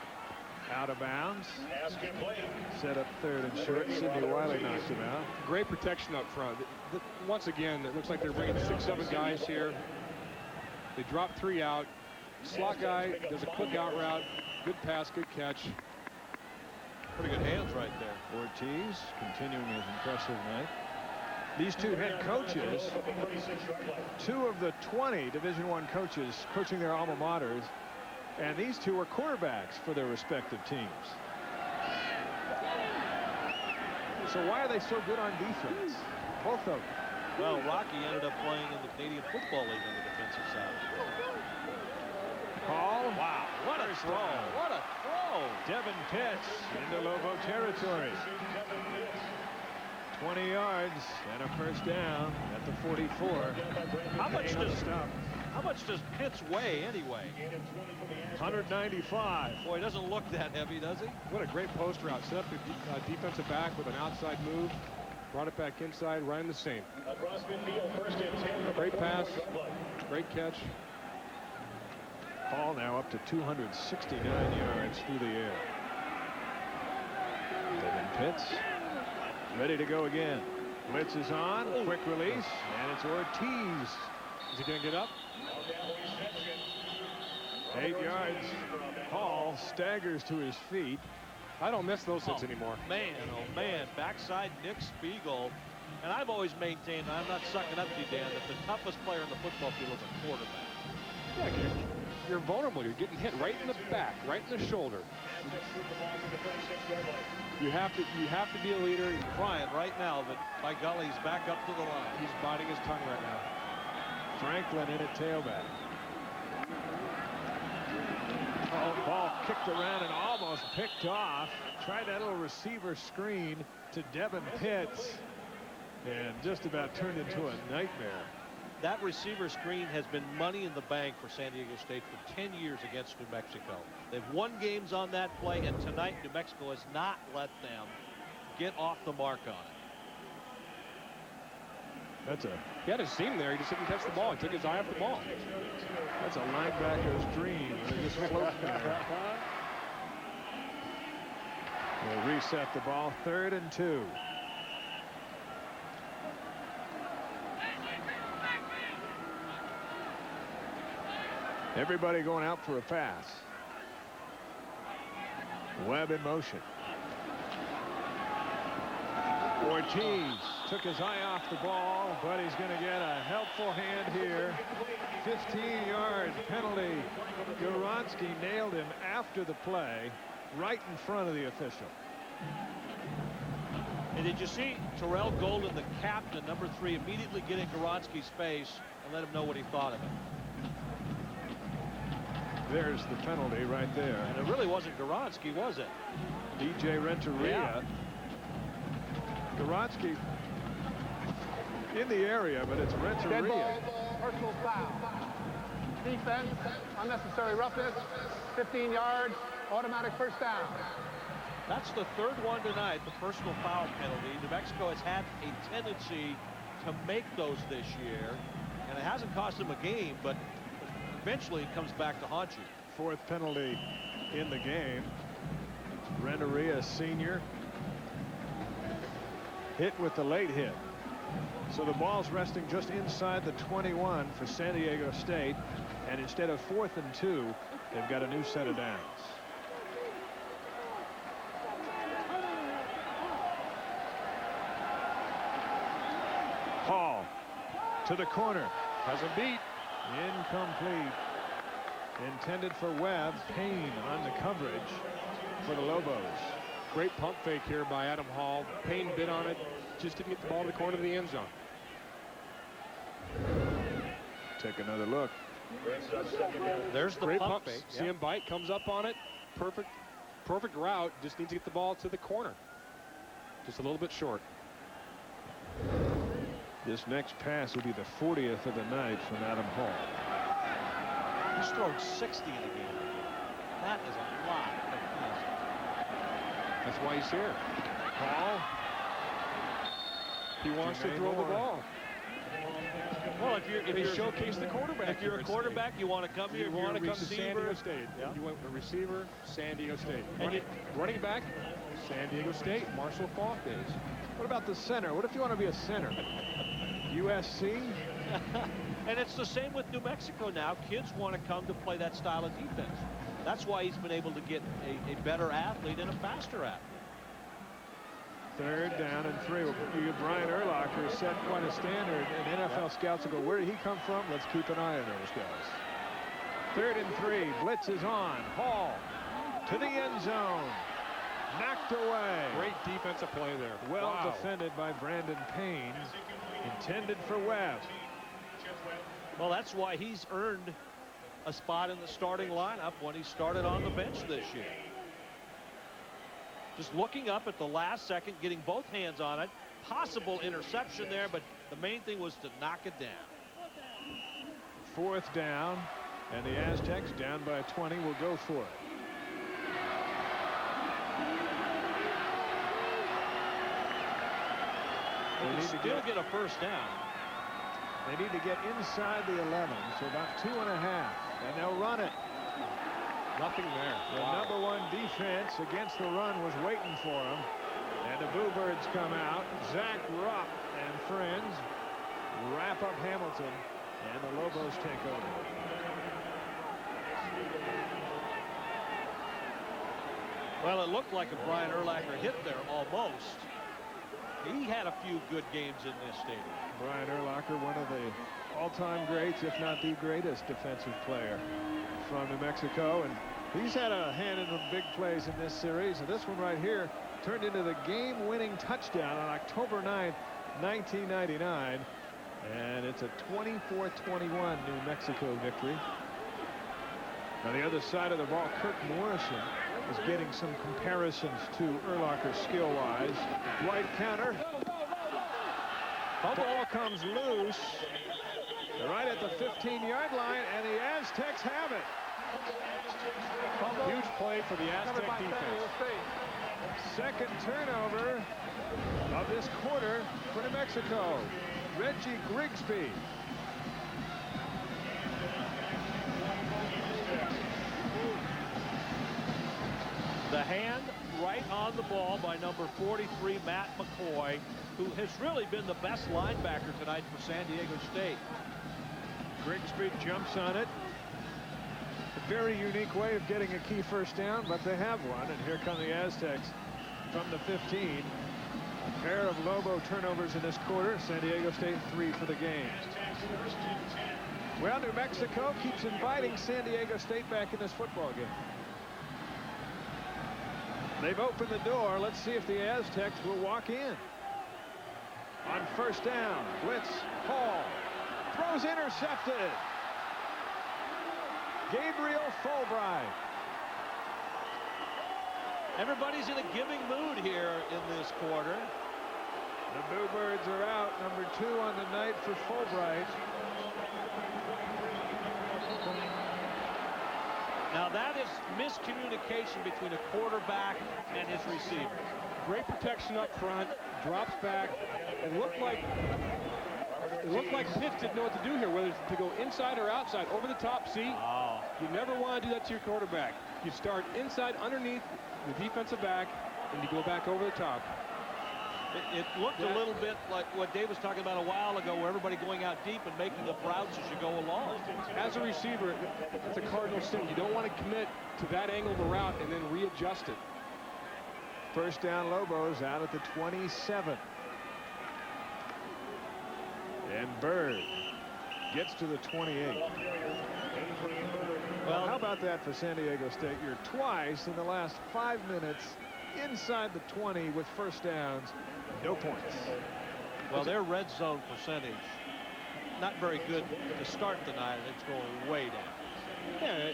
Out of bounds. Set up third and short. Sidney Wiley knocks him out. Great protection up front. Once again, it looks like they're bringing 6-7 guys here. They drop 3 out. Slot guy does a quick out route. Good pass, good catch. Pretty good hands right there. Ortiz continuing his impressive night. These two head coaches, 2 of the 20 Division I coaches coaching their alma maters, and these 2 are quarterbacks for their respective teams. So why are they so good on defense? Both of them. Well, Rocky ended up playing in the Canadian Football League on the defensive side. Hall. Wow, what a throw. What a throw. Devin Pitts into Lobo territory. 20 yards and a first down at the 44. How much does Pitts weigh anyway? 195. Boy, he doesn't look that heavy, does he? What a great post route. Set up the defensive back with an outside move. Brought it back inside, right in the seam. Great pass. Great catch. Hall now up to 269 yards through the air. Devin Pitts ready to go again. Blitz is on. Quick release. And it's Ortiz. Is he going to get up? 8 yards. Hall staggers to his feet. I don't miss those hits anymore. Man, oh man. Backside Nick Spiegel. And I've always maintained, I'm not sucking up to you, Dan, that the toughest player in the football field is a quarterback. Yeah, you're vulnerable. You're getting hit right in the back, right in the shoulder. You have to be a leader. He's crying right now, but by golly, he's back up to the line. He's biting his tongue right now. Franklin in at tailback. Oh, ball kicked around and almost picked off. Tried that little receiver screen to Devin Pitts and just about turned into a nightmare. That receiver screen has been money in the bank for San Diego State for 10 years against New Mexico. They've won games on that play, and tonight New Mexico has not let them get off the mark on it. He had a seam there. He just didn't catch the ball. He took his eye off the ball. That's a linebacker's dream. They just float there. We'll reset the ball. 3rd and 2. Everybody going out for a pass. Webb in motion. Ortiz took his eye off the ball, but he's going to get a helpful hand here. 15-yard penalty. Goronski nailed him after the play, right in front of the official. And did you see Terrell Golden, the captain, number 3, immediately get in Goronski's face and let him know what he thought of it? There's the penalty right there. And it really wasn't Goronski, was it? DJ Renteria. Yeah. Goronski in the area, but it's Renteria. Dead ball, personal foul. Defense, unnecessary roughness, 15 yards, automatic first down. That's the 3rd one tonight, the personal foul penalty. New Mexico has had a tendency to make those this year, and it hasn't cost them a game, but eventually it comes back to haunt you. 4th penalty in the game. Renteria, senior, hit with the late hit. So the ball's resting just inside the 21 for San Diego State, and instead of 4th and 2, they've got a new set of downs. Hall to the corner. Has a beat. Incomplete. Intended for Webb. Payne on the coverage for the Lobos. Great pump fake here by Adam Hall. Payne bit on it. Just didn't get the ball to the corner of the end zone. Take another look. There's the great pump fake. fake. See him bite, comes up on it. Perfect route. Just needs to get the ball to the corner. Just a little bit short. This next pass will be the 40th of the night from Adam Hall. He's thrown 60 in a game. That is a lot of passes. That's why he's here. Hall. He wants to throw the ball. Well, if you're showcase the quarterback. If you're a quarterback, you want to come here. You want to come to San receiver. Diego State. Yeah. You want a receiver, San Diego State. And Running back, San Diego State. Marshall Faulk days. What about the center? What if you want to be a center? USC? And it's the same with New Mexico now. Kids want to come to play that style of defense. That's why he's been able to get a better athlete and a faster athlete. 3rd down and 3. Brian Urlacher set quite a standard, and NFL scouts will go, where did he come from? Let's keep an eye on those guys. 3rd and 3. Blitz is on. Hall to the end zone. Knocked away. Great defensive play there. Well defended by Brandon Payne. Intended for Webb. Well, that's why he's earned a spot in the starting lineup when he started on the bench this year. Just looking up at the last second, getting both hands on it. Possible interception there, but the main thing was to knock it down. 4th down, and the Aztecs down by 20 will go for it. They need to still get a first down. They need to get inside the 11, so about 2.5, and they'll run it. Nothing there. The number 1 defense against the run was waiting for them. And the Bluebirds come out. Zach Rupp and friends wrap up Hamilton, and the Lobos take over. Well, it looked like a Brian Urlacher hit there almost. He had a few good games in this stadium. Brian Urlacher, one of the all-time greats, if not the greatest defensive player from New Mexico, and he's had a hand in the big plays in this series, and this one right here turned into the game-winning touchdown on October 9th, 1999, and it's a 24-21 New Mexico victory. On the other side of the ball, Kirk Morrison is getting some comparisons to Urlacher skill-wise. Dwight counter. The ball comes loose right at the 15-yard line, and the Aztecs have it. Huge play for the Aztec defense. Second turnover of this quarter for New Mexico. Reggie Grigsby. The hand right on the ball by number 43, Matt McCoy, who has really been the best linebacker tonight for San Diego State. Grigsby jumps on it. A very unique way of getting a key first down, but they have one, and here come the Aztecs from the 15. A pair of Lobo turnovers in this quarter. San Diego State 3 for the game. Well, New Mexico keeps inviting San Diego State back in this football game. They've opened the door. Let's see if the Aztecs will walk in. On first down, blitz, Hall. Throws intercepted. Gabriel Fulbright. Everybody's in a giving mood here in this quarter. The Bluebirds are out. Number 2 on the night for Fulbright. Now that is miscommunication between a quarterback and his receiver. Great protection up front, drops back. It looked like Pitts didn't know what to do here, whether it's to go inside or outside. Over the top, see? Oh. You never want to do that to your quarterback. You start inside underneath the defensive back, and you go back over the top. It looked a little bit like what Dave was talking about a while ago, where everybody going out deep and making up routes as you go along. As a receiver, that's a cardinal sin. You don't want to commit to that angle of a route and then readjust it. First down, Lobos out at the 27. And Bird gets to the 28. Well, how about that for San Diego State? You're twice in the last 5 minutes inside the 20 with first downs. No points. Well, their red zone percentage not very good to start the night, and it's going way down. Yeah,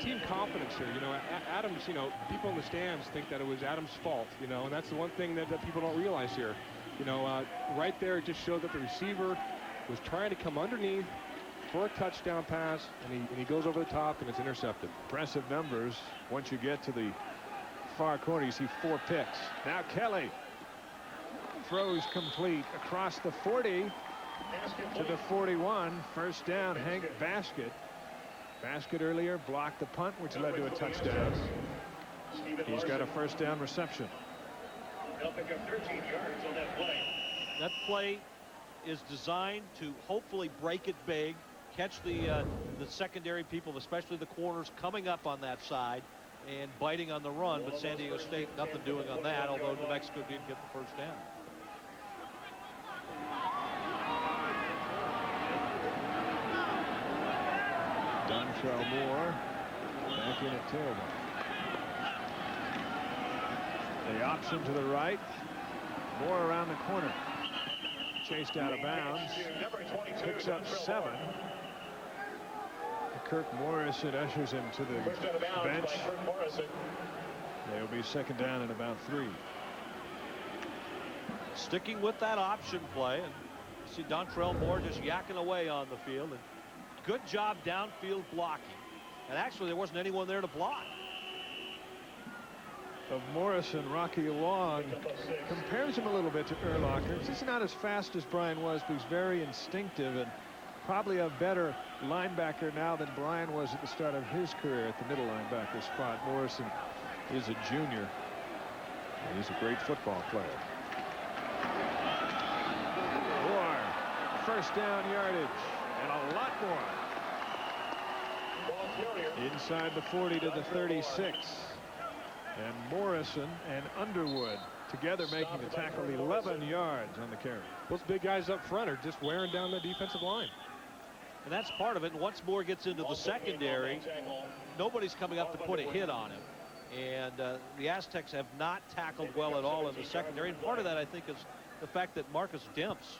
team confidence here. You know, Adams, you know, people in the stands think that it was Adams' fault, you know, and that's the one thing that people don't realize here. You know, right there, it just showed that the receiver was trying to come underneath for a touchdown pass, and he goes over the top, and it's intercepted. Impressive numbers. Once you get to the far corner, you see 4 picks. Now Kelly throws complete across the 40 to the 41. First down, Hank Basket. Basket earlier blocked the punt, which led to a touchdown. He's got a first down reception. They'll pick up 13 yards on that play. That play is designed to hopefully break it big, catch the secondary people, especially the corners, coming up on that side and biting on the run. But San Diego State, nothing doing on that, although New Mexico did get the first down. Dontrell Moore back in at tailback. The option to the right. Moore around the corner. Chased out of bounds. Picks up 7. Kirk Morrison ushers him to the bench. They'll be second down and about 3. Sticking with that option play, and see Dontrell Moore just yakking away on the field. And good job downfield blocking. And actually, there wasn't anyone there to block. Of Morrison, Rocky Long compares him a little bit to Urlacher. He's not as fast as Brian was, but he's very instinctive and probably a better linebacker now than Brian was at the start of his career at the middle linebacker spot. Morrison is a junior. And he's a great football player. More first down yardage and a lot more. Inside the 40 to the 36. And Morrison and Underwood together making the tackle 11 yards on the carry. Those big guys up front are just wearing down the defensive line. And that's part of it. And once Moore gets into the secondary, nobody's coming up to put a hit on him. And the Aztecs have not tackled well at all in the secondary. And part of that, I think, is the fact that Marcus Demps,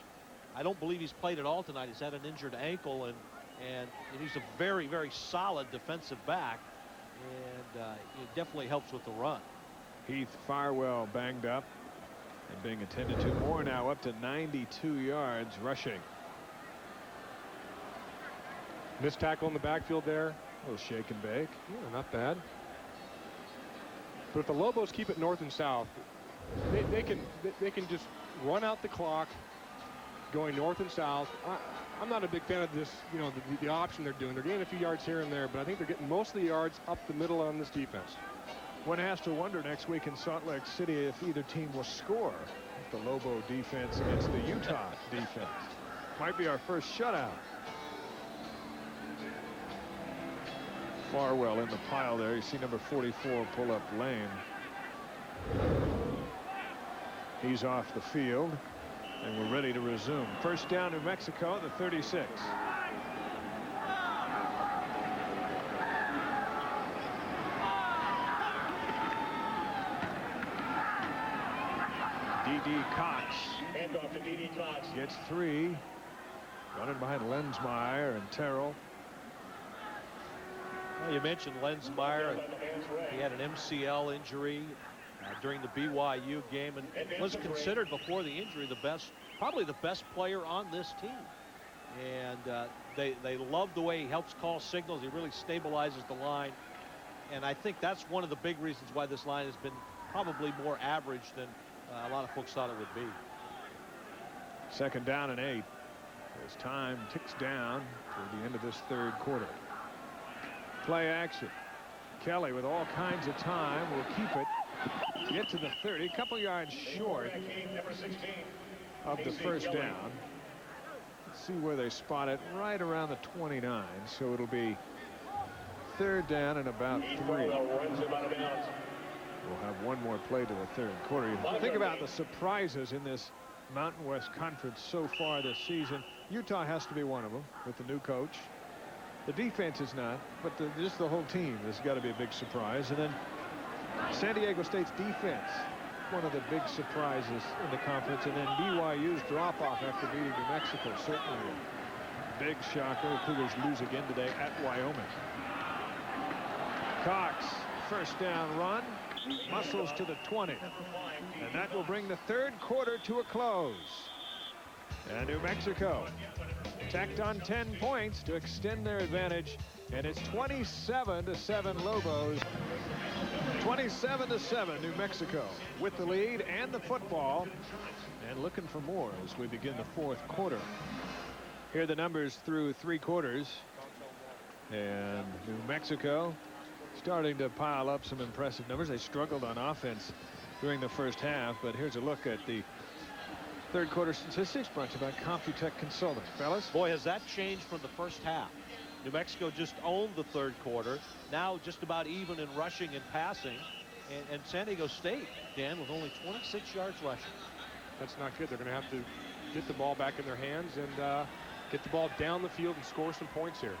I don't believe he's played at all tonight. He's had an injured ankle, and he's a very, very solid defensive back. And it definitely helps with the run. Heath Farwell banged up and being attended to. Moore now up to 92 yards rushing. Missed tackle in the backfield there. A little shake and bake. Yeah, not bad. But if the Lobos keep it north and south, they can just run out the clock going north and south. I'm not a big fan of this, you know, the option they're doing. They're getting a few yards here and there, but I think they're getting most of the yards up the middle on this defense. One has to wonder next week in Salt Lake City if either team will score with the Lobo defense against the Utah defense. Might be our first shutout. Farwell in the pile there. You see number 44 pull up lane. He's off the field. And we're ready to resume. First down, New Mexico at the 36. D.D. Cox. Handoff to D.D. Cox. Gets 3. Running behind Lensmeyer and Terrell. Well, you mentioned Lensmeyer. He had an MCL injury during the BYU game, and was considered before the injury probably the best player on this team. And they love the way he helps call signals. He really stabilizes the line, and I think that's one of the big reasons why this line has been probably more average than a lot of folks thought it would be. Second down and 8 as time ticks down toward the end of this third quarter. Play action. Kelly with all kinds of time will keep it. Get to the 30, a couple yards short of the first down. Let's see where they spot it, right around the 29. So it'll be third down and about 3. We'll have one more play to the third quarter. Think about the surprises in this Mountain West Conference so far this season. Utah has to be one of them with the new coach. The defense is not, but just the whole team has got to be a big surprise. And then San Diego State's defense, one of the big surprises in the conference. And then BYU's drop-off after beating New Mexico, certainly big shocker. The Cougars lose again today at Wyoming. Cox, first down run, muscles to the 20. And that will bring the third quarter to a close. And New Mexico tacked on 10 points to extend their advantage. And it's 27-7 Lobos. 27-7 New Mexico with the lead and the football. And looking for more as we begin the fourth quarter. Here are the numbers through 3 quarters. And New Mexico starting to pile up some impressive numbers. They struggled on offense during the first half, but here's a look at the third quarter statistics brought to you by Computech Consulting. Fellas? Boy, has that changed from the first half. New Mexico just owned the third quarter. Now just about even in rushing and passing. And San Diego State, Dan, with only 26 yards rushing. That's not good. They're going to have to get the ball back in their hands and get the ball down the field and score some points here.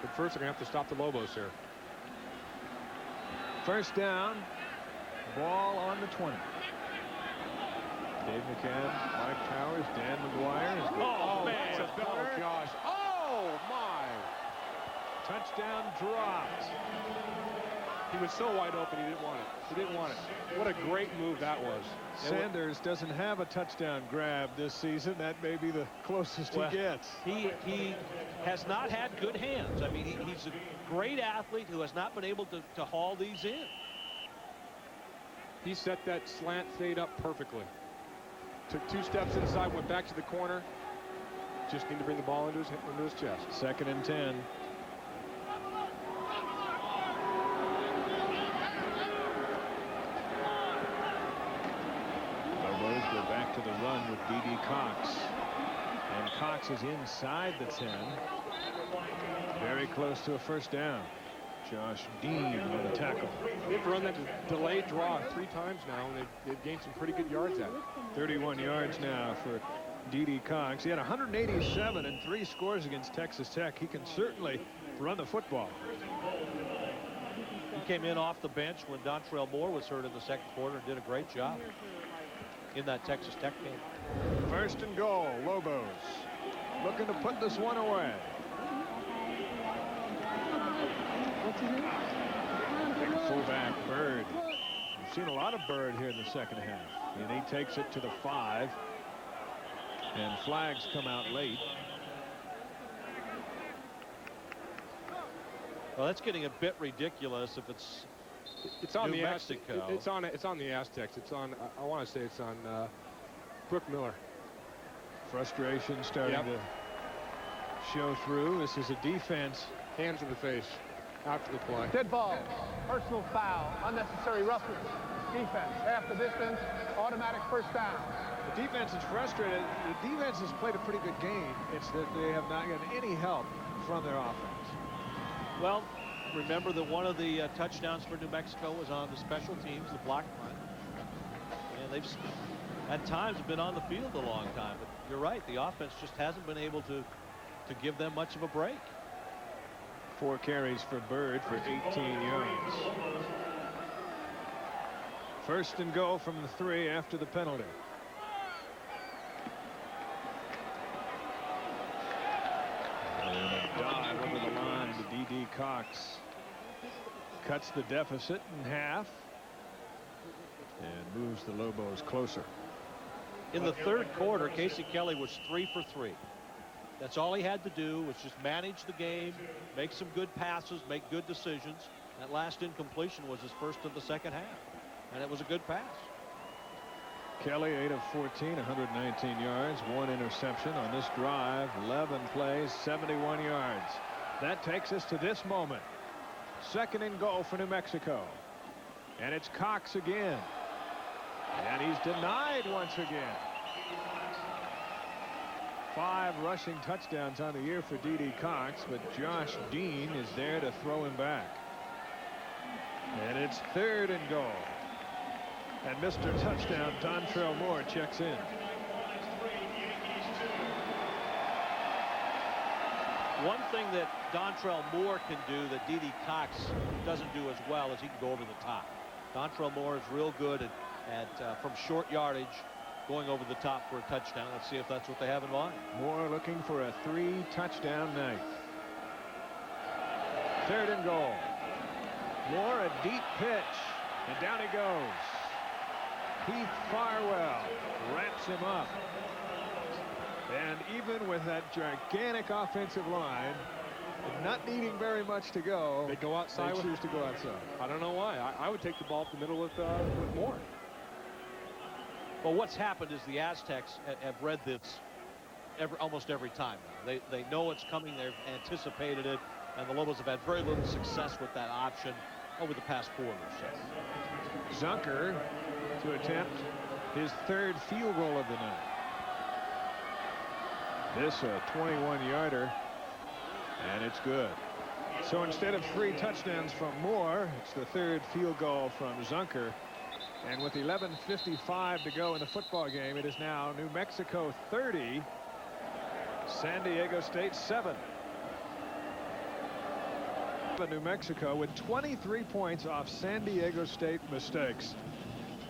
But first, they're going to have to stop the Lobos here. First down, ball on the 20. Dave McCann, Mike Towers, Dan McGuire. Oh, man. Oh, gosh. Oh, my. Touchdown dropped. He was so wide open, he didn't want it. He didn't want it. What a great move that was. Sanders doesn't have a touchdown grab this season. That may be the closest he gets. He has not had good hands. I mean, he's a great athlete who has not been able to haul these in. He set that slant fade up perfectly. Took 2 steps inside, went back to the corner. Just need to bring the ball into his chest. 2nd and 10. Lobos go back to the run with D.D. Cox. And Cox is inside the 10. Very close to a first down. Josh Dean on the tackle. They've run that delayed draw 3 times now, and they've gained some pretty good yards at it. 31 yards now for D.D. Cox. He had 187 and 3 scores against Texas Tech. He can certainly run the football. He came in off the bench when Dontrell Moore was hurt in the second quarter and did a great job in that Texas Tech game. First and goal, Lobos looking to put this one away. Big fullback Bird. We've seen a lot of Bird here in the second half. And he takes it to the 5. And flags come out late. Well, that's getting a bit ridiculous if it's on New the Mexico. It's on the Aztecs. It's on. I want to say it's on Brooke Miller. Frustration starting to show through. This is a defense. Hands in the face after the play. Dead ball, personal foul, unnecessary roughness. Defense, half the distance, automatic first down. The defense is frustrated. The defense has played a pretty good game. It's that they have not gotten any help from their offense. Well, remember that one of the touchdowns for New Mexico was on the special teams, the block punt. And they've at times been on the field a long time. But you're right, the offense just hasn't been able to give them much of a break. 4 carries for Bird for 18 yards. First and goal from the 3 after the penalty. And a dive over the line to D.D. Cox. Cuts the deficit in half. And moves the Lobos closer. In the third quarter, Casey Kelly was 3 for 3. That's all he had to do was just manage the game, make some good passes, make good decisions. That last incompletion was his first of the second half. And it was a good pass. Kelly 8 of 14, 119 yards, 1 interception on this drive, 11 plays, 71 yards. That takes us to this moment. 2nd and goal for New Mexico. And it's Cox again. And he's denied once again. 5 rushing touchdowns on the year for D.D. Cox, but Josh Dean is there to throw him back. And it's 3rd and goal. And Mr. Touchdown, Dontrell Moore, checks in. One thing that Dontrell Moore can do that D.D. Cox doesn't do as well is he can go over the top. Dontrell Moore is real good at from short yardage going over the top for a touchdown. Let's see if that's what they have in mind. Moore looking for a 3-touchdown night. 3rd and goal. Moore, a deep pitch, and down he goes. Heath Farwell wraps him up. And even with that gigantic offensive line, not needing very much to go, they go outside. They choose to go outside. I don't know why. I would take the ball up the middle with Moore. Well, what's happened is the Aztecs have read this almost every time now. They know it's coming. They've anticipated it. And the Lobos have had very little success with that option over the past quarter or so. Zunker to attempt his 3rd field goal of the night. This a 21-yarder, and it's good. So instead of 3 touchdowns from Moore, it's the 3rd field goal from Zunker. And with 11:55 to go in the football game, it is now New Mexico 30, San Diego State 7. New Mexico with 23 points off San Diego State mistakes.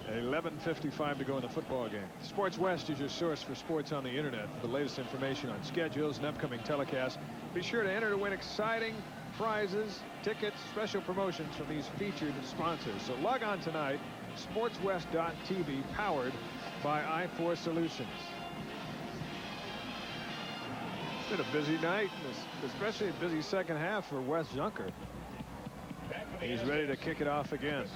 11:55 to go in the football game. Sports West is your source for sports on the internet. For the latest information on schedules and upcoming telecasts, be sure to enter to win exciting prizes, tickets, special promotions from these featured sponsors. So log on tonight, sportswest.tv, powered by I4 Solutions. It's been a busy night, especially a busy second half for Wes Zunker. He's ready to kick it off again.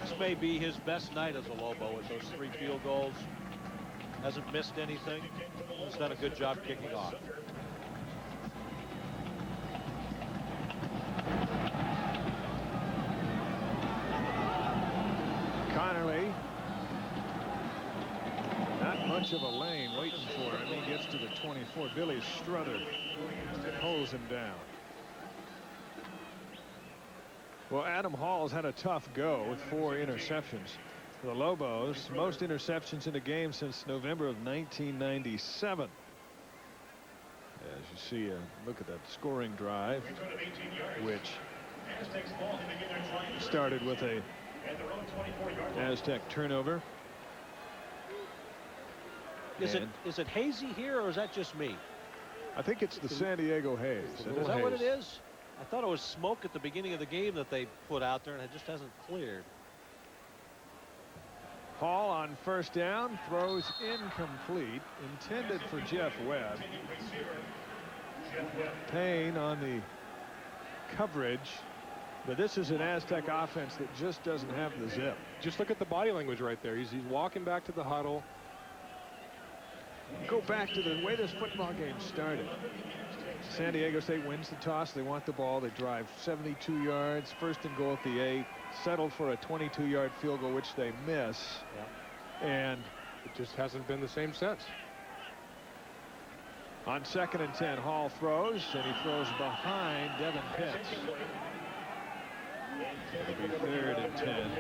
This may be his best night as a Lobo with those 3 field goals. Hasn't missed anything. He's done a good job kicking off. Connerly. Not much of a lane waiting for him. He gets to the 24. Billy Struther holds him down. Well, Adam Hall's had a tough go with 4 interceptions. For the Lobos, most interceptions in a game since November of 1997. As you see, look at that scoring drive, which started with a Aztec turnover. Is it hazy here, or is that just me? I think it's the San Diego haze. Is that what it is? I thought it was smoke at the beginning of the game that they put out there, and it just hasn't cleared. Hall on 1st down, throws incomplete, intended for Jeff Webb. Payne on the coverage, but this is an Aztec offense that just doesn't have the zip. Just look at the body language right there. He's walking back to the huddle. Go back to the way this football game started. San Diego State wins the toss. They want the ball. They drive 72 yards. 1st and goal at the 8. Settled for a 22-yard field goal, which they miss. Yeah. And it just hasn't been the same since. On 2nd and 10, Hall throws, and he throws behind Devin Pitts. It'll be 3rd and 10.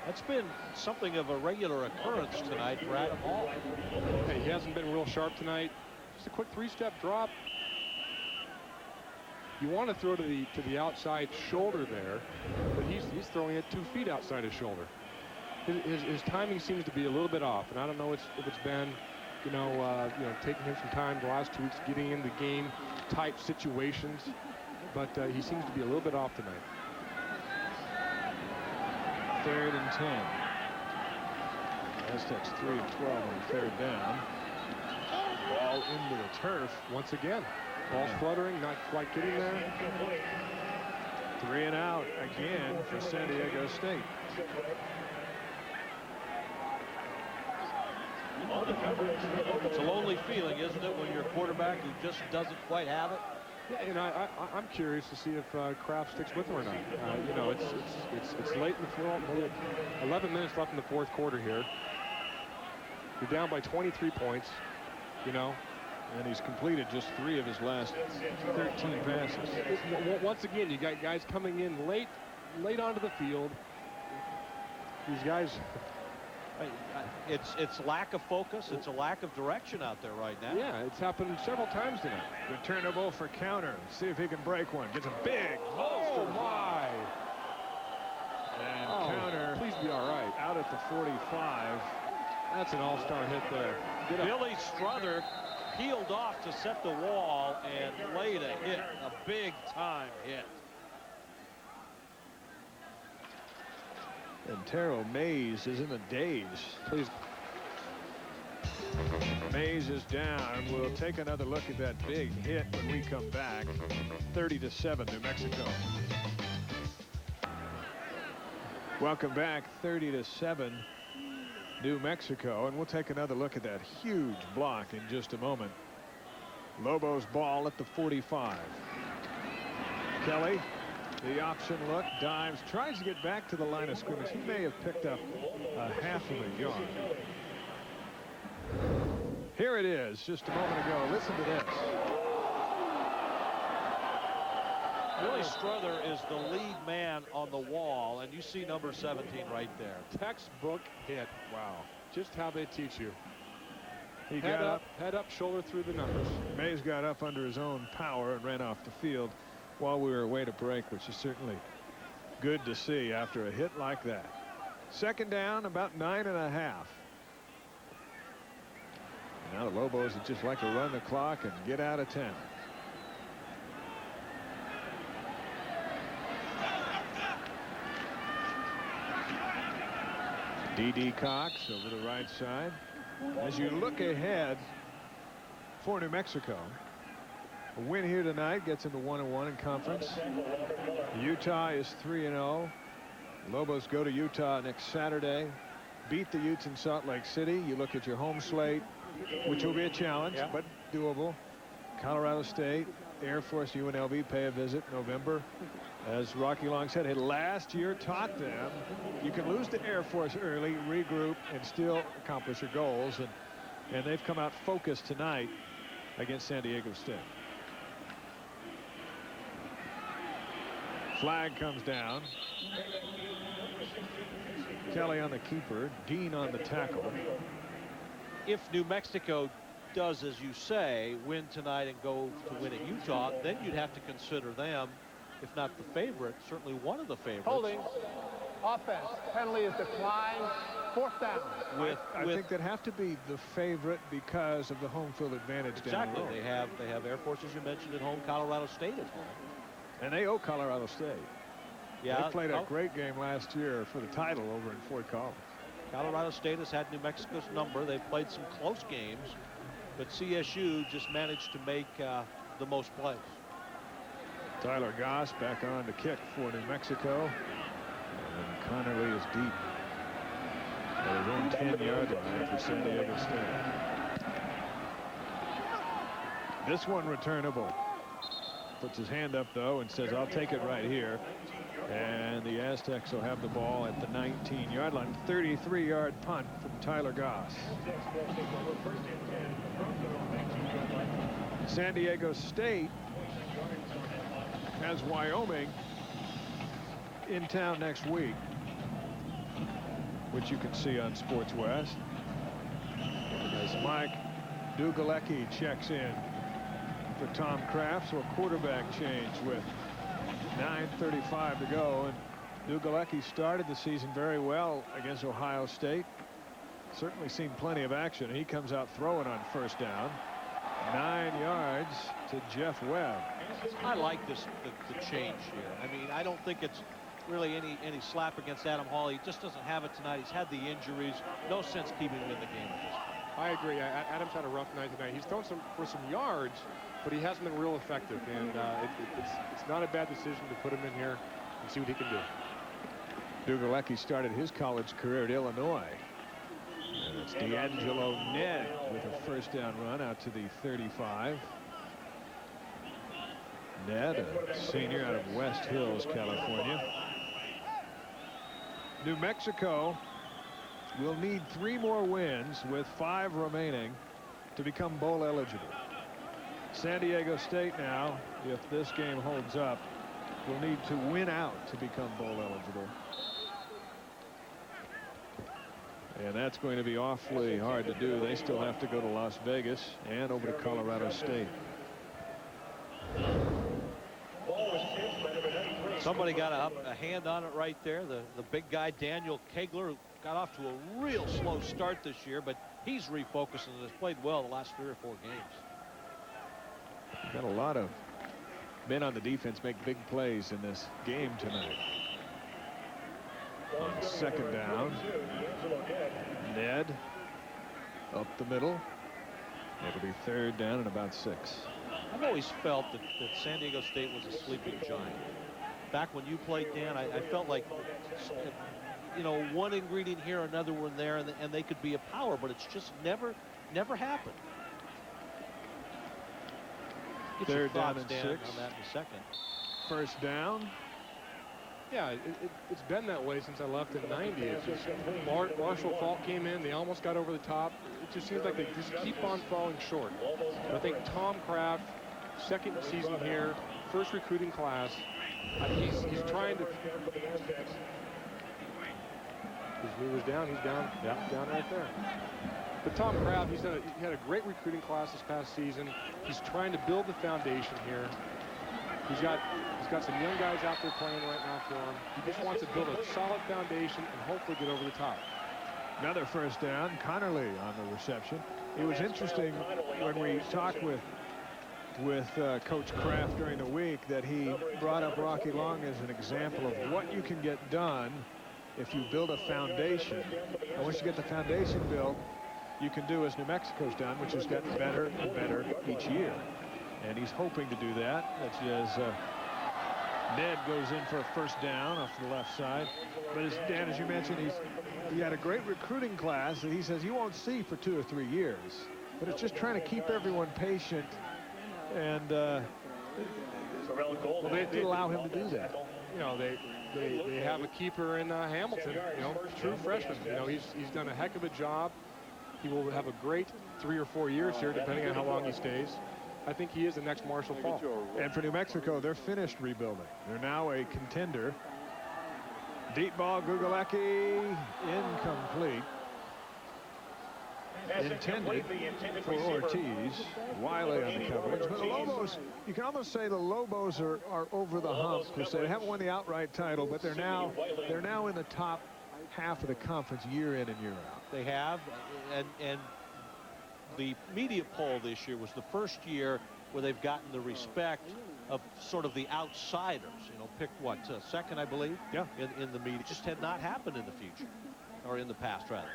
That's been something of a regular occurrence tonight for Adam Hall. Hey, he hasn't been real sharp tonight. Just a quick 3-step drop. You want to throw to the outside shoulder there, but he's throwing it 2 feet outside his shoulder. His timing seems to be a little bit off, and I don't know if it's been, taking him some time the last 2 weeks getting into game type situations, but he seems to be a little bit off tonight. 3rd and 10. Aztecs 3 of 12 on 3rd down. Ball into the turf once again. Ball's fluttering, not quite getting there. 3 and out again for San Diego State. It's a lonely feeling, isn't it, when you're a quarterback who just doesn't quite have it? Yeah, and I'm curious to see if Kraft sticks with him or not. It's late in the fourth. 11 minutes left in the 4th quarter here. You're down by 23 points. And he's completed just 3 of his last 13 passes. Once again, you got guys coming in late onto the field. These guys. It's lack of focus. It's a lack of direction out there right now. Yeah, it's happened several times tonight. Returnable for Counter. See if he can break one. Gets a big. Oh my! And Counter, please be all right. Out at the 45. That's an all-star hit there. Billy Strother peeled off to set the wall and laid a hit, a big-time hit. And Terrell Mays is in a daze. Please. Mays is down. We'll take another look at that big hit when we come back. 30-7, New Mexico. Welcome back. 30-7, New Mexico. And we'll take another look at that huge block in just a moment. Lobos ball at the 45. Kelly, the option look, dives, tries to get back to the line of scrimmage. He may have picked up a half of a yard. Here it is just a moment ago. Listen to this. Billy Strother is the lead man on the wall, and you see number 17 right there. Textbook hit. Wow. Just how they teach you. He head got head up, shoulder through the numbers. Mays got up under his own power and ran off the field while we were away to break, which is certainly good to see after a hit like that. Second down, about 9.5. Now the Lobos would just like to run the clock and get out of town. D.D. Cox over the right side. As you look ahead for New Mexico, a win here tonight gets them to 1-1 in conference. Utah is 3-0. Lobos go to Utah next Saturday. Beat the Utes in Salt Lake City. You look at your home slate, which will be a challenge, but doable. Colorado State, Air Force, UNLV pay a visit in November. As Rocky Long said, it last year taught them you can lose to Air Force early, regroup, and still accomplish your goals. And they've come out focused tonight against San Diego State. Flag comes down. Kelly on the keeper, Dean on the tackle. If New Mexico does, as you say, win tonight and go to win at Utah, then you'd have to consider them, if not the favorite, certainly one of the favorites. Holding. Offense. Penalty is declined. Fourth down. I think they'd have to be the favorite because of the home field advantage down the road. Exactly. They have Air Force, as you mentioned, at home. Colorado State at home. And they owe Colorado State. Yeah, they played a great game last year for the title over in Fort Collins. Colorado State has had New Mexico's number. They've played some close games, but CSU just managed to make the most plays. Tyler Goss back on to kick for New Mexico. And Connerly is deep at his own 10-yard line for San Diego State. This one returnable. Puts his hand up, though, and says, I'll take it right here. And the Aztecs will have the ball at the 19-yard line. 33-yard punt from Tyler Goss. San Diego State has Wyoming in town next week, which you can see on Sports West. As Mike Dugalecki checks in for Tom Kraft, so a quarterback change with 9:35 to go. And Dugalecki started the season very well against Ohio State. Certainly seen plenty of action. He comes out throwing on first down. 9 yards to Jeff Webb. I like the change here. I mean, I don't think it's really any slap against Adam Hall. He just doesn't have it tonight. He's had the injuries. No sense keeping him in the game at this point. I agree. Adam's had a rough night tonight. He's thrown for some yards, but he hasn't been real effective. And it's not a bad decision to put him in here and see what he can do. Dugalecki started his college career at Illinois. And it's D'Angelo Ned with a first down run out to the 35. Ned, a senior out of West Hills, California. New Mexico will need 3 more wins with 5 remaining to become bowl eligible. San Diego State now, if this game holds up, will need to win out to become bowl eligible. And that's going to be awfully hard to do. They still have to go to Las Vegas and over to Colorado State. Somebody got a hand on it right there. The big guy, Daniel Kegler, got off to a real slow start this year, but he's refocused and has played well the last 3 or 4 games. Got a lot of men on the defense make big plays in this game tonight. On second down, Ned up the middle. It'll be third down and about 6. I've always felt that San Diego State was a sleeping giant. Back when you played, Dan, I felt like, you know, one ingredient here, another one there, and they could be a power, but it's just never happened. Get Third your down thoughts, and Dan, 6. on that in a second. First down. Yeah, it's been that way since I left in '90. It's just Marshall Faulk came in. They almost got over the top. It just seems like they just keep on falling short. But I think Tom Kraft, second season here, first recruiting class, he's trying to. His knee was down. He's down. Yeah, down right there. But Tom Kraft, he had a great recruiting class this past season. He's trying to build the foundation here. He's got some young guys out there playing right now for him. He just wants to build a solid foundation and hopefully get over the top. Another first down. Connerly on the reception. It was interesting when we talked with Coach Kraft during the week that he brought up Rocky Long as an example of what you can get done if you build a foundation. And once you get the foundation built, you can do as New Mexico's done, which has gotten better and better each year. And he's hoping to do that. That's as Ned goes in for a first down off the left side. But as Dan, as you mentioned, he had a great recruiting class that he says you won't see for 2 or 3 years. But it's just trying to keep everyone patient and they allow him to do that. You know, they have a keeper in Hamilton, you know, true freshman. You know, he's done a heck of a job. He will have a great 3 or 4 years here, depending on how long he stays. I think he is the next Marshall Faulk. And for New Mexico, they're finished rebuilding. They're now a contender. Deep ball, Gugalecki, incomplete. Intended for Ortiz. Wiley on the coverage. But the Lobos, you can almost say the Lobos are over the hump. They haven't won the outright title, but they're now in the top half of the conference year in and year out. They have, and the media poll this year was the first year where they've gotten the respect of sort of the outsiders. You know, picked what, second, I believe? Yeah. In the media. It just had not happened in the future, or in the past, rather.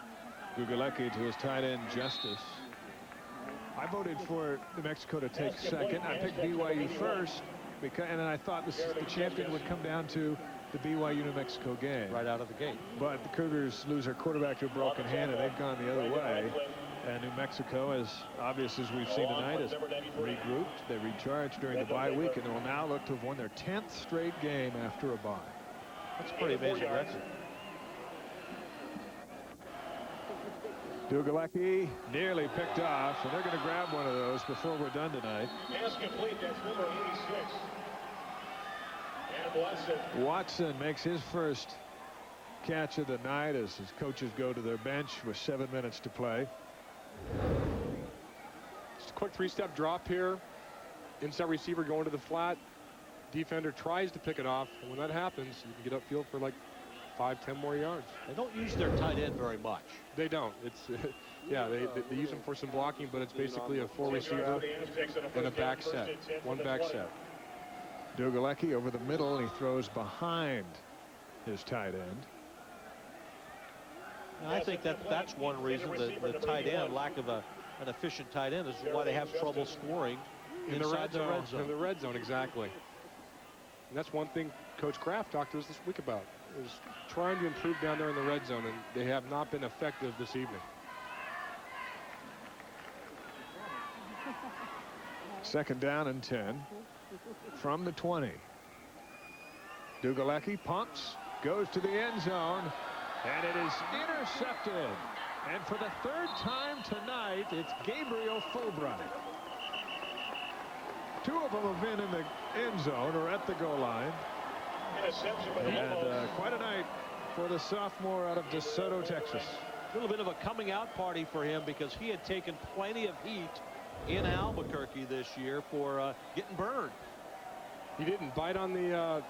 Gugalecki to his tight end, Justice. I voted for New Mexico to take second. I picked BYU first, and then I thought the champion would come down to the BYU-New Mexico game. Right out of the gate. But the Cougars lose their quarterback to a broken hand, and they've gone the other way. And New Mexico, as obvious as we've seen tonight, has regrouped. They recharged during the bye week, and they will now look to have won their 10th straight game after a bye. That's a pretty amazing record. Gugalecki nearly picked off, and they're going to grab one of those before we're done tonight. Pass complete, that's number 86. And Watson makes his first catch of the night as his coaches go to their bench with 7 minutes to play. Just a quick 3-step drop here. Inside receiver going to the flat. Defender tries to pick it off. And when that happens, you can get upfield for like 5-10 more yards. They don't use their tight end very much. They don't. It's yeah, they use them for some blocking, but it's basically a 4 receiver and a back set. One back set. Gugalecki over the middle, and he throws behind his tight end. And I think that's one reason the tight end, lack of an efficient tight end, is why they have trouble scoring inside the red zone. In the red zone, exactly. And that's one thing Coach Kraft talked to us this week about, is trying to improve down there in the red zone, and they have not been effective this evening. Second down and 10 from the 20. Gugalecki pumps, goes to the end zone, and it is intercepted. And for the 3rd time tonight, it's Gabriel Fulbright. 2 of them have been in the end zone or at the goal line. And quite a night for the sophomore out of DeSoto, Texas. A little bit of a coming out party for him, because he had taken plenty of heat in Albuquerque this year for getting burned. He didn't bite on the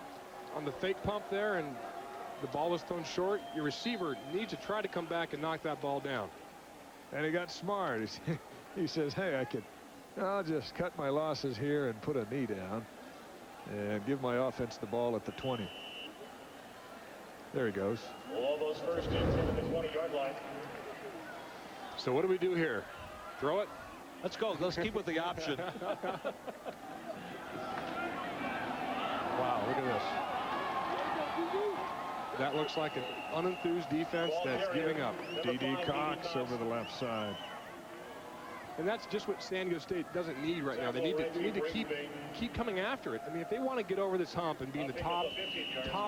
fake pump there, and the ball was thrown short, your receiver needs to try to come back and knock that ball down. And he got smart. He says, hey, I'll just cut my losses here and put a knee down and give my offense the ball at the 20. There he goes. All those first and 10 at the 20-yard line. So what do we do here? Throw it? Let's go. Let's keep with the option. Wow, look at this. That looks like an unenthused defense that's giving up. D.D. Cox over the left side. And that's just what San Diego State doesn't need right now. They need to keep coming after it. I mean, if they want to get over this hump and be in the top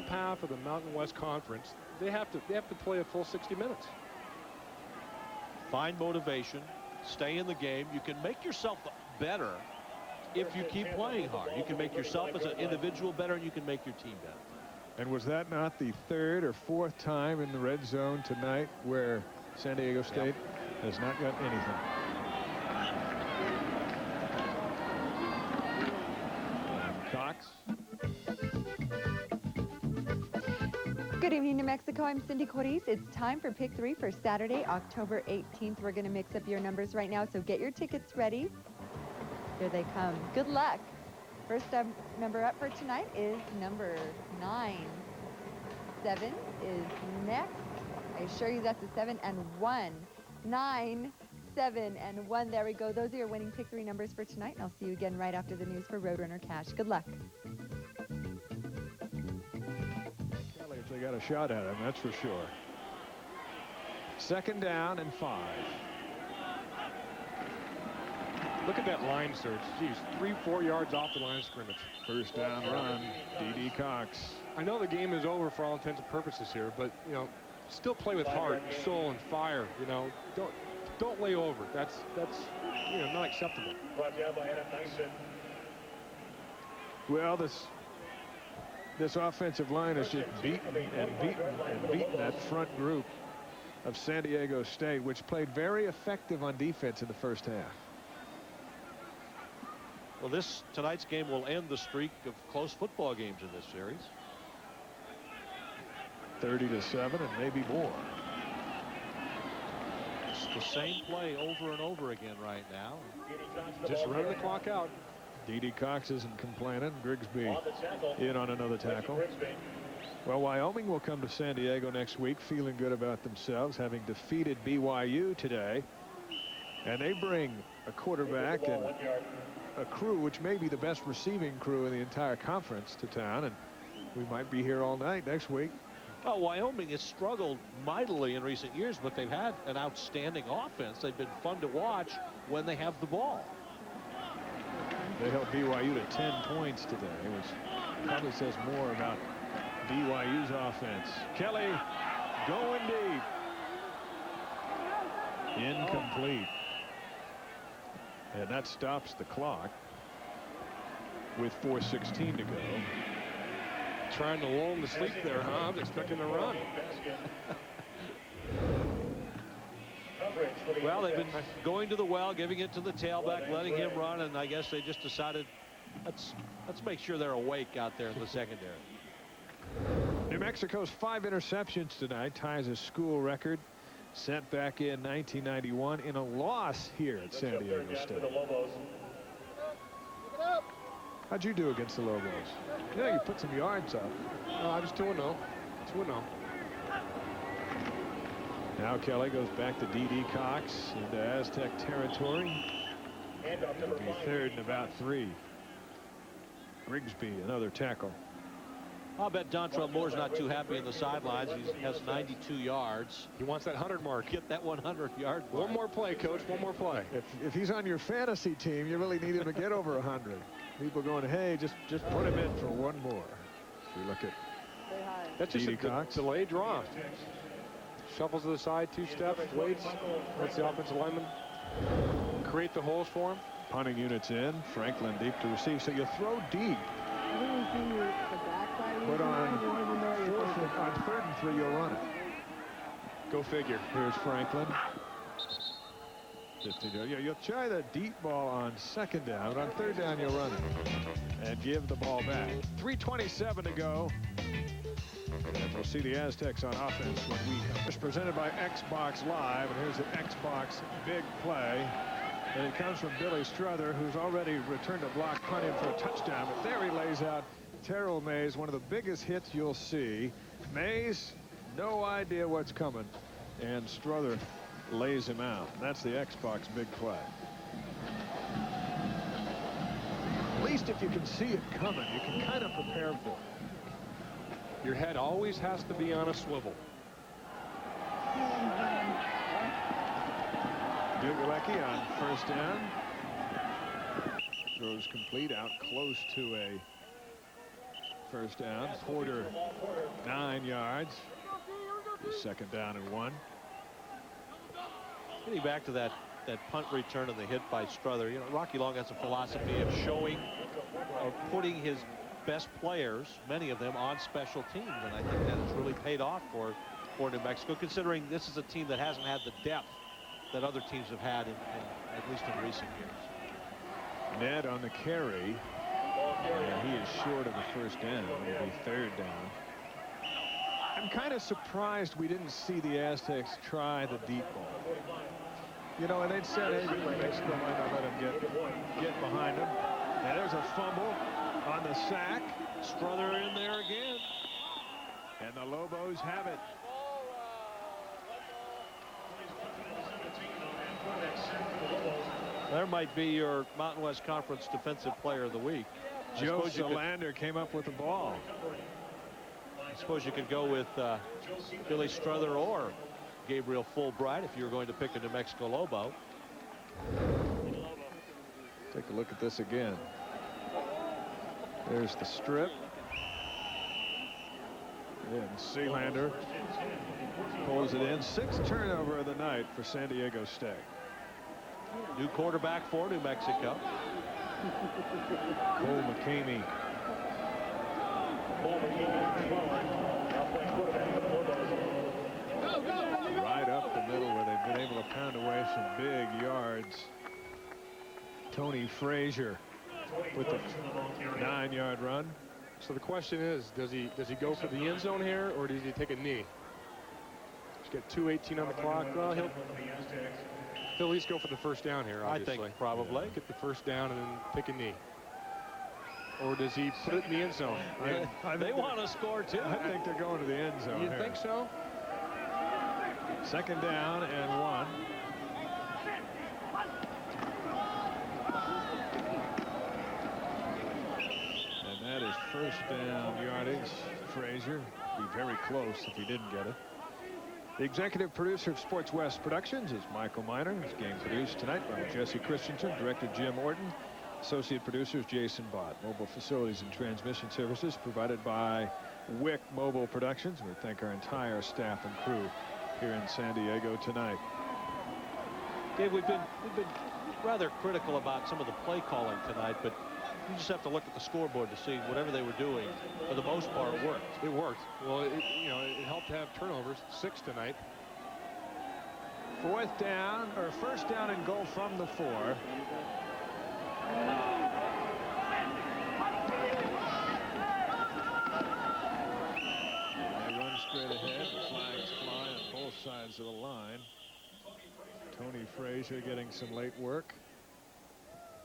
half of the Mountain West Conference, they have to play a full 60 minutes. Find motivation, stay in the game. You can make yourself better if you keep playing hard. You can make yourself as an individual better, and you can make your team better. And was that not the third or fourth time in the red zone tonight where San Diego State has not got anything? Cox. Good evening, New Mexico. I'm Cindy Coriz. It's time for Pick 3 for Saturday, October 18th. We're going to mix up your numbers right now, so get your tickets ready. Here they come. Good luck. First number up for tonight is number 9. 7 is next. I assure you that's a 7 and 1. 9, 7, and 1. There we go. Those are your winning Pick 3 numbers for tonight. And I'll see you again right after the news for Roadrunner Cash. Good luck. Kelly, if they got a shot at him, that's for sure. Second down and 5. Look at that line search. Geez, 3-4 yards off the line of scrimmage. First down run, D.D. Cox. I know the game is over for all intents and purposes here, but, you know, still play with heart, soul, and fire. You know, don't lay over. That's you know, not acceptable. Brought down by Adam Nyson. Well, this offensive line has just beaten that front group of San Diego State, which played very effective on defense in the first half. Well, tonight's game will end the streak of close football games in this series. 30-7 and maybe more. It's the same play over and over again right now. Just run the clock out. D.D. Cox isn't complaining. Grigsby in on another tackle. Well, Wyoming will come to San Diego next week feeling good about themselves, having defeated BYU today. And they bring a quarterback and a crew which may be the best receiving crew in the entire conference to town, and we might be here all night next week. Well, Wyoming has struggled mightily in recent years, but they've had an outstanding offense. They've been fun to watch when they have the ball. They held BYU to 10 points today, which probably says more about BYU's offense. Kelly going deep. Incomplete. And that stops the clock with 4:16 to go. Trying to lull him to sleep there, huh? I was expecting a run. Well, they've been going to the well, giving it to the tailback, letting him run, and I guess they just decided, let's make sure they're awake out there in the secondary. New Mexico's 5 interceptions tonight ties a school record set back in 1991 in a loss here at San Diego State. How'd you do against the Lobos? Yeah, you put some yards up. I was 2-0. 2-0. Now Kelly goes back to D.D. Cox into Aztec territory. It'll be third and about 3. Grigsby, another tackle. I'll bet Dontrell Moore's not too happy in the sidelines. He has 92 yards. He wants that 100 mark. Get that 100-yard mark. One more play, Coach. One more play. If he's on your fantasy team, you really need him to get over 100. People going, hey, just put him in for one more. So we look at that's just a delayed draw. Shuffles to the side, 2 steps, waits. Lets the offensive lineman create the holes for him. Punting units in. Franklin deep to receive. So you throw deep. But on 3rd and 3, you'll run it. Go figure. Here's Franklin. You'll try the deep ball on 2nd down, but on 3rd down, you'll run it and give the ball back. 3:27 to go And we'll see the Aztecs on offense when we come. It's presented by Xbox Live, and here's the Xbox big play. And it comes from Billy Strother, who's already returned a block punt in for a touchdown. But there he lays out Terrell Mays, one of the biggest hits you'll see. Mays, no idea what's coming. And Strother lays him out. That's the Xbox big play. At least if you can see it coming, you can kind of prepare for it. Your head always has to be on a swivel. Dugalecki on first down. Throws complete out close to a first down. Porter 9 yards. Second down and 1. Getting back to that punt return and the hit by Strother, you know, Rocky Long has a philosophy of showing or putting his best players, many of them, on special teams, and I think that has really paid off for New Mexico, considering this is a team that hasn't had the depth that other teams have had at least in recent years. Ned on the carry, and he is short of the first down. It'll be third down. I'm kind of surprised we didn't see the Aztecs try the deep ball. You know, and they'd said, hey, New Mexico might not let him get behind him. And there's a fumble on the sack. Strother in there again. And the Lobos have it. There might be your Mountain West Conference Defensive Player of the Week. Joe Solander came up with the ball. I suppose you could go with Billy Strother or Gabriel Fulbright if you're going to pick a New Mexico Lobo. Take a look at this again. There's the strip. And Sealander pulls it in. 6th turnover of the night for San Diego State. New quarterback for New Mexico. Cole McCamey. Right up the middle where they've been able to pound away some big yards. Tony Frazier with the 9-yard run. So the question is, does he go for the end zone here, or does he take a knee? He's got 2:18 on the clock. Well, he'll at least go for the first down here, obviously. I think probably. Get the first down and then take a knee. Or does he put it in the end zone? They want to score too. I think they're going to the end zone. You here. think so? 2nd down and 1. And that is first down yardage. Frazier be very close if he didn't get it. The executive producer of Sports West Productions is Michael Miner. This game produced tonight by Jesse Christensen, director Jim Orton, associate producers Jason Bott. Mobile facilities and transmission services provided by Wick Mobile Productions. We thank our entire staff and crew here in San Diego tonight. Dave, we've been rather critical about some of the play calling tonight, but you just have to look at the scoreboard to see whatever they were doing, for the most part, worked. It worked. Well, it helped to have turnovers, 6 tonight. 4th down, or first down and goal from the 4. They run straight ahead. The flags fly on both sides of the line. Tony Frazier getting some late work.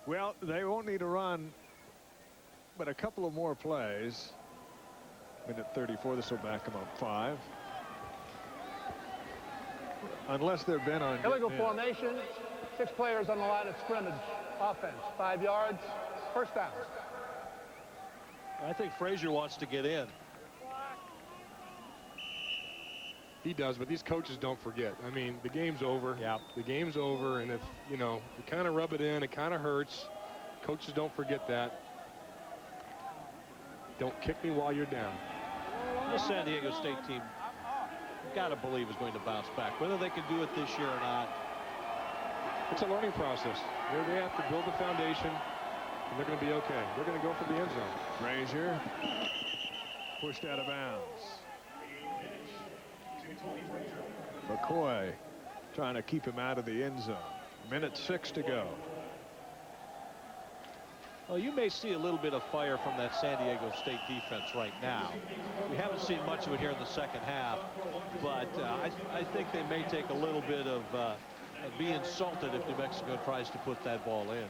Well, they won't need to run but a couple of more plays. Minute 34. This will back them up 5. Unless they're bent on. Illegal formation. 6 players on the line of scrimmage. Offense. 5 yards. First down. I think Frazier wants to get in. He does, but these coaches don't forget. I mean, the game's over. Yeah. The game's over, and if, you kind of rub it in, it kind of hurts. Coaches don't forget that. Don't kick me while you're down. The San Diego State team, you've got to believe, is going to bounce back. Whether they can do it this year or not. It's a learning process. They have to build a foundation, and they're going to be okay. They're going to go for the end zone. Frazier pushed out of bounds. McCoy trying to keep him out of the end zone. Minute 6 to go. Well, you may see a little bit of fire from that San Diego State defense right now. We haven't seen much of it here in the second half, but I think they may take a little bit of be insulted if New Mexico tries to put that ball in.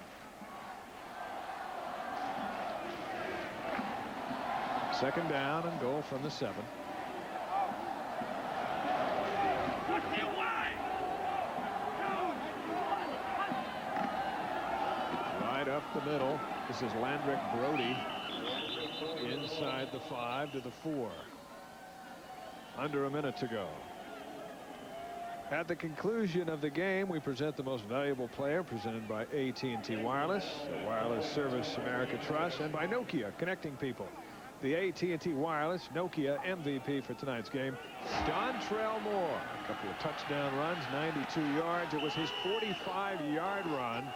Second down and goal from the 7. Right up the middle. This is Landrick Brody inside the 5 to the 4. Under a minute to go. At the conclusion of the game, we present the most valuable player, presented by AT&T Wireless, the wireless service America trusts, and by Nokia, connecting people. The AT&T Wireless Nokia MVP for tonight's game, Dontrell Moore. A couple of touchdown runs, 92 yards. It was his 45-yard run.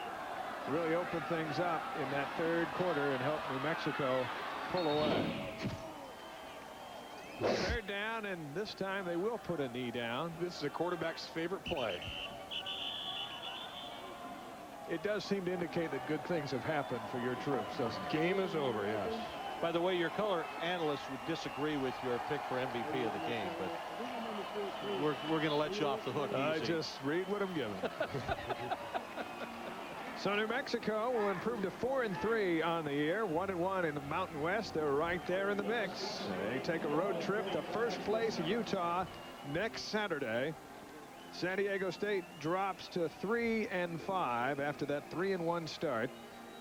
Really opened things up in that third quarter and helped New Mexico pull away. Third down, and this time they will put a knee down. This is a quarterback's favorite play. It does seem to indicate that good things have happened for your troops. So game is over, yes. By the way, your color analysts would disagree with your pick for MVP of the game, but we're going to let you off the hook. I easy. just read what I'm given. So New Mexico will improve to 4-3 on the year, 1-1 in the Mountain West. They're right there in the mix. They take a road trip to first place Utah next Saturday. San Diego State drops to 3-5 after that 3-1 start,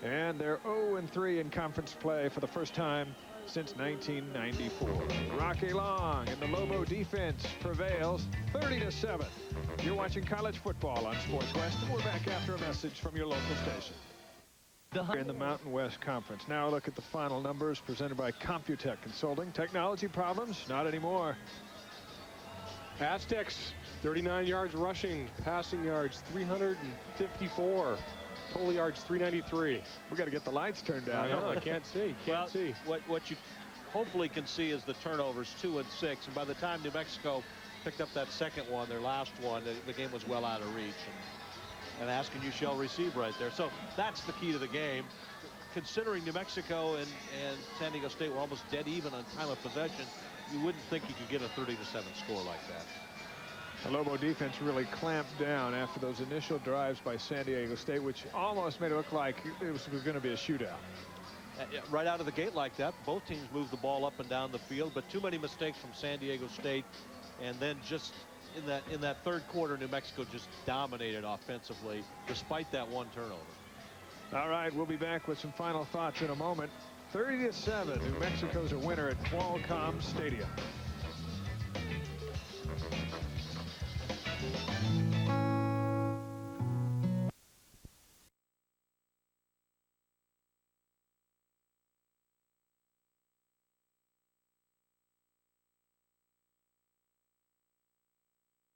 and they're 0-3 in conference play for the first time since 1994. Rocky Long and the Lobo defense prevails 30-7. You're watching college football on Sports West, and we're back after a message from your local station. In the Mountain West Conference. Now a look at the final numbers presented by Computech Consulting. Technology problems? Not anymore. Aztecs, 39 yards rushing, passing yards 354. Total yards 393. We got to get the lights turned down. I know, I can't see. Can't see. What you hopefully can see is the turnovers, 2 and 6. And by the time New Mexico picked up that second one, their last one, the game was well out of reach. And ask and you shall receive right there. So that's the key to the game. Considering New Mexico and San Diego State were almost dead even on time of possession, you wouldn't think you could get a 30-7 score like that. The Lobo defense really clamped down after those initial drives by San Diego State, which almost made it look like it was going to be a shootout. Right out of the gate like that, both teams moved the ball up and down the field, but too many mistakes from San Diego State. And then just in that third quarter, New Mexico just dominated offensively, despite that one turnover. All right, we'll be back with some final thoughts in a moment. 30-7, New Mexico's a winner at Qualcomm Stadium.